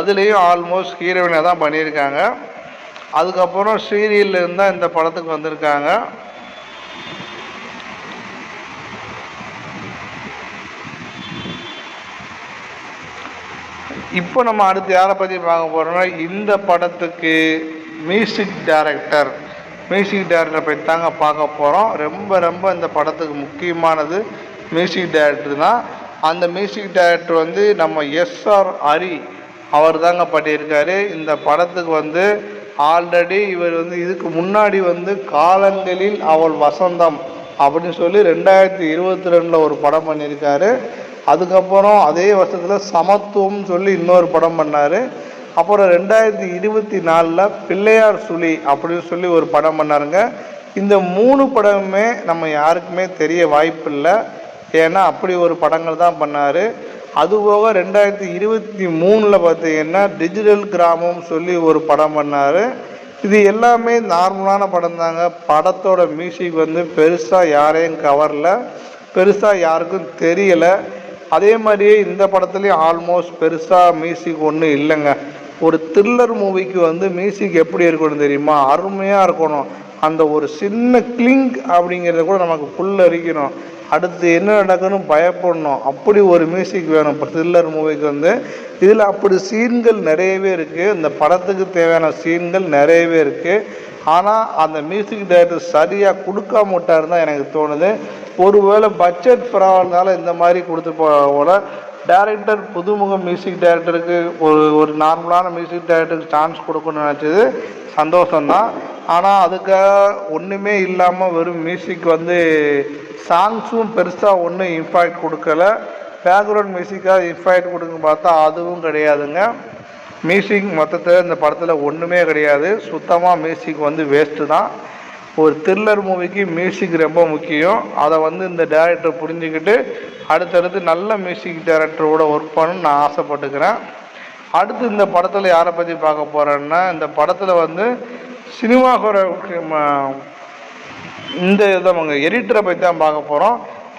அதுலேயும் ஆல்மோஸ்ட் ஹீரோயினை தான் பண்ணியிருக்காங்க. அதுக்கப்புறம் சீரியலில் இருந்தால் இந்த படத்துக்கு வந்திருக்காங்க. இப்போ நம்ம அடுத்து யாரை பற்றி பார்க்க போகிறோம்னா இந்த படத்துக்கு மியூசிக் டைரக்டர் பற்றி தாங்க பார்க்க போகிறோம். ரொம்ப இந்த படத்துக்கு முக்கியமானது மியூசிக் டைரக்டர் தான். அந்த மியூசிக் டைரக்டர் வந்து நம்ம எஸ்ஆர் ஹரி அவர் தாங்க பண்ணியிருக்காரு. இந்த படத்துக்கு வந்து ஆல்ரெடி இவர் வந்து இதுக்கு முன்னாடி வந்து காலங்களில் அவள் வசந்தம் அப்படின்னு சொல்லி 2022 ஒரு படம் பண்ணியிருக்காரு. அதுக்கப்புறம் அதே வருஷத்தில் சமத்துவம் சொல்லி இன்னொரு படம் பண்ணார். அப்புறம் 2024 பிள்ளையார் சுழி அப்படின்னு சொல்லி ஒரு படம் பண்ணாருங்க. இந்த 3 படமுமே நம்ம யாருக்குமே தெரிய வாய்ப்பு இல்லை. ஏன்னா அப்படி ஒரு படங்கள் தான் பண்ணார். அதுபோக 2023 பார்த்தீங்கன்னா டிஜிட்டல் கிராமம் சொல்லி ஒரு படம் பண்ணார். இது எல்லாமே நார்மலான படம் தாங்க. படத்தோட மியூசிக் வந்து பெருசாக யாரையும் கவரல, பெருசாக யாருக்கும் தெரியலை. அதே மாதிரியே இந்த படத்துலேயும் ஆல்மோஸ்ட் பெருசாக மியூசிக் ஒன்றும் இல்லைங்க. ஒரு த்ரில்லர் மூவிக்கு வந்து மியூசிக் எப்படி இருக்கணும் தெரியுமா? அருமையாக இருக்கணும். அந்த ஒரு சின்ன கிளிங்க் அப்படிங்கிறத கூட நமக்கு புல்லரிக்கணும். அடுத்து என்ன நடக்குன்னு பயப்படணும். அப்படி ஒரு மியூசிக் வேணும் இப்போ த்ரில்லர் மூவிக்கு வந்து. இதில் அப்படி சீன்கள் நிறையவே இருக்குது. இந்த படத்துக்கு தேவையான சீன்கள் நிறையவே இருக்குது. ஆனால் அந்த மியூசிக் டைரக்டர் சரியாக கொடுக்காம விட்டாருன்னு தான் எனக்கு தோணுது. ஒருவேளை பட்ஜெட் பரவாயில்லைனால இந்த மாதிரி கொடுத்து போல டைரக்டர் புதுமுக மியூசிக் டைரக்டருக்கு ஒரு நார்மலான மியூசிக் டைரக்டருக்கு சான்ஸ் கொடுக்கணும்னு நினச்சது சந்தோஷம்தான். ஆனால் அதுக்காக ஒன்றுமே இல்லாமல் வெறும் மியூசிக் வந்து சாங்ஸும் பெருசாக ஒன்றும் இம்பாக்ட் கொடுக்கல. பேக்ரவுண்ட் மியூசிக்காக இம்பாக்ட் கொடுக்க பார்த்தா அதுவும் கிடையாதுங்க. மியூசிக் மொத்தத்தில் இந்த படத்தில் ஒன்றுமே கிடையாது. சுத்தமாக மியூசிக் வந்து வேஸ்ட்டு தான். ஒரு த்ரில்லர் மூவிக்கு மியூசிக் ரொம்ப முக்கியம். அதை வந்து இந்த டைரக்டர் புரிஞ்சுக்கிட்டு அடுத்தடுத்து நல்ல மியூசிக் டைரக்டரோட ஒர்க் பண்ணணும்னு நான் ஆசைப்பட்டுக்கிறேன். அடுத்து இந்த படத்தில் யாரை பற்றி பார்க்க போகிறேன்னா இந்த படத்தில் வந்து சினிமாகிராஃபி இந்த இதை எடிட்டரை பற்றி தான் பார்க்க போகிறோம்.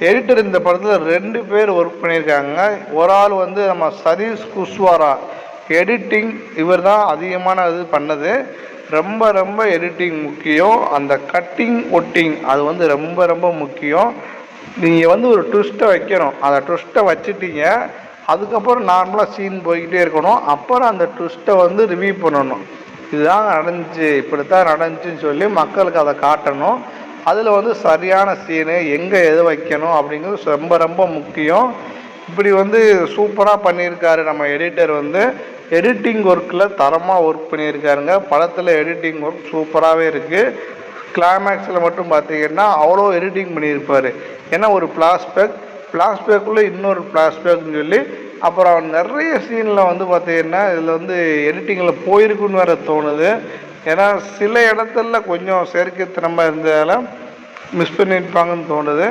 எடிட்டர் இந்த படத்தில் 2 பேர் ஒர்க் பண்ணியிருக்காங்க. ஒரு ஆள் வந்து நம்ம சதீஷ் குஷ்வாரா எடிட்டிங், இவர் தான் அதிகமான இது பண்ணது. ரொம்ப எடிட்டிங் முக்கியம். அந்த கட்டிங் ஒட்டிங் அது வந்து ரொம்ப முக்கியம். நீங்கள் வந்து ஒரு ட்விஸ்ட்டை வைக்கணும். அந்த ட்விஸ்ட்டை வச்சுட்டீங்க, அதுக்கப்புறம் நார்மலாக சீன் போய்கிட்டே இருக்கணும். அப்புறம் அந்த ட்விஸ்ட்டை வந்து ரிவ்யூ பண்ணணும். இதுதான் நடந்துச்சு, இப்படித்தான் நடந்துச்சுன்னு சொல்லி மக்களுக்கு அதை காட்டணும். அதில் வந்து சரியான சீனு எங்கே எது வைக்கணும் அப்படிங்கிறது ரொம்ப முக்கியம். இப்படி வந்து சூப்பராக பண்ணியிருக்காரு நம்ம எடிட்டர். வந்து எடிட்டிங் ஒர்க்கில் தரமாக ஒர்க் பண்ணியிருக்காருங்க. படத்தில் எடிட்டிங் ஒர்க் சூப்பராகவே இருக்குது. கிளைமேக்ஸில் மட்டும் பார்த்திங்கன்னா அவ்வளோ எடிட்டிங் பண்ணியிருப்பார். ஏன்னா ஒரு ஃப்ளாஷ்பேக்குள்ளே இன்னொரு ஃப்ளாஷ்பேக்னு சொல்லி அப்புறம் நிறைய சீனில் வந்து பார்த்திங்கன்னா இதில் வந்து எடிட்டிங்கில் போயிருக்குன்னு வேறு தோணுது. ஏன்னா சில இடத்துல கொஞ்சம் செயற்கைத்தனமாக இருந்ததால் மிஸ் பண்ணியிருப்பாங்கன்னு தோணுது.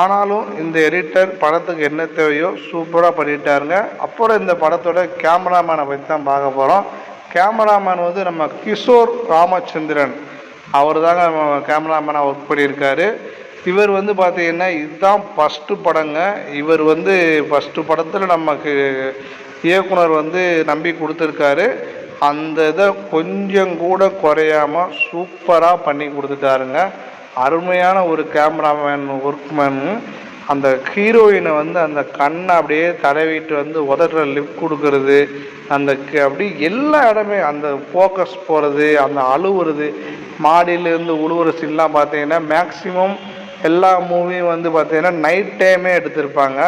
ஆனாலும் இந்த எடிட்டர் படத்துக்கு என்ன தேவையோ சூப்பராக பண்ணிட்டாருங்க. அப்புறம் இந்த படத்தோட கேமராமேனை பற்றி தான் பார்க்க போகிறோம். கேமராமேன் வந்து நம்ம கிஷோர் ராமச்சந்திரன், அவர் தாங்க நம்ம கேமராமேனாக ஒர்க் பண்ணியிருக்காரு. இவர் வந்து பார்த்திங்கன்னா இதுதான் ஃபஸ்ட்டு படங்க. இவர் வந்து ஃபஸ்ட்டு படத்தில் நமக்கு இயக்குனர் வந்து நம்பி கொடுத்துருக்காரு. அந்த இதை கொஞ்சம் கூட குறையாமல் சூப்பராக பண்ணி கொடுத்துட்டாருங்க. அருமையான ஒரு கேமராமேன் ஒர்க்மேன். அந்த ஹீரோயினை வந்து அந்த கண்ணை அப்படியே தடவிட்டு வந்து உதட்டுற லிப் கொடுக்கறது, அந்த அப்படி எல்லா இடமே அந்த ஃபோக்கஸ் போகிறது, அந்த அழுவுறது, மாடியிலேருந்து உழுவுற சீன்லாம் பார்த்தீங்கன்னா மேக்ஸிமம் எல்லா மூவியும் வந்து பார்த்திங்கன்னா நைட் டைமே எடுத்திருப்பாங்க.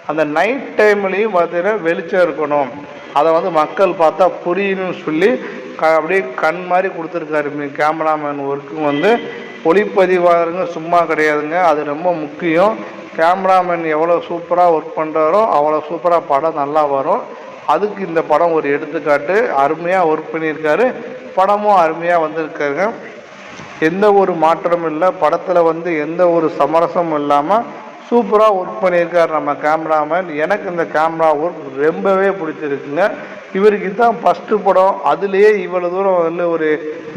அந்த நைட் டைம்லேயும் பார்த்திங்கன்னா வெளிச்சம் இருக்கணும், அதை வந்து மக்கள் பார்த்தா புரியணும்னு சொல்லி அப்படியே கண் மாதிரி கொடுத்துருக்காரு. கேமராமேன் ஒர்க்கும் வந்து ஒளிப்பதிவாளருங்க சும்மா கிடையாதுங்க, அது ரொம்ப முக்கியம். கேமராமேன் எவ்வளோ சூப்பராக ஒர்க் பண்ணுறாரோ அவ்வளோ சூப்பராக படம் நல்லா வரும். அதுக்கு இந்த படம் ஒரு எடுத்துக்காட்டு. அருமையாக ஒர்க் பண்ணியிருக்காரு, படமும் அருமையாக வந்திருக்காருங்க. எந்த ஒரு மாற்றமும் இல்லை, படத்தில் வந்து எந்த ஒரு சமரசமும் இல்லாமல் சூப்பராக ஒர்க் பண்ணியிருக்கார் நம்ம கேமராமேன். எனக்கு இந்த கேமரா ஒர்க் ரொம்பவே பிடிச்சிருக்குங்க. இவருக்கு இதுதான் ஃபஸ்ட்டு படம், அதுலேயே இவ்வளோ தூரம் வந்து ஒரு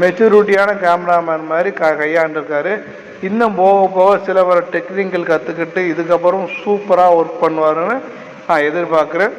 மெச்சூரிட்டியான கேமராமேன் மாதிரி கையாண்டிருக்காரு. இன்னும் போக போக சில வர டெக்னிக்கல் கற்றுக்கிட்டு இதுக்கப்புறம் சூப்பராக ஒர்க் பண்ணுவாருன்னு நான் எதிர்பார்க்குறேன்.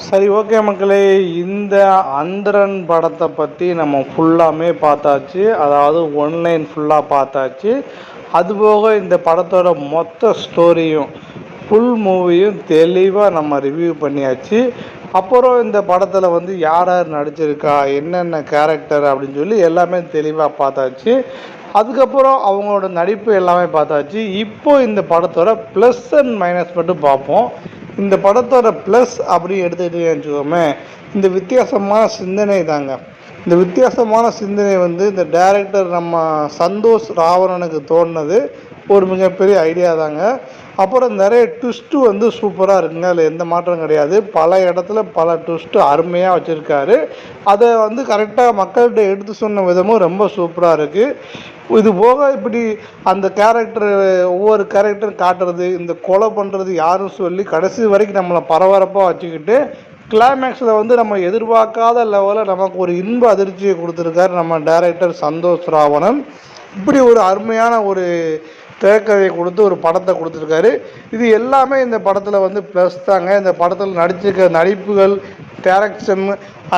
சரி, ஓகே மக்களே, இந்த அந்தரன் படத்தை பற்றி நம்ம ஃபுல்லாமே பார்த்தாச்சு. அதாவது ஒன்லைன் ஃபுல்லாக பார்த்தாச்சு. அதுபோக இந்த படத்தோட மொத்த ஸ்டோரியும் ஃபுல் மூவியும் தெளிவாக நம்ம ரிவ்யூ பண்ணியாச்சு. அப்புறம் இந்த படத்தில் வந்து யார் யார் நடிச்சிருக்கா, என்னென்ன கேரக்டர் அப்படின்னு சொல்லி எல்லாமே தெளிவாக பார்த்தாச்சு. அதுக்கப்புறம் அவங்களோட நடிப்பு எல்லாமே பார்த்தாச்சு. இப்போ இந்த படத்தோட ப்ளஸ் அண்ட் மைனஸ் மட்டும் பார்ப்போம். இந்த படத்தோட ப்ளஸ் அப்படி எடுத்துக்கிட்டே வச்சுக்கோமே, இந்த வித்தியாசமான சிந்தனை தாங்க. இந்த வித்தியாசமான சிந்தனை வந்து இந்த டைரக்டர் நம்ம சந்தோஷ் ராவணனுக்கு தோணுனது ஒரு மிகப்பெரிய ஐடியா தாங்க. அப்புறம் நிறைய ட்விஸ்ட்டு வந்து சூப்பராக இருக்குங்க, அதில் எந்த மாற்றம் கிடையாது. பல இடத்துல பல ட்விஸ்ட்டு அருமையாக வச்சுருக்காரு. அதை வந்து கரெக்டாக மக்கள்கிட்ட எடுத்து சொன்ன விதமும் ரொம்ப சூப்பராக இருக்குது. இது போக இப்படி அந்த கேரக்டர் ஒவ்வொரு கேரக்டரும் காட்டுறது, இந்த கொலை பண்ணுறது யாரும் சொல்லி கடைசி வரைக்கும் நம்மளை பரபரப்பாக வச்சுக்கிட்டு கிளைமேக்ஸில் வந்து நம்ம எதிர்பார்க்காத லெவலில் நமக்கு ஒரு இன்ப அதிர்ச்சியை கொடுத்துருக்காரு நம்ம டைரக்டர் சந்தோஷ் ராவணன். இப்படி ஒரு அருமையான ஒரு திரைக்கதையை கொடுத்து ஒரு படத்தை கொடுத்துருக்காரு. இது எல்லாமே இந்த படத்தில் வந்து ப்ளஸ் தாங்க. இந்த படத்தில் நடிச்சிருக்க நடிப்புகள், டைரக்ஷன்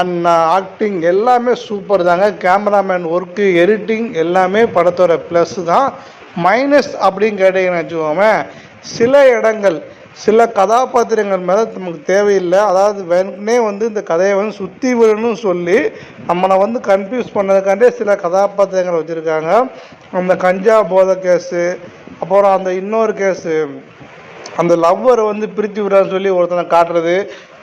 அண்ட் ஆக்டிங் எல்லாமே சூப்பர் தாங்க. கேமராமேன் ஒர்க்கு, எடிட்டிங் எல்லாமே படத்தோட ப்ளஸ் தான். மைனஸ் அப்படின்னு கேட்டீங்கன்னு வச்சுக்கோமே, சில இடங்கள் சில கதாபாத்திரங்கள் மேலே நமக்கு தேவையில்லை. அதாவது வேணுக்குனே வந்து இந்த கதையை வந்து சுற்றி விடணும்னு சொல்லி நம்மளை வந்து கன்ஃபியூஸ் பண்ணதுக்காண்டே சில கதாபாத்திரங்கள் வச்சுருக்காங்க. அந்த கஞ்சா போதை கேஸு, அப்புறம் அந்த இன்னொரு கேஸு, அந்த லவ்வரை வந்து பிரித்து விடுறான்னு சொல்லி ஒருத்தனை காட்டுறது.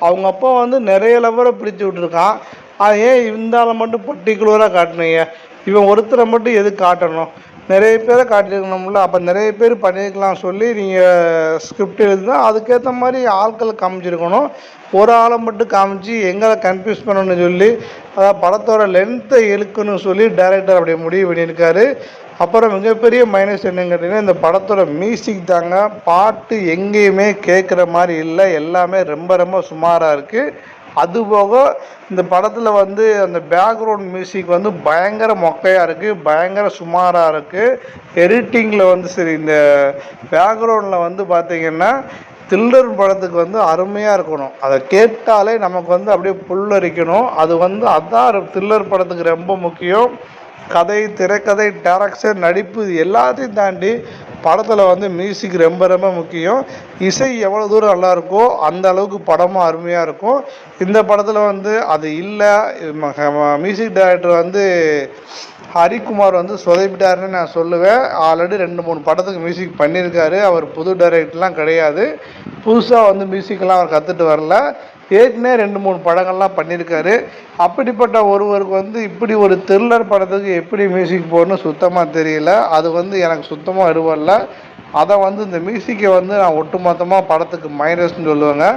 அவங்க அப்பா வந்து நிறைய லவ்வரை பிரித்து விட்டுருக்கான். அது ஏன் இருந்தாலும் மட்டும் பர்டிகுலராக காட்டினீங்க? இவன் ஒருத்தரை மட்டும் எது காட்டணும்? நிறைய பேரை காட்டியிருக்கணும்ல. அப்போ நிறைய பேர் பண்ணியிருக்கலாம் சொல்லி நீங்கள் ஸ்கிரிப்ட் எழுதுனா அதுக்கேற்ற மாதிரி ஆட்களை காமிச்சிருக்கணும். ஒரு ஆளை மட்டும் காமிச்சு எங்களை கன்ஃபியூஸ் பண்ணணும்னு சொல்லி, அதாவது படத்தோட லென்த்தை இழுக்கணும்னு சொல்லி டைரக்டர் அப்படி முடிவு பண்ணியிருக்காரு. அப்புறம் மிகப்பெரிய மைனஸ் என்னன்னு கேட்டிங்கன்னா, இந்த படத்தோட மியூசிக் தாங்க. பாட்டு எங்கேயுமே கேட்குற மாதிரி இல்லை, எல்லாமே ரொம்ப ரொம்ப சுமாராக இருக்குது. அதுபோக இந்த படத்தில் வந்து அந்த பேக்ரவுண்ட் மியூசிக் வந்து பயங்கர மொக்கையாக இருக்குது, பயங்கர சுமாராக இருக்குது. எடிட்டிங்கில் வந்து சரி, இந்த பேக்ரவுண்டில் வந்து பார்த்திங்கன்னா தில்லர் படத்துக்கு வந்து அருமையாக இருக்கணும். அதை கேட்டாலே நமக்கு வந்து அப்படியே புல்லரிக்கணும். அது வந்து அதான் தில்லர் படத்துக்கு ரொம்ப முக்கியம். கதை, திரைக்கதை, டைரக்ஷன், நடிப்பு இது எல்லாத்தையும் தாண்டி படத்தில் வந்து மியூசிக் ரொம்ப ரொம்ப முக்கியம். இசை எவ்வளோ தூரம் நல்லா இருக்கோ அந்த அளவுக்கு படமும் அருமையாக இருக்கும். இந்த படத்தில் வந்து அது இல்லை. மியூசிக் டைரக்டர் வந்து ஹரிக்குமார் வந்து சொதப்பிட்டாருன்னு நான் சொல்லுவேன். ஆல்ரெடி 2-3 படத்துக்கு மியூசிக் பண்ணியிருக்காரு. அவர் புது டைரக்டர்லாம் கிடையாது. புதுசாக வந்து மியூசிக்கெல்லாம் அவர் கற்றுட்டு வரல. ஏற்கனவே 2-3 படங்கள்லாம் பண்ணியிருக்காரு. அப்படிப்பட்ட ஒருவருக்கு வந்து இப்படி ஒரு த்ரில்லர் படத்துக்கு எப்படி மியூசிக் போடணும்னு சுத்தமாக தெரியல. அது வந்து எனக்கு சுத்தமாக இருவல்ல. அதை வந்து இந்த மியூசிக்கை வந்து நான் ஒட்டுமொத்தமாக படத்துக்கு மைனஸ்ன்னு சொல்லுவேங்க.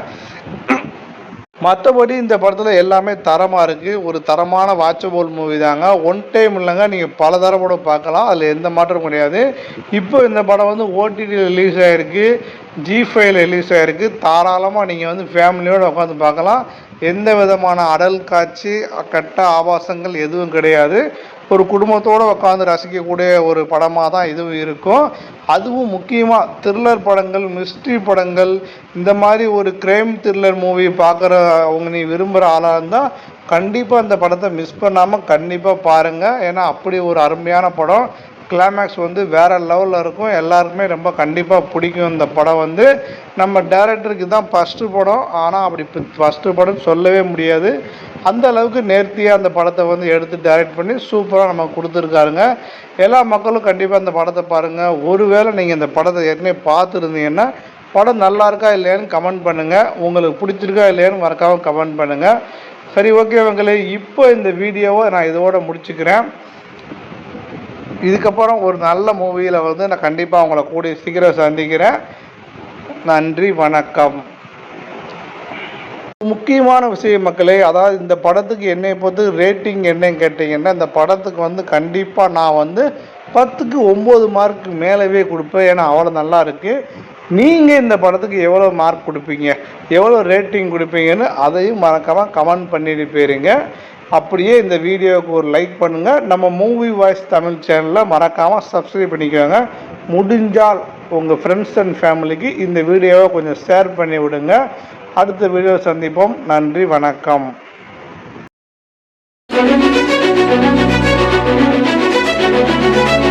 மற்றபடி இந்த படத்தில் எல்லாமே தரமாக இருக்குது. ஒரு தரமான வாட்சபிள் மூவி தாங்க. ஒன் டைம் இல்லைங்க, நீங்கள் பல தரப்பட பார்க்கலாம். அதில் எந்த மாற்றமும் கிடையாது. இப்போ இந்த படம் வந்து ஓடிடியில் ரிலீஸ் ஆகிருக்கு, G5 ரிலீஸ் ஆகிருக்கு. தாராளமாக நீங்கள் வந்து ஃபேமிலியோடு உட்காந்து பார்க்கலாம். எந்த விதமான அடல் காட்சி, கட்ட ஆபாசங்கள் எதுவும் கிடையாது. ஒரு குடும்பத்தோடு உட்காந்து ரசிக்கக்கூடிய ஒரு படமாக தான் இதுவும் இருக்கும். அதுவும் முக்கியமாக த்ரில்லர் படங்கள், மிஸ்ட்ரி படங்கள், இந்த மாதிரி ஒரு கிரைம் த்ரில்லர் மூவி பார்க்குற அவங்க நீ விரும்புகிற ஆளாக இருந்தால் கண்டிப்பாக இந்த படத்தை மிஸ் பண்ணாமல் கண்டிப்பாக பாருங்கள். ஏன்னா அப்படி ஒரு அருமையான படம். கிளைமேக்ஸ் வந்து வேறு லெவலில் இருக்கும். எல்லாருக்குமே ரொம்ப கண்டிப்பாக பிடிக்கும். இந்த படம் வந்து நம்ம டைரக்டருக்கு தான் ஃபஸ்ட்டு படம். ஆனால் அப்படி ஃபஸ்ட்டு படம் சொல்லவே முடியாது. அந்த அளவுக்கு நேர்த்தியாக அந்த படத்தை வந்து எடுத்து டைரக்ட் பண்ணி சூப்பராக நமக்கு கொடுத்துருக்காருங்க. எல்லா மக்களும் கண்டிப்பாக இந்த படத்தை பாருங்கள். ஒருவேளை நீங்கள் இந்த படத்தை ஏற்கனவே பார்த்துருந்தீங்கன்னா படம் நல்லா இருக்கா இல்லையான்னு கமெண்ட் பண்ணுங்கள். உங்களுக்கு பிடிச்சிருக்கா இல்லையான்னு மறக்காமல் கமெண்ட் பண்ணுங்கள். சரி, ஓகே மக்களே, இப்போ இந்த வீடியோவை நான் இதோட முடிச்சுக்கிறேன். இதுக்கப்புறம் ஒரு நல்ல மூவியில் வந்து நான் கண்டிப்பாக உங்களை கூடிய சீக்கிரம் சந்திக்கிறேன். நன்றி, வணக்கம். முக்கியமான விஷயம் மக்களே, அதாவது இந்த படத்துக்கு என்னை பொறுத்து ரேட்டிங் என்னன்னு கேட்டிங்கன்னா, இந்த படத்துக்கு வந்து கண்டிப்பாக நான் வந்து 10க்கு 9 மார்க்கு மேலவே கொடுப்பேன். ஏன்னா அவ்வளோ நல்லா இருக்குது. நீங்கள் இந்த படத்துக்கு எவ்வளோ மார்க் கொடுப்பீங்க, எவ்வளோ ரேட்டிங் கொடுப்பீங்கன்னு அதையும் மறக்காமல் கமெண்ட் பண்ணிட்டு போயிருங்க. அப்படியே இந்த வீடியோவுக்கு ஒரு லைக் பண்ணுங்கள். நம்ம மூவி வாய்ஸ் தமிழ் சேனலில் மறக்காமல் சப்ஸ்கிரைப் பண்ணிக்கோங்க. முடிஞ்சால் உங்கள் ஃப்ரெண்ட்ஸ் அண்ட் ஃபேமிலிக்கு இந்த வீடியோவை கொஞ்சம் ஷேர் பண்ணி விடுங்க. அடுத்த வீடியோ சந்திப்போம். நன்றி, வணக்கம். Thank you.